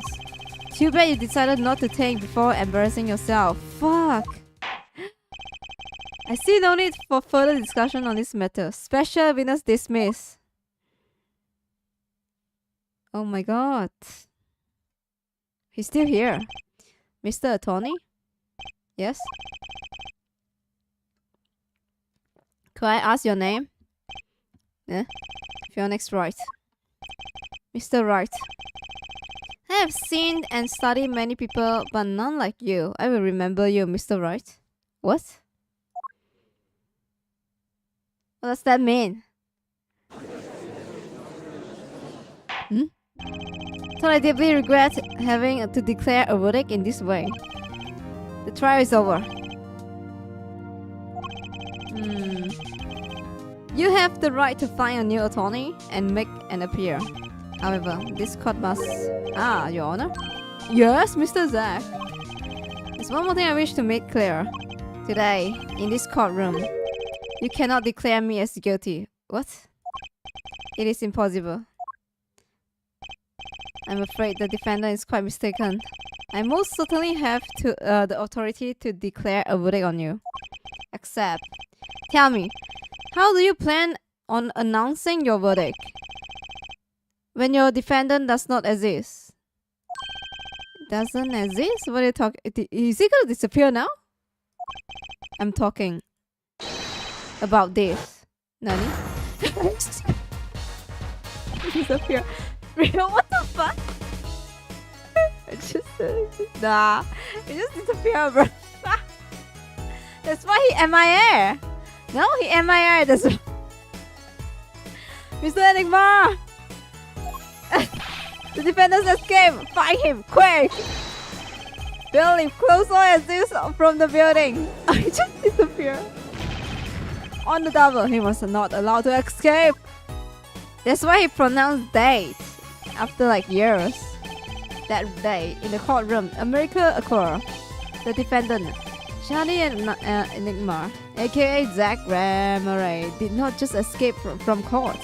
Too bad you decided not to take before embarrassing yourself. Fuck. I see no need for further discussion on this matter. Special witness dismissed. Oh my god. He's still here. Mr. Attorney? Yes? Could I ask your name? Yeah? Phoenix Wright. Mr. Wright. I have seen and studied many people, but none like you. I will remember you, Mr. Wright. What? What does that mean? So I deeply regret having to declare a verdict in this way. The trial is over. You have the right to find a new attorney and make an appeal. However, this court must... Ah, Your Honor? Yes, Mr. Zack. There's one more thing I wish to make clear. Today, in this courtroom, you cannot declare me as guilty. What? It is impossible. I'm afraid the defendant is quite mistaken. I most certainly have the authority to declare a verdict on you. Except, tell me, how do you plan on announcing your verdict when your defendant does not exist? Doesn't exist? What are you talking? Is he gonna disappear now? I'm talking about this. Nani? Disappear. What the fuck? Nah. It just disappeared, bro. That's why he MIA. No, he MIA. That's Mr. Enigma. The defendants escape. Find him, quick. Billy, close all exits from the building. I just disappeared. On the double, he was not allowed to escape. That's why he pronounced date. After like years, that day in the courtroom, a miracle occurred. The defendant, Shani Enigma, aka Zack Ramaray, did not just escape from court.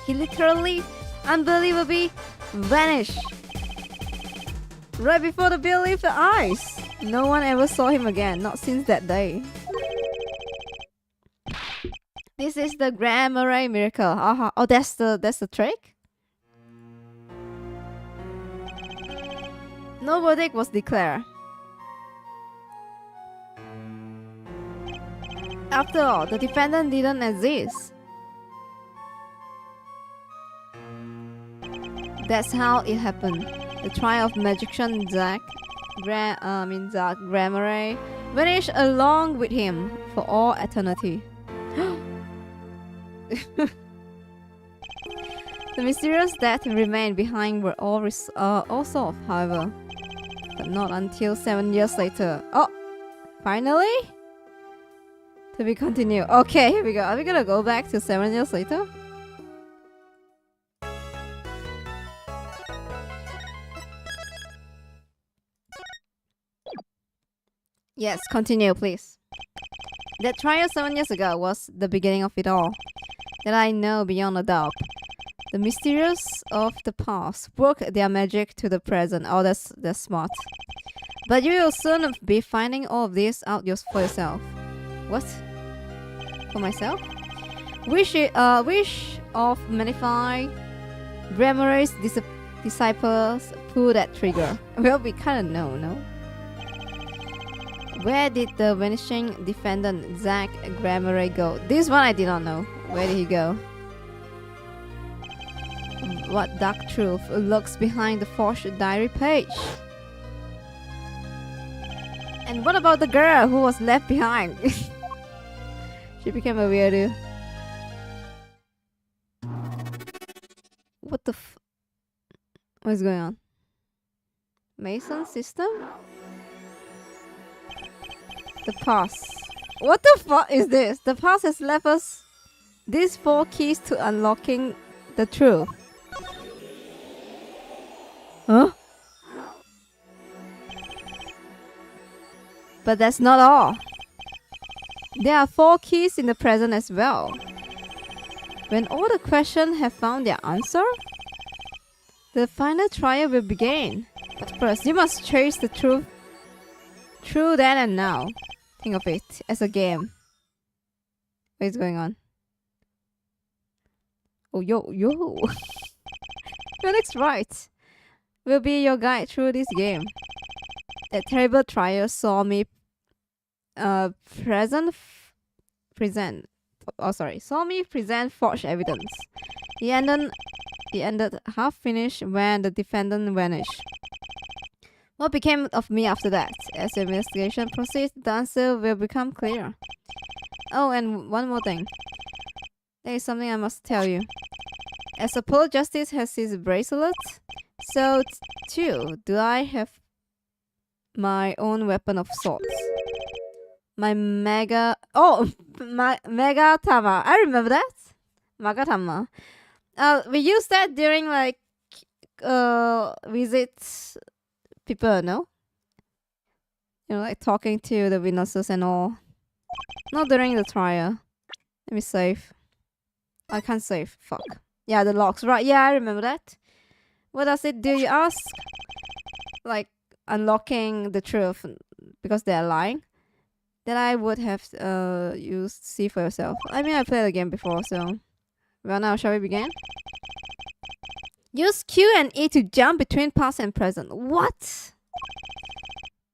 He literally, unbelievably, vanished. Right before the bill left the ice. No one ever saw him again, not since that day. This is the Ramaray miracle. Oh, that's the trick? No verdict was declared. After all, the defendant didn't exist. That's how it happened. The trial of magician Zack Ramaray vanished along with him for all eternity. The mysterious death remained behind were all solved, however. But not until 7 years later. Oh! Finally? To be continued. Okay, here we go. Are we gonna go back to 7 years later? Yes, continue, please. That trial 7 years ago was the beginning of it all. That I know beyond a doubt. The mysterious of the past work their magic to the present. Oh, that's smart. But you will soon be finding all of this out for yourself. What? For myself? Wish of magnified Grammari's disciples pull that trigger. Well, we kinda know, no? Where did the vanishing defendant Zach Grammary go? This one I did not know. Where did he go? What dark truth lurks behind the forged diary page? And what about the girl who was left behind? She became a weirdo. What the what is going on? Mason system? The past. What the fuck is this? The past has left us these 4 keys to unlocking the truth. Huh? But that's not all. There are 4 keys in the present as well. When all the questions have found their answer, the final trial will begin. But first, you must chase the truth through then and now. Think of it as a game. What is going on? Oh, yo. Phoenix Wright will be your guide through this game. That terrible trial saw me present forged evidence. He ended half finished when the defendant vanished. What became of me after that? As the investigation proceeds, the answer will become clear. Oh, and one more thing. There is something I must tell you. As Apollo Justice has his bracelet, so too do I have my own weapon of sorts. My Megatama. I remember that. Magatama. We use that during like visits people, no? You know, like talking to the witnesses and all. Not during the trial. Let me save. I can't save. Fuck. Yeah, the logs. Right, yeah, I remember that. What does it do, you ask? Like, unlocking the truth because they're lying. That I would have used see for yourself. I mean, I played the game before, so... Well, now, shall we begin? Use Q and E to jump between past and present. What?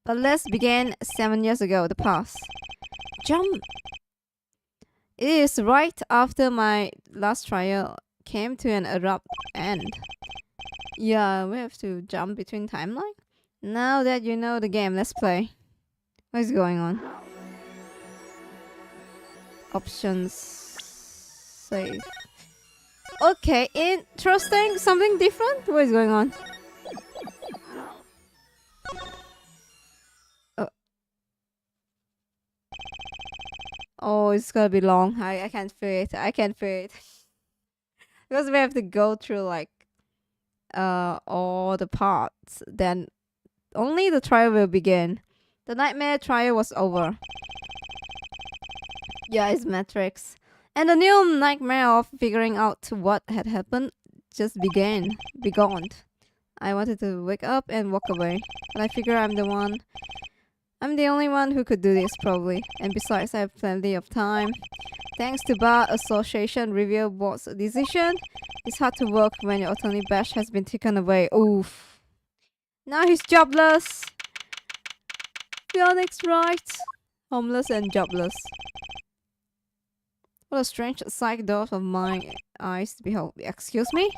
But let's begin 7 years ago, the past. Jump! It is right after my last trial came to an abrupt end. Yeah, we have to jump between timeline. Now that you know the game, let's play. What is going on? Options. Save. Okay, interesting. Something different? What is going on? Oh, it's gonna be long. I can't feel it. I can't feel it. Because we have to go through like all the parts. Then only the trial will begin. The nightmare trial was over. Yeah, it's Matrix. And the new nightmare of figuring out what had happened just began. Begoned. I wanted to wake up and walk away. But I figure I'm the only one who could do this, probably. And besides, I have plenty of time. Thanks to Bar Association Review Board's decision, it's hard to work when your attorney badge has been taken away. Oof. Now he's jobless. Phoenix Wright. Homeless and jobless. What a strange sight those of my eyes behold. Excuse me?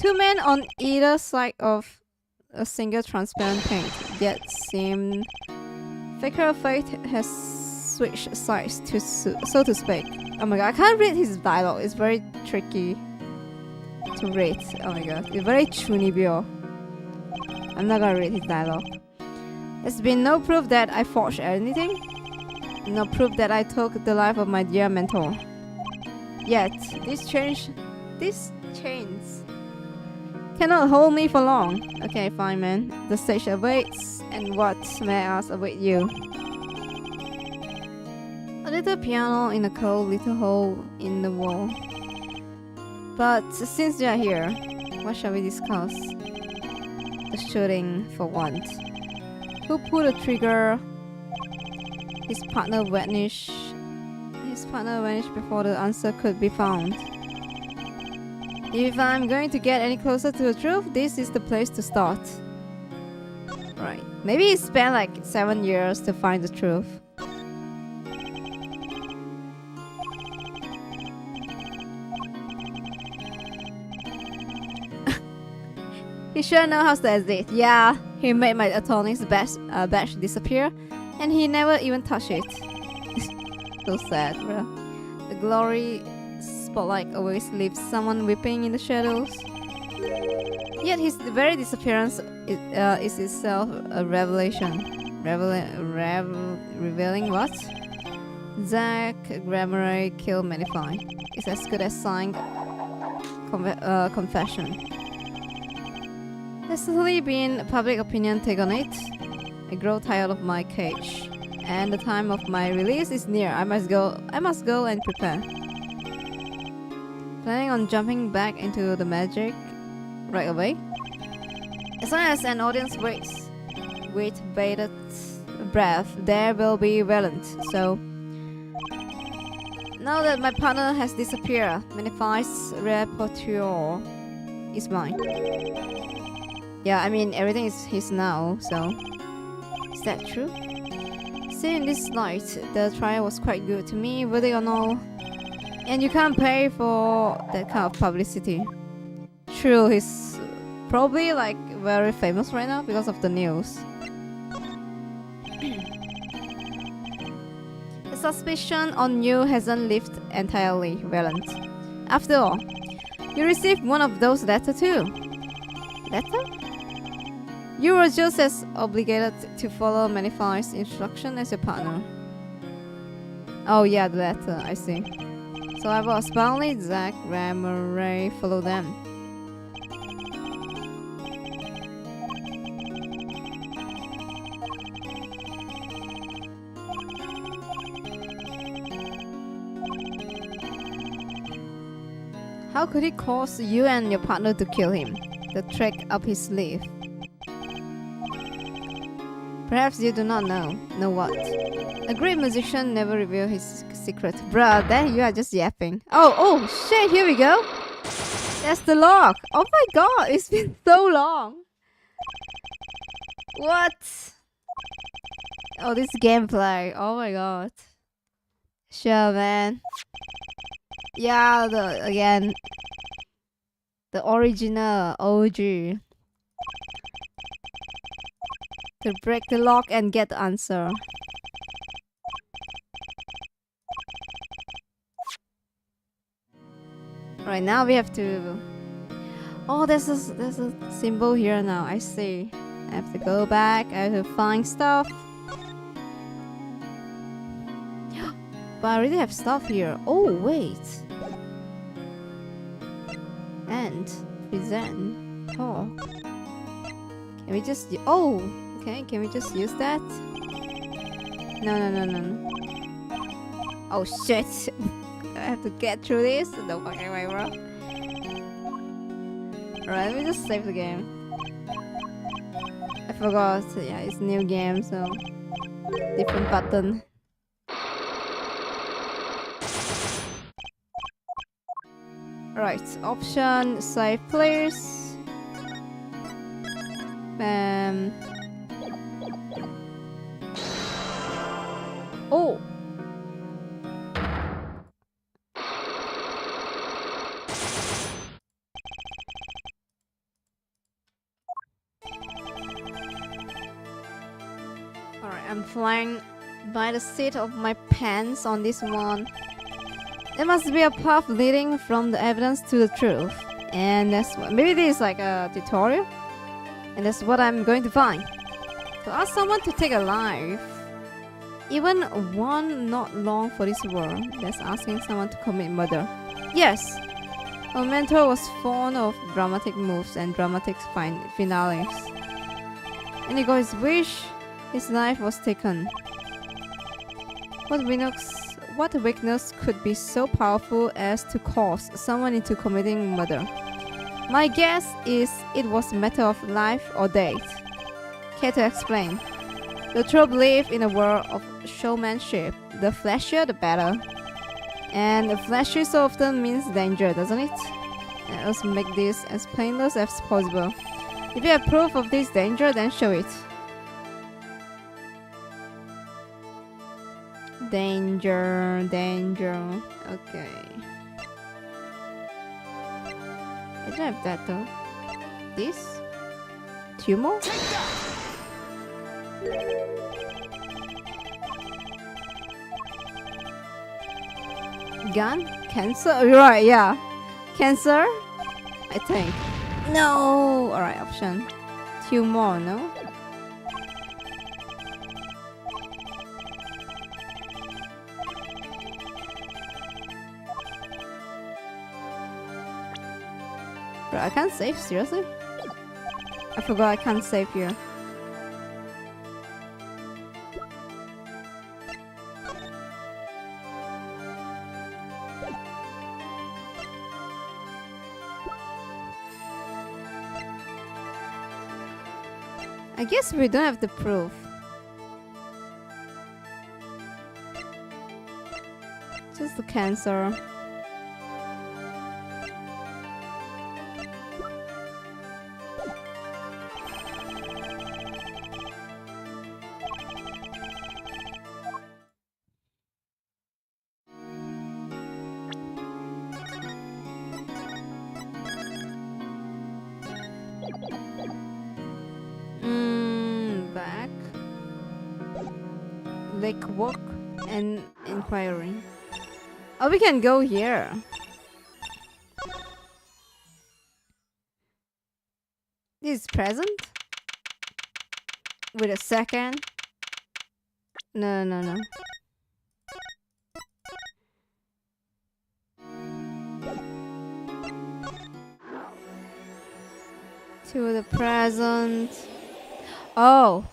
2 men on either side of a single transparent paint, yet seem... Faker of Fate has switched sides, so to speak. Oh my god, I can't read his dialogue. It's very tricky to read. Oh my god, it's very chunibyo. I'm not gonna read his dialogue. There's been no proof that I forged anything. no proof that I took the life of my dear mentor. Yet, these chains cannot hold me for long. Okay, fine, man. The stage awaits, and what, may I ask, await you? A little piano in a cold little hole in the wall. But since you are here, what shall we discuss? The shooting, for once. Who pulled the trigger? His partner vanished. His partner vanished before the answer could be found. If I'm going to get any closer to the truth, this is the place to start. Right. Maybe he spent like 7 years to find the truth. He sure knows how to exit. Yeah, he made my attorney's badge disappear, and he never even touched it. So sad, bro. The glory spotlight always leaves someone weeping in the shadows. Yet his very disappearance is itself a revelation. Revealing what? Zach Grammary killed Manify. It's as good as signed confession. There's certainly been public opinion take on it. I grow tired of my cage, and the time of my release is near. I must go and prepare. Planning on jumping back into the magic right away? As long as an audience waits with bated breath, there will be violence. So, now that my partner has disappeared, Manify's repertoire is mine. Yeah, I mean, everything is his now, so... Is that true? Seeing this light, the trial was quite good to me, whether or not. And you can't pay for that kind of publicity. True, he's probably like very famous right now because of the news. The suspicion on you hasn't lifted entirely, Valent. After all, you received one of those letters too. Letter? You were just as obligated to follow Manify's instruction as your partner. Oh yeah, the letter, I see. So I was boundly Zach Grammary follow them. How could he cause you and your partner to kill him? The trick up his sleeve. Perhaps you do not know. Know what? A great musician never reveals his secret. Bruh, then you are just yapping. Oh shit, here we go. That's the log. Oh my god, it's been so long. What? Oh, this gameplay. Oh my god. Sure, man. Yeah, the original OG. To break the lock and get the answer. Right now we have to. Oh, there's a symbol here now. I see. I have to go back. I have to find stuff. But I already have stuff here. Oh wait. And present talk. Can we just? Oh. Okay, can we just use that? No. Oh shit! I have to get through this? No fucking way, bro. Alright, let me just save the game. I forgot. Yeah, it's a new game, so different button. Right, option save players. Oh! Alright, I'm flying by the seat of my pants on this one. There must be a path leading from the evidence to the truth. And that's what, maybe this is like a tutorial? And that's what I'm going to find. To ask someone to take a life. Even one not long for this world. That's asking someone to commit murder. Yes! Our mentor was fond of dramatic moves and dramatic finales. And he got his wish. His life was taken. What weakness could be so powerful as to cause someone into committing murder? My guess is it was a matter of life or death. Care to explain? The trope live in a world of showmanship. The flashier, the better. And the flashy so often means danger, doesn't it? Let us make this as painless as possible. If you have proof of this danger, then show it. Danger, danger. Okay. I don't have that though. This? Tumor? Gun? Cancer? Right, yeah. Cancer? I think. No! Alright, option. Tumor, no? Bro, I can't save, seriously? I forgot I can't save here. I guess we don't have the proof. Just the cancer. Back. Lake walk and inquiry. Oh, we can go here. This is present. Wait a second. No. To the present. Oh.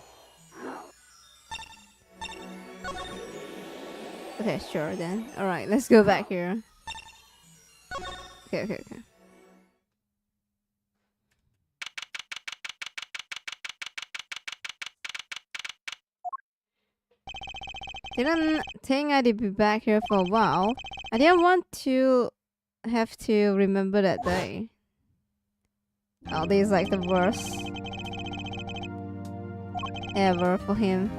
Okay, sure then. Alright, let's go back here. Okay. Didn't think I'd be back here for a while. I didn't want to have to remember that day. Oh, this is like the worst ever for him.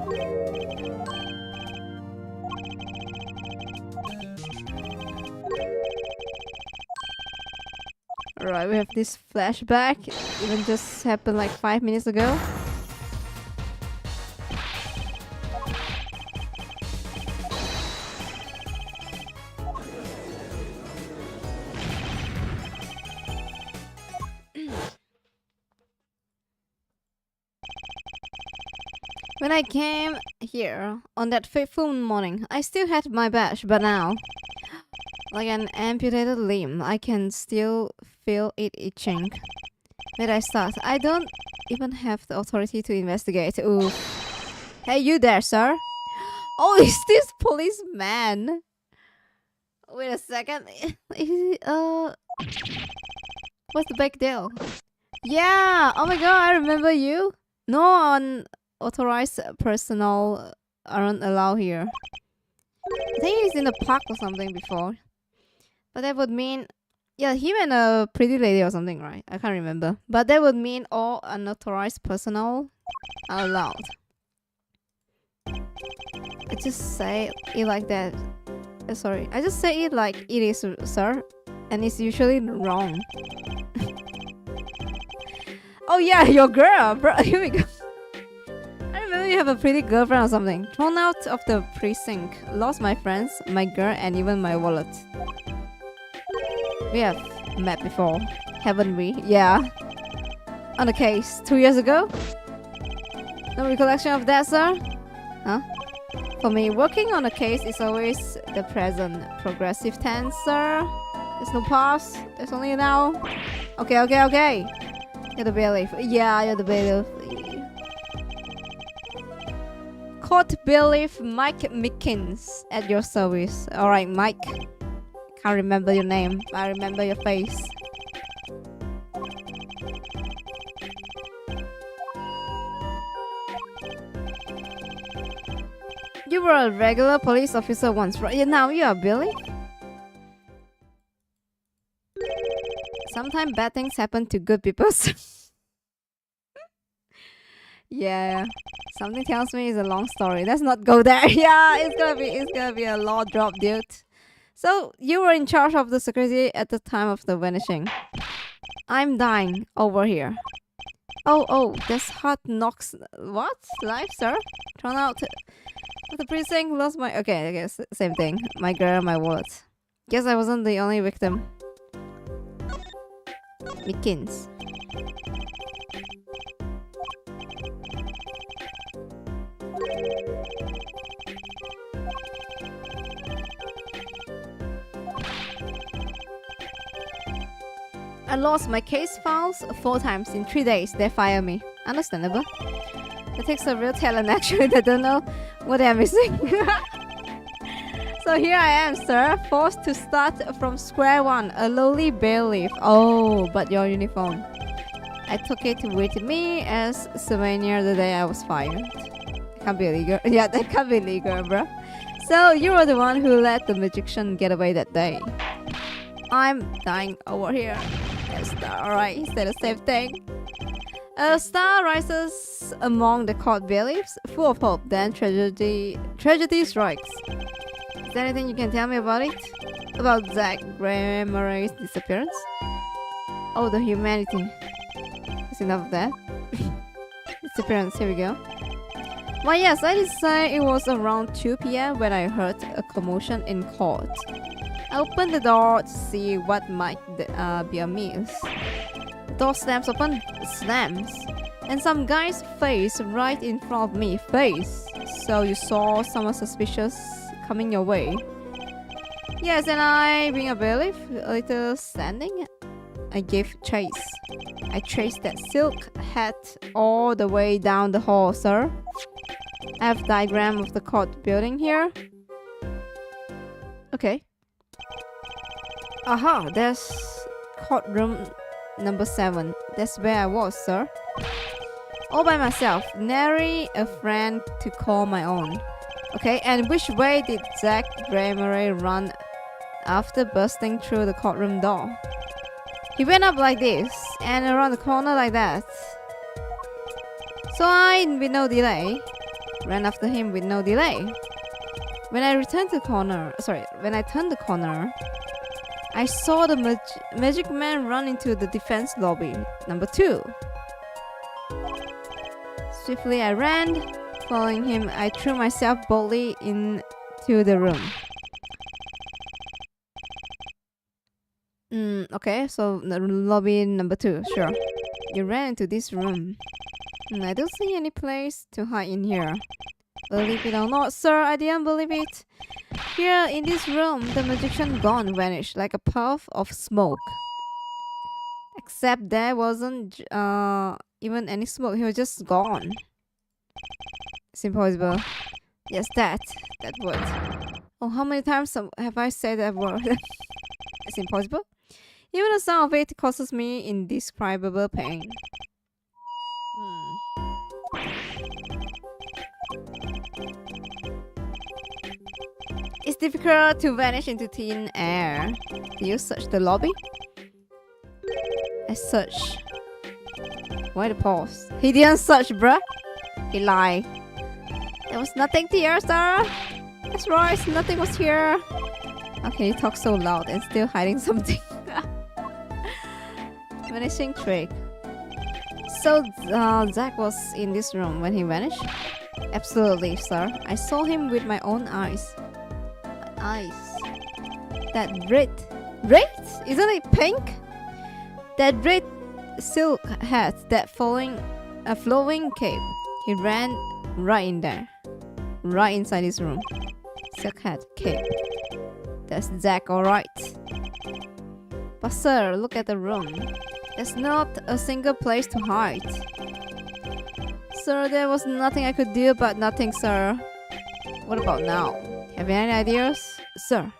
Alright, we have this flashback. Even just happened like 5 minutes ago. When I came here on that fateful morning, I still had my badge, but now, like an amputated limb, I can still feel it itching. Where did I start? I don't even have the authority to investigate. Ooh. Hey, you there, sir? Oh, is this policeman? Wait a second. What's the big deal? Yeah. Oh my god, I remember you. No unauthorized personnel aren't allowed here. I think he's in the park or something before. But that would mean... Yeah, him and a pretty lady or something, right? I can't remember. But that would mean all unauthorized personnel are allowed. I just say it like that. Sorry. I just say it like it is, sir. And it's usually wrong. Oh yeah, your girl! Bro, here we go. I remember you have a pretty girlfriend or something. Thrown out of the precinct. Lost my friends, my girl, and even my wallet. We have met before, haven't we? Yeah. On the case, 2 years ago? No recollection of that, sir? Huh? For me, working on a case is always the present progressive tense, sir. There's no past. There's only now. Okay, okay, okay. You're the bailiff. Yeah, you're the bailiff. Court bailiff Mike Mickens at your service. Alright, Mike. Can't remember your name, but I remember your face. You were a regular police officer once, right? Now you are Billy? Sometimes bad things happen to good people. Yeah. Something tells me it's a long story. Let's not go there. Yeah, it's gonna be a law drop, dude. So you were in charge of the security at the time of the vanishing. I'm dying over here. Oh, that's hot knocks. What? Life, sir? Thrown out of the precinct, lost my... Okay, I guess same thing. My girl, my wallet. Guess I wasn't the only victim. Mickens. I lost my case files 4 times in 3 days. They fired me. Understandable. It takes a real talent actually. They don't know what they're missing. So here I am, sir, forced to start from square one, a lowly bailiff. Oh, but your uniform. I took it with me as souvenir the day I was fired. Can't be illegal. Yeah, that can't be legal, bro. So you were the one who let the magician get away that day. I'm dying over here. Alright, he said the same thing. A star rises among the court bailiffs, full of hope. Then tragedy strikes. Is there anything you can tell me about it? About Zach Gramaray's disappearance? Oh, the humanity. That's enough of that. Disappearance, here we go. Why yes, I did say it was around 2 PM when I heard a commotion in court. I opened the door to see what might be amiss. The door slams open, slams, and some guy's face right in front of me. Face. So you saw someone suspicious coming your way. Yes, and I, being a bailiff, a little standing, I gave chase. I traced that silk hat all the way down the hall, sir. I have a diagram of the court building here. Okay. Aha, there's courtroom number 7. That's where I was, sir. All by myself, nary a friend to call my own. Okay, and which way did Zach Gramaray run after bursting through the courtroom door? He went up like this, and around the corner like that. So I, with no delay, ran after him with no delay. When I turned the corner, I saw the magic man run into the defense lobby, number 2. Swiftly I ran. Following him, I threw myself boldly into the room. Okay, so the lobby number 2, sure. You ran into this room. I don't see any place to hide in here. Believe it or not, sir, I didn't believe it. Here in this room, the magician gone vanished like a puff of smoke. Except there wasn't even any smoke. He was just gone. It's impossible. Yes, that word. Oh, how many times have I said that word? It's impossible. Even the sound of it causes me indescribable pain. It's difficult to vanish into thin air. Do you search the lobby? I search. Why the pause? He didn't search, bruh. He lied. There was nothing here, sir. That's right, nothing was here. How can you talk so loud and still hiding something? Vanishing trick. So Zach was in this room when he vanished? Absolutely, sir. I saw him with my own eyes. That red, isn't it pink? That red silk hat, that flowing cape. He ran right in there. right inside this room. Silk hat. Okay. That's Zack, alright. But sir, look at the room. There's not a single place to hide. Sir, there was nothing I could do about nothing, sir. What about now? Have you any ideas? Sir.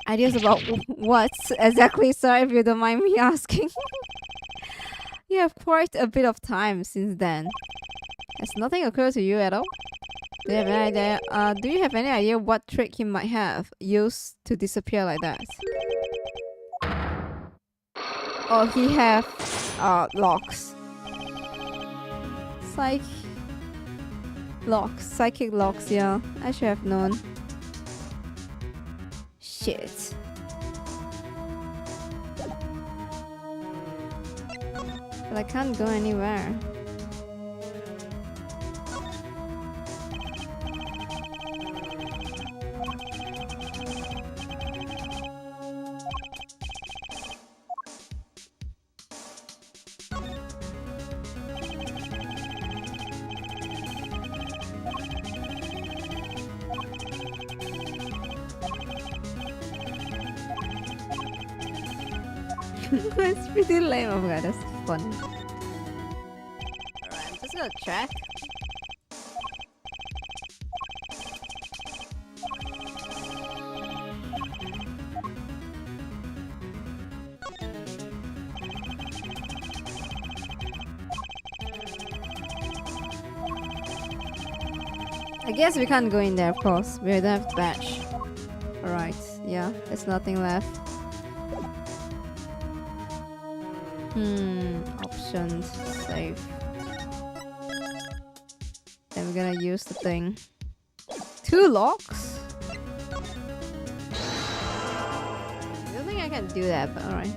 Ideas about what exactly, sir, if you don't mind me asking? You have quite a bit of time since then. Has nothing occurred to you at all? Do you have any idea? Do you have any idea what trick he might have used to disappear like that? Oh, he have locks. Psychic locks, yeah. I should have known. Shit. But I can't go anywhere. It's pretty lame. Oh my god, that's fun. Alright, I'm just gonna check. I guess we can't go in there, of course. We don't have the badge. Alright, yeah, there's nothing left. Options, save. Then we're gonna use the thing. 2 locks? I don't think I can do that, but alright.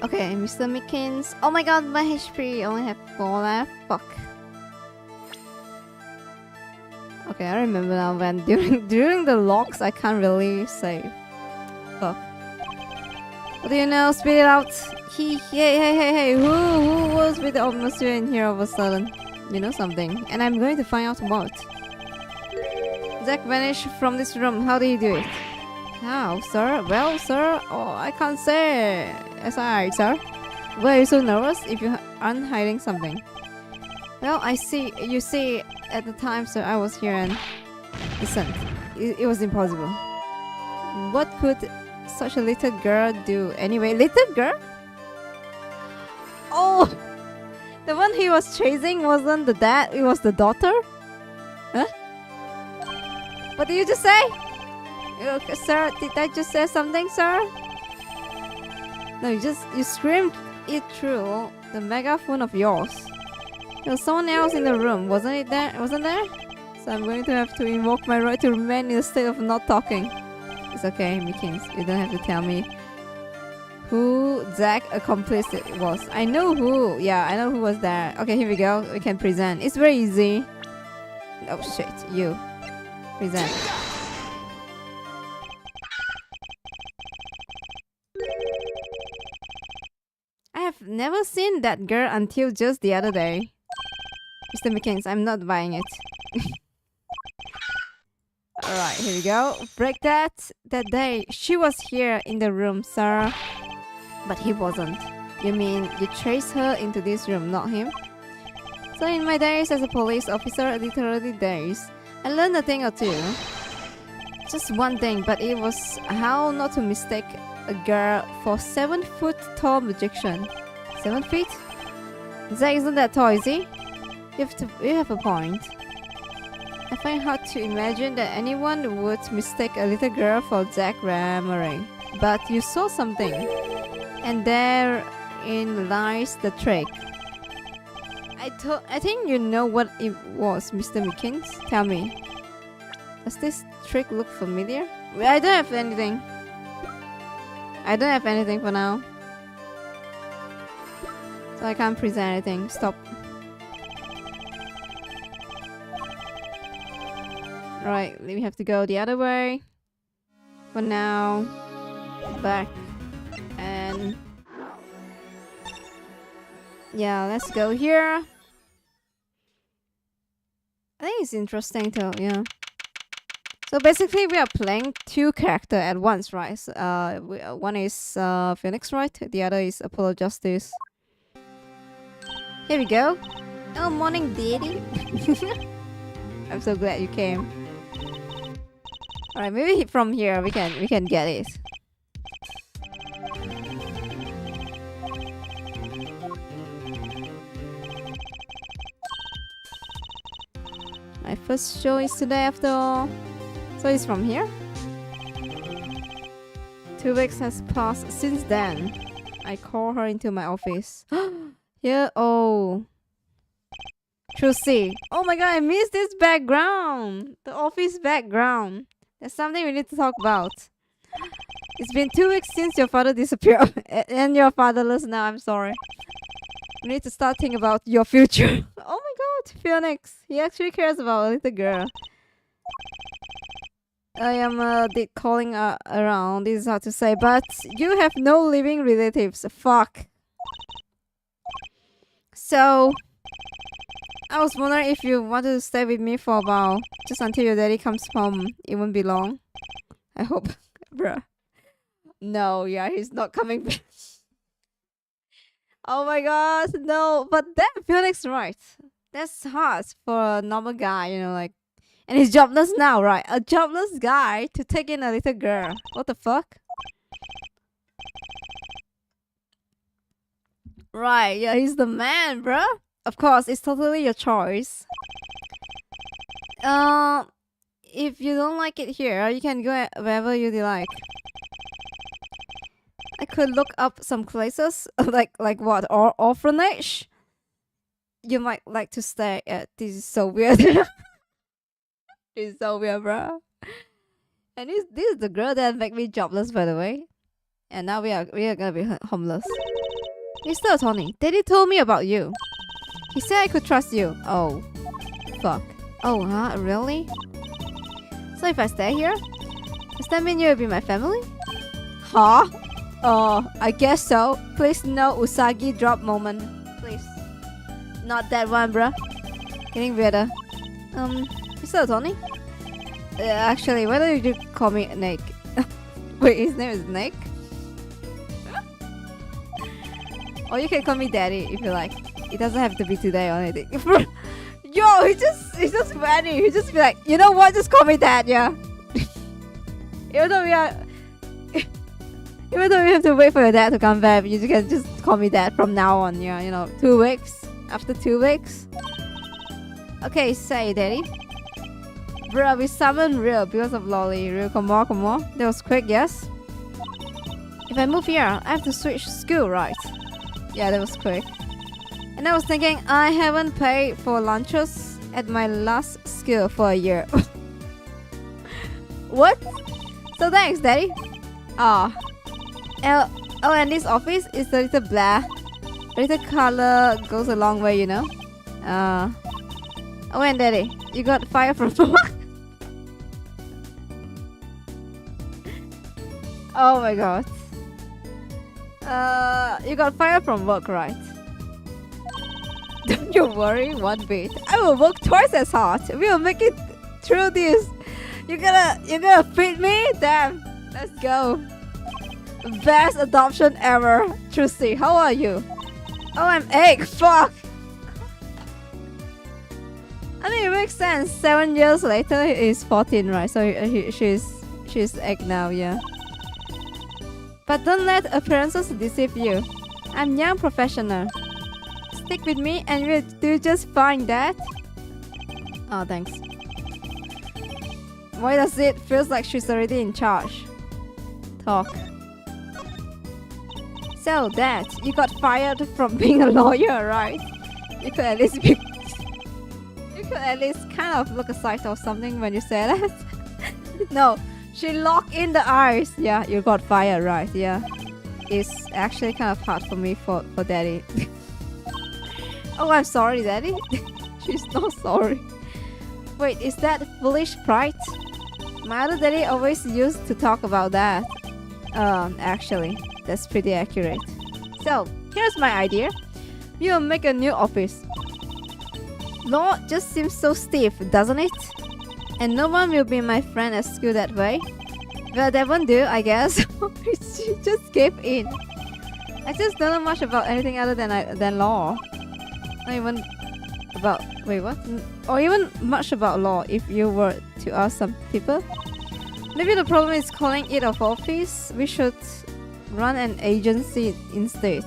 Okay, Mr. Mickens. Oh my god, my HP only have 4 left. Fuck. Okay, I remember now when during the locks I can't really save. Fuck. What do you know? Spit it out. Hey, who was with the atmosphere in here all of a sudden? You know something, and I'm going to find out what. Zack vanished from this room. How did he do it? How, sir? Well, sir, oh, I can't say. Aside, sir. Why are you so nervous if you aren't hiding something? Well, I see. You see, at the time, sir, I was here and listen. It was impossible. What could such a little girl do anyway? Little girl? Oh, the one he was chasing wasn't the dad. It was the daughter. Huh? What did you just say? Sir, did I just say something, sir? No, you screamed it through the megaphone of yours. There was someone else in the room, wasn't it there? Wasn't there? So I'm going to have to invoke my right to remain in a state of not talking. It's okay, Mickens. You don't have to tell me who Zack accomplice it was. I know who. Yeah, I know who was there. Okay, here we go. We can present. It's very easy. Oh shit, you. Present. I have never seen that girl until just the other day. Mr. Mickens, I'm not buying it. Alright, here we go. Break that. That day, she was here in the room, sir. But he wasn't. You mean you traced her into this room, not him? So in my days as a police officer, literally days, I learned a thing or two. Just one thing, but it was how not to mistake a girl for 7-foot tall magician. 7 feet? Zack isn't that tall, is he? You have a point. I find it hard to imagine that anyone would mistake a little girl for Zack Rameray. But you saw something. And therein lies the trick. I think you know what it was, Mr. Mickens. Tell me. Does this trick look familiar? I don't have anything. I don't have anything for now. So I can't present anything. Stop. Right, we have to go the other way. For now. Back. And Yeah, let's go here. I think it's interesting too, yeah. So basically we are playing two characters at once, right? So, one is Phoenix, right? The other is Apollo Justice. Here we go. Oh, morning, deity. I'm so glad you came. Alright, maybe from here we can get it. My first show is today after all. So it's from here? 2 weeks has passed since then. I call her into my office. Yeah, oh. Trilogy. Oh my god, I missed this background. The office background. There's something we need to talk about. It's been 2 weeks since your father disappeared. And you're fatherless now, I'm sorry. We need to start thinking about your future. Oh my god, Phoenix. He actually cares about a little girl. I am calling around. This is hard to say, but you have no living relatives. Fuck. So, I was wondering if you wanted to stay with me for a while, just until your daddy comes home. It won't be long. I hope, bruh. No, yeah, he's not coming back. Oh my god, no. But that Phoenix, right? That's hard for a normal guy, you know, like. And he's jobless now, right? A jobless guy to take in a little girl. What the fuck? Right, yeah, he's the man, bruh. Of course, it's totally your choice. If you don't like it here, you can go wherever you like. I could look up some places, like what, or orphanage. You might like to stay at. This is so weird. This is so weird, bro. And this is the girl that make me jobless, by the way. And now we are gonna be homeless. Mr. Tony, Daddy told me about you. He said I could trust you. Oh, fuck. Oh, huh? Really? So if I stay here, does that mean you'll be my family? Huh? Oh, I guess so. Please no Usagi drop moment. Please. Not that one, bruh. Getting weirder. Mr. Tony? Actually, why don't you just call me Nick? Wait, his name is Nick? Or you can call me Daddy if you like. It doesn't have to be today or anything. Yo, he just funny. He just be like, you know what? Just call me Dad, yeah. Even though we have to wait for your dad to come back, you can just call me Dad from now on, yeah. You know, 2 weeks. After 2 weeks. Okay, say, Daddy. Bro, we summoned Real because of Lolly. Real, come on. That was quick, yes? If I move here, I have to switch school, right? Yeah, that was quick. And I was thinking, I haven't paid for lunches at my last school for a year. What? So thanks, Daddy. Ah. Oh, and this office is a little blah. A little color goes a long way, you know? Oh, and Daddy, you got fired from work? Oh my god. You got fired from work, right? Don't you worry one bit. I will work twice as hard. We will make it through this. You're gonna feed me? Damn. Let's go. Best adoption ever. Trucy, how are you? Oh, I'm 8. Fuck. I mean, it makes sense. 7 years later, he's 14, right? So she's 8 now, yeah. But don't let appearances deceive you. I'm young professional. Stick with me and we'll do just fine, Dad. Oh, thanks. Why does it feels like she's already in charge? Talk. So, Dad, you got fired from being a lawyer, right? You could at least be... You could at least kind of look aside or something when you say that. No, she locked in the eyes. Yeah, you got fired, right? Yeah. It's actually kind of hard for me for Daddy. Oh, I'm sorry, Daddy. She's not sorry. Wait, is that foolish pride? My other daddy always used to talk about that. Actually, that's pretty accurate. So, here's my idea. You'll make a new office. Law just seems so stiff, doesn't it? And no one will be my friend at school that way. Well, that won't do, I guess. She just gave in. I just don't know much about anything other than law. Not even about or even much about law if you were to ask some people. Maybe the problem is calling it an office. We should run an agency instead.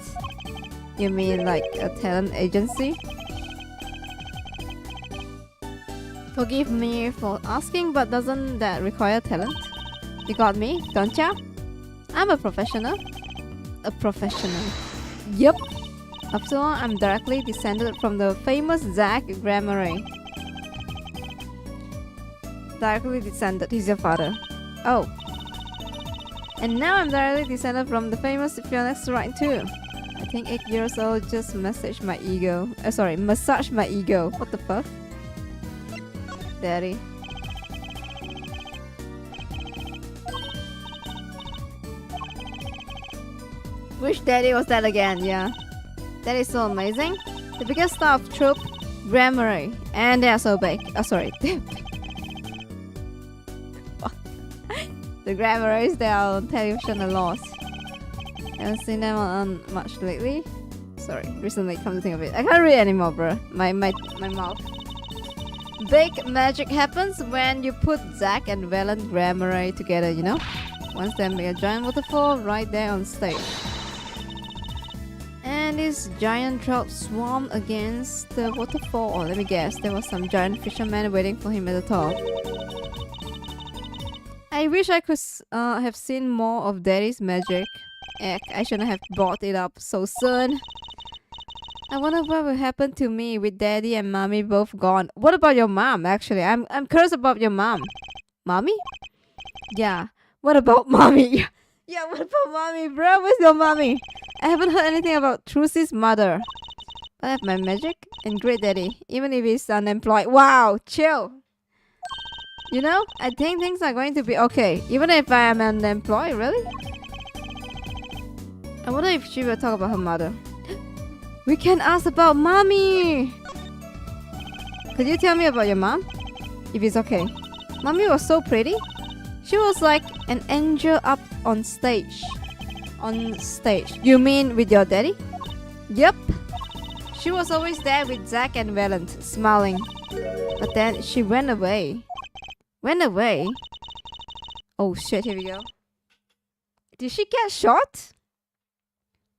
You mean like a talent agency? Forgive me for asking, but doesn't that require talent? You got me, don't ya? I'm a professional. A professional. Yup. After all, I'm directly descended from the famous Zach Grammary. Directly descended, he's your father. Oh. And now I'm directly descended from the famous Phoenix Wright too. I think 8 years old just massaged my ego. Massage my ego. What the fuck? Daddy. Which daddy was that again? Yeah. That is so amazing. The biggest star of troop, Grammary. And they are so big. The Grammaries, they are on television a lot. Haven't seen them on much lately. Recently, come to think of it. I can't read anymore, bro. My mouth. Big magic happens when you put Zack and Valen Grammary together, you know? Once they make a giant waterfall right there on stage. And this giant trout swarmed against the waterfall. Or let me guess, there was some giant fisherman waiting for him at the top. I wish I could have seen more of Daddy's magic. I shouldn't have brought it up so soon. I wonder what will happen to me with Daddy and Mommy both gone. What about your mom, actually? I'm curious about your mom. Mommy? Yeah. What about Mommy? Yeah, what about Mommy, bro? Where's your Mommy? I haven't heard anything about Trucy's mother. But I have my magic and great Daddy, even if he's unemployed. Wow, chill. You know, I think things are going to be okay, even if I am unemployed, really? I wonder if she will talk about her mother. We can ask about Mommy! Could you tell me about your mom? If it's okay. Mommy was so pretty. She was like an angel up on stage. On stage. You mean with your daddy? Yep. She was always there with Zack and Valent, smiling. But then she went away. Went away? Oh shit, here we go. Did she get shot?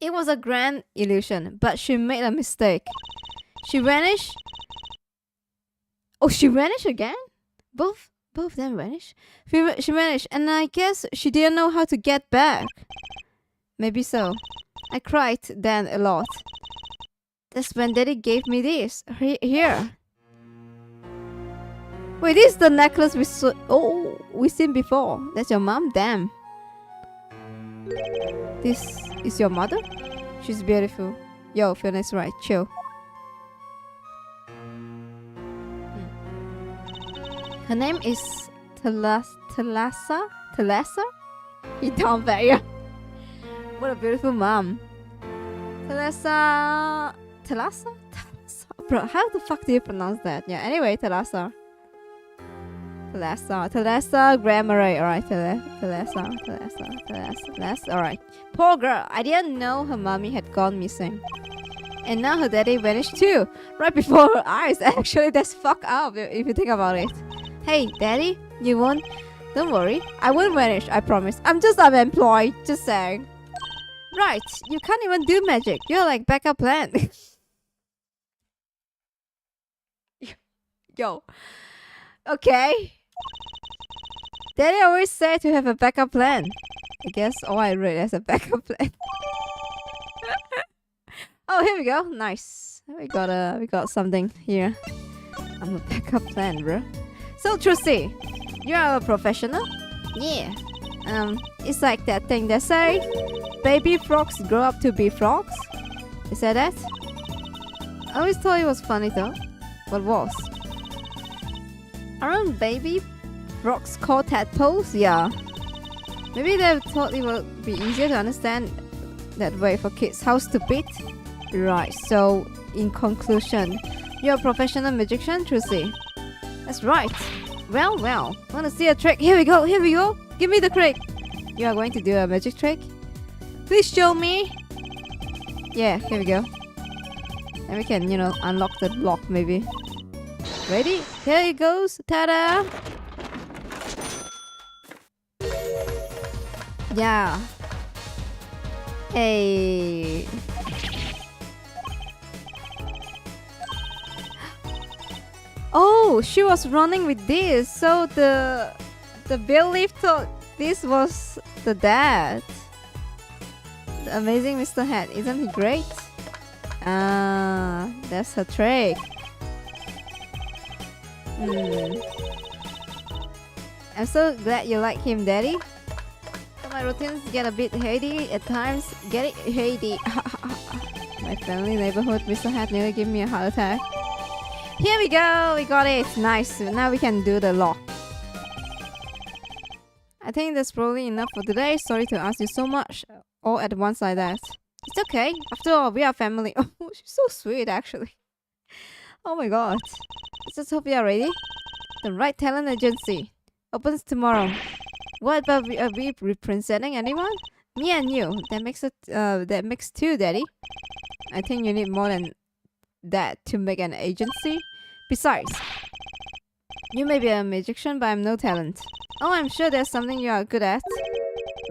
It was a grand illusion, but she made a mistake. She vanished. Oh, she vanished again? Both of them vanished? She vanished, and I guess she didn't know how to get back. Maybe so. I cried then a lot. That's when Daddy gave me this. Here. Wait, this is the necklace we seen before. That's your mom? Damn. This is your mother? She's beautiful. Yo, Phoenix Wright, chill. Her name is Thalassa? You don't bet. What a beautiful mom. Thalassa? Bro, how the fuck do you pronounce that? Yeah, anyway, Thalassa Grammary. Alright, Thalassa. Alright. Poor girl, I didn't know her mommy had gone missing. And now her daddy vanished too. Right before her eyes. Actually, that's fucked up if you think about it. Hey, Daddy, you won't? Don't worry, I won't vanish, I promise. I'm just unemployed, just saying. Right, you can't even do magic. You're like backup plan. Yo. Okay. Daddy always said to have a backup plan. I guess all I read as a backup plan. Oh, here we go. Nice. We got something here. I'm a backup plan, bro. So Trucy, you are a professional? Yeah. It's like that thing they say, baby frogs grow up to be frogs. Is that it? I always thought it was funny though. What was? Aren't baby frogs called tadpoles? Yeah. Maybe they thought it would be easier to understand that way for kids. How stupid. Right, so in conclusion, you're a professional magician, Trucy. That's right. Well, wanna see a trick? Here we go. Give me the trick. You are going to do a magic trick? Please show me. Yeah, here we go. And we can, unlock the block maybe. Ready? Here it goes. Ta-da! Yeah. Hey. Oh, she was running with this, so the belief thought this was the dad. The amazing Mr. Hat, isn't he great? Ah, that's her trick. I'm so glad you like him, Daddy. So my routines get a bit hazy at times. Get it? Hazy. My family neighborhood Mr. Hat nearly gave me a heart attack. Here we go, we got it. Nice. Now we can do the lock. I think that's probably enough for today. Sorry to ask you so much all at once like that. It's okay. After all, we are family. Oh, she's so sweet actually. Oh my god. Let's just hope you are ready. The Right Talent Agency opens tomorrow. What about are we representing anyone? Me and you. That makes two, Daddy. I think you need more than that to make an agency. Besides, you may be a magician, but I'm no talent. Oh, I'm sure there's something you are good at.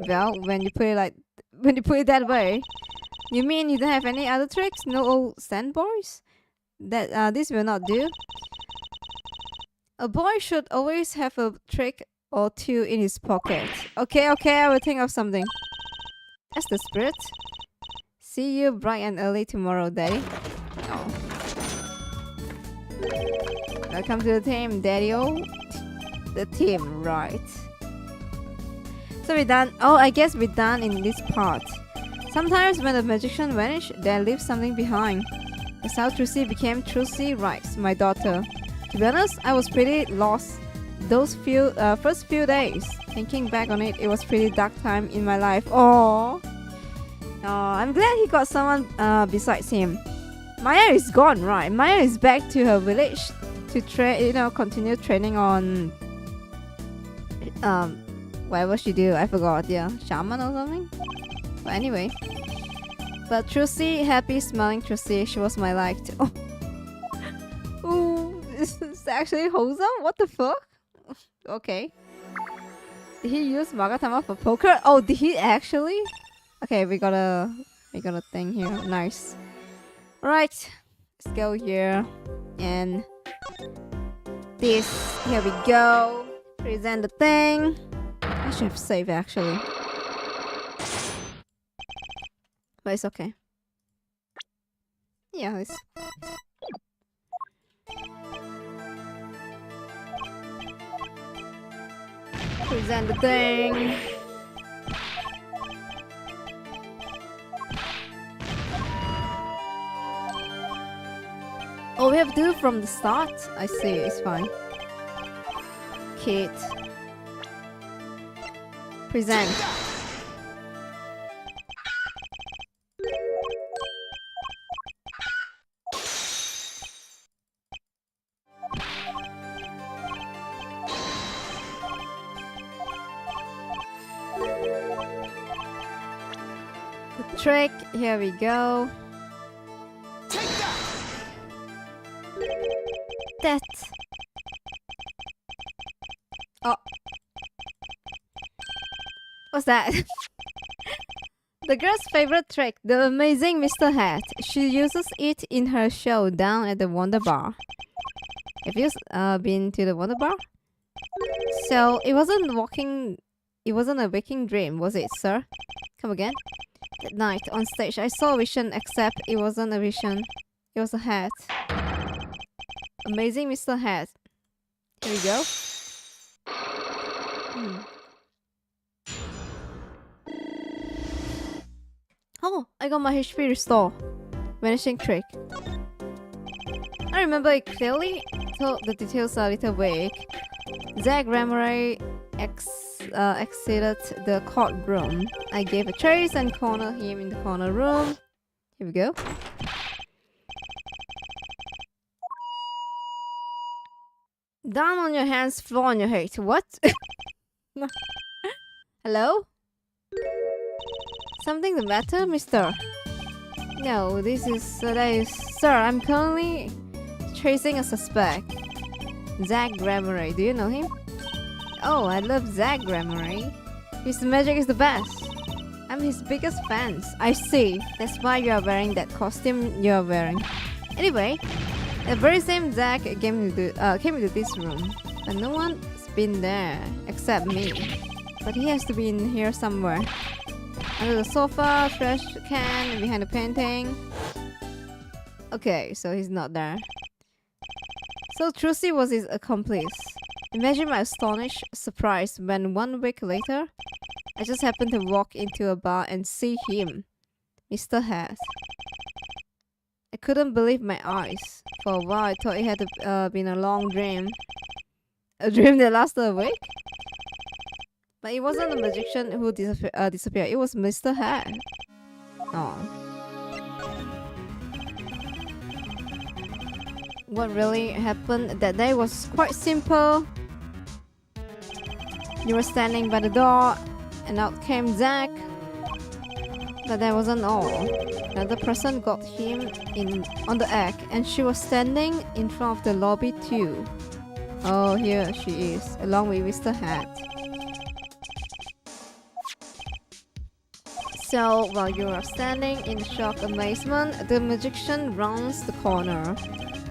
Well, when you put it that way, you mean you don't have any other tricks? No old sandboys? That this will not do. A boy should always have a trick or two in his pocket. Okay, I will think of something. That's the spirit. See you bright and early tomorrow, Daddy. Oh. Welcome to the team, Daddy-o. The team, right. So we're done. Oh, I guess we're done in this part. Sometimes when the magician vanishes, they leave something behind. That's how Trucy became Trucy Rice, my daughter. To be honest, I was pretty lost those first few days. Thinking back on it, it was pretty dark time in my life. Oh, I'm glad he got someone besides him. Maya is gone, right? Maya is back to her village to continue training on whatever she do. I forgot. Yeah, shaman or something. But anyway, but Trucy, happy smiling Trucy, she was my liked. Oh, ooh, this is actually wholesome. What the fuck? Okay. Did he use Magatama for poker? Oh, did he actually? Okay, we got a thing here. Nice. Right, let's go here and this. Here we go. Present the thing. I should have saved actually, but it's okay. Yeah, it's. Present the thing. Oh, we have to do from the start? I see, it's fine. Kit. Present. The trick, here we go. That. Oh. What's that? The girl's favorite trick, the amazing Mr. Hat. She uses it in her show down at the Wonder Bar. Have you been to the Wonder Bar? So it wasn't a waking dream, was it, sir? Come again? That night on stage, I saw a vision, except it wasn't a vision. It was a hat. Amazing Mr. Hat. Here we go. Oh, I got my HP restore. Vanishing trick. I remember it clearly, though the details are a little vague. Zach Ramurai exited the courtroom. I gave a chase and cornered him in the corner room. Here we go. Down on your hands, floor on your head. What? No. Hello? Something the matter, mister? No, Sir, I'm currently tracing a suspect. Zach Grameray. Do you know him? Oh, I love Zach Grameray. His magic is the best. I'm his biggest fan. I see. That's why you are wearing that costume you're wearing. Anyway, the very same Zach came into this room, but no one's been there except me. But he has to be in here somewhere. Under the sofa, trash can, behind the painting. Okay, so he's not there. So Trucy was his accomplice. Imagine my astonished surprise when 1 week later, I just happened to walk into a bar and see him, Mr. Hat. I couldn't believe my eyes. For a while, I thought it had been a long dream. A dream that lasted a week? But it wasn't the magician who disappeared. It was Mr. Hat. Oh. What really happened that day was quite simple. You were standing by the door, and out came Zack. But that wasn't all. Another person got him on the act, and she was standing in front of the lobby too. Oh, here she is, along with Mr. Hat. So, while you are standing in shocked amazement, the magician rounds the corner,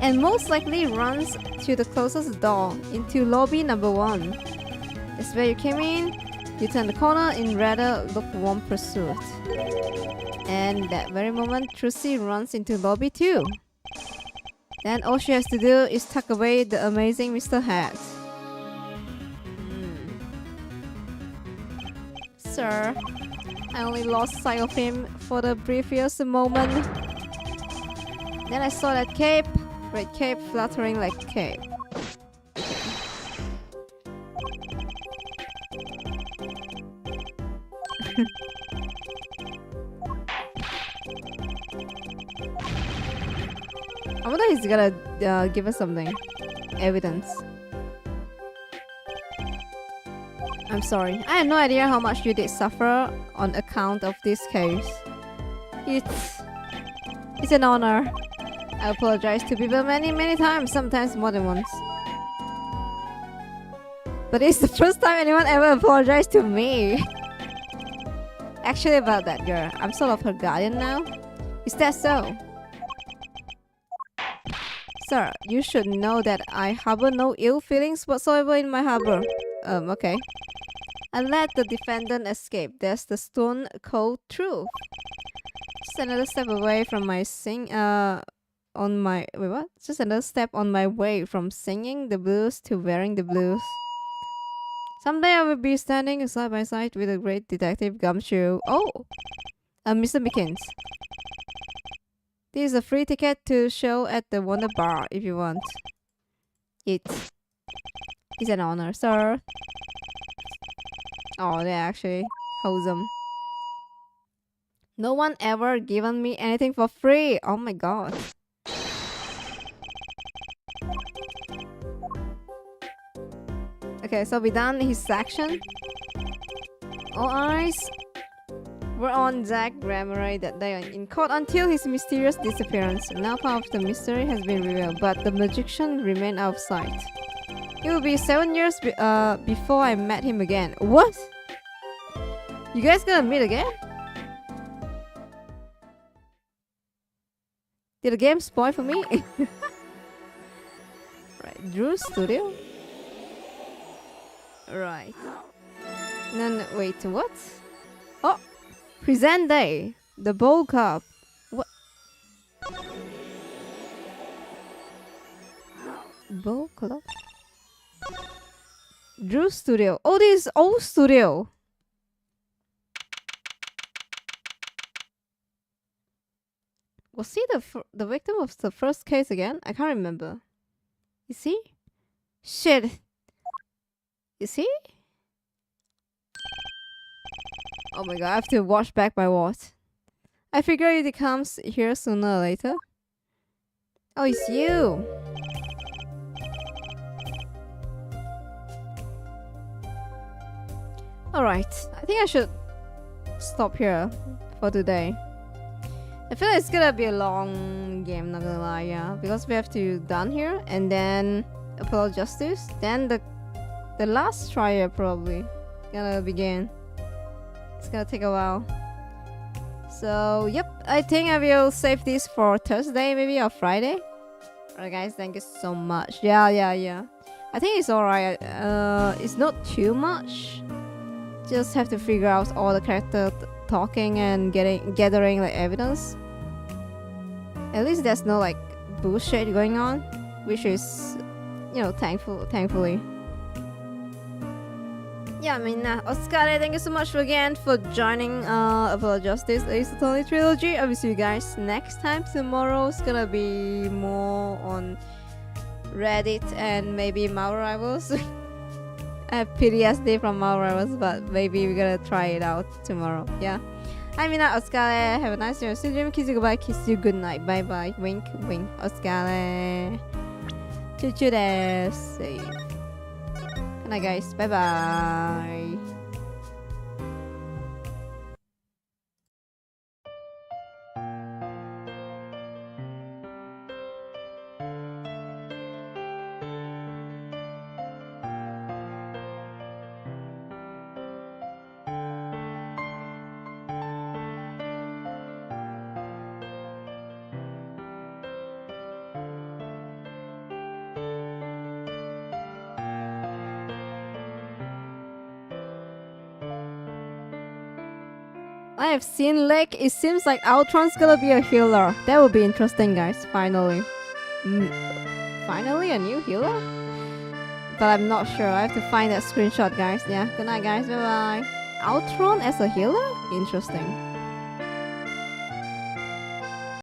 and most likely runs to the closest door, into lobby number 1. That's where you came in. You turn the corner in rather lukewarm pursuit. And that very moment, Trucy runs into lobby 2. Then all she has to do is tuck away the amazing Mr. Hat. Sir, I only lost sight of him for the briefest moment. Then I saw that cape, red cape fluttering like a cape. I wonder if he's gonna give us something. Evidence. I'm sorry. I had no idea how much you did suffer on account of this case. It's an honor. I apologize to people many times, sometimes more than once. But it's the first time anyone ever apologized to me. Actually, about that girl, I'm sort of her guardian now. Is that so? Sir, you should know that I harbor no ill feelings whatsoever in my harbor. Okay. I let the defendant escape. There's the stone cold truth. Just another step away from my Just another step on my way from singing the blues to wearing the blues. Someday I will be standing side by side with the great detective Gumshoe. Oh! Mr. Mickens. This is a free ticket to show at the Wonder Bar if you want. It's an honor, sir. Oh, they're actually wholesome. No one ever given me anything for free. Oh my god. Okay, so we done his section. All eyes were on Zach Grameray that day in court until his mysterious disappearance. Now part of the mystery has been revealed, but the magician remained out of sight. It will be 7 years before I met him again. What? You guys gonna meet again? Did the game spoil for me? Right, Drew Studio? Right. No, wait, what? Oh! Present day! The Bowl Cup. What? Bowl Club? Drew Studio. Oh, this is old studio. Was he the victim of the first case again? I can't remember. Is he? Shit. Is he? Oh my god, I have to watch back my watch. I figure it comes here sooner or later. Oh, it's you. Alright, I think I should stop here for today. I feel like it's gonna be a long game, not gonna lie, yeah. Because we have to done here and then Apollo Justice. Then the last trial probably gonna begin. It's gonna take a while. So yep, I think I will save this for Thursday maybe or Friday. Alright guys, thank you so much. Yeah. I think it's alright. It's not too much. Just have to figure out all the character talking and gathering like evidence. At least there's no like bullshit going on, which is, you know, thankfully. Yeah, I mean, Oscar, thank you so much again for joining Apollo Justice Ace Attorney Trilogy. I will see you guys next time. Tomorrow's gonna be more on Reddit and maybe Marvel Rivals. I have PTSD from Marvel Rivals, but maybe we're gonna try it out tomorrow. Yeah. I'm Mina, Oscar. Have a nice day. See you. Kiss you goodbye. Kiss you good night. Bye bye. Wink, wink. Oscar. Choo des. Safe. Good night, guys. Bye bye. I have seen Lake. It seems like Ultron's gonna be a healer. That would be interesting, guys. Finally. Finally a new healer? But I'm not sure. I have to find that screenshot, guys. Yeah. Good night, guys. Bye bye. Ultron as a healer? Interesting.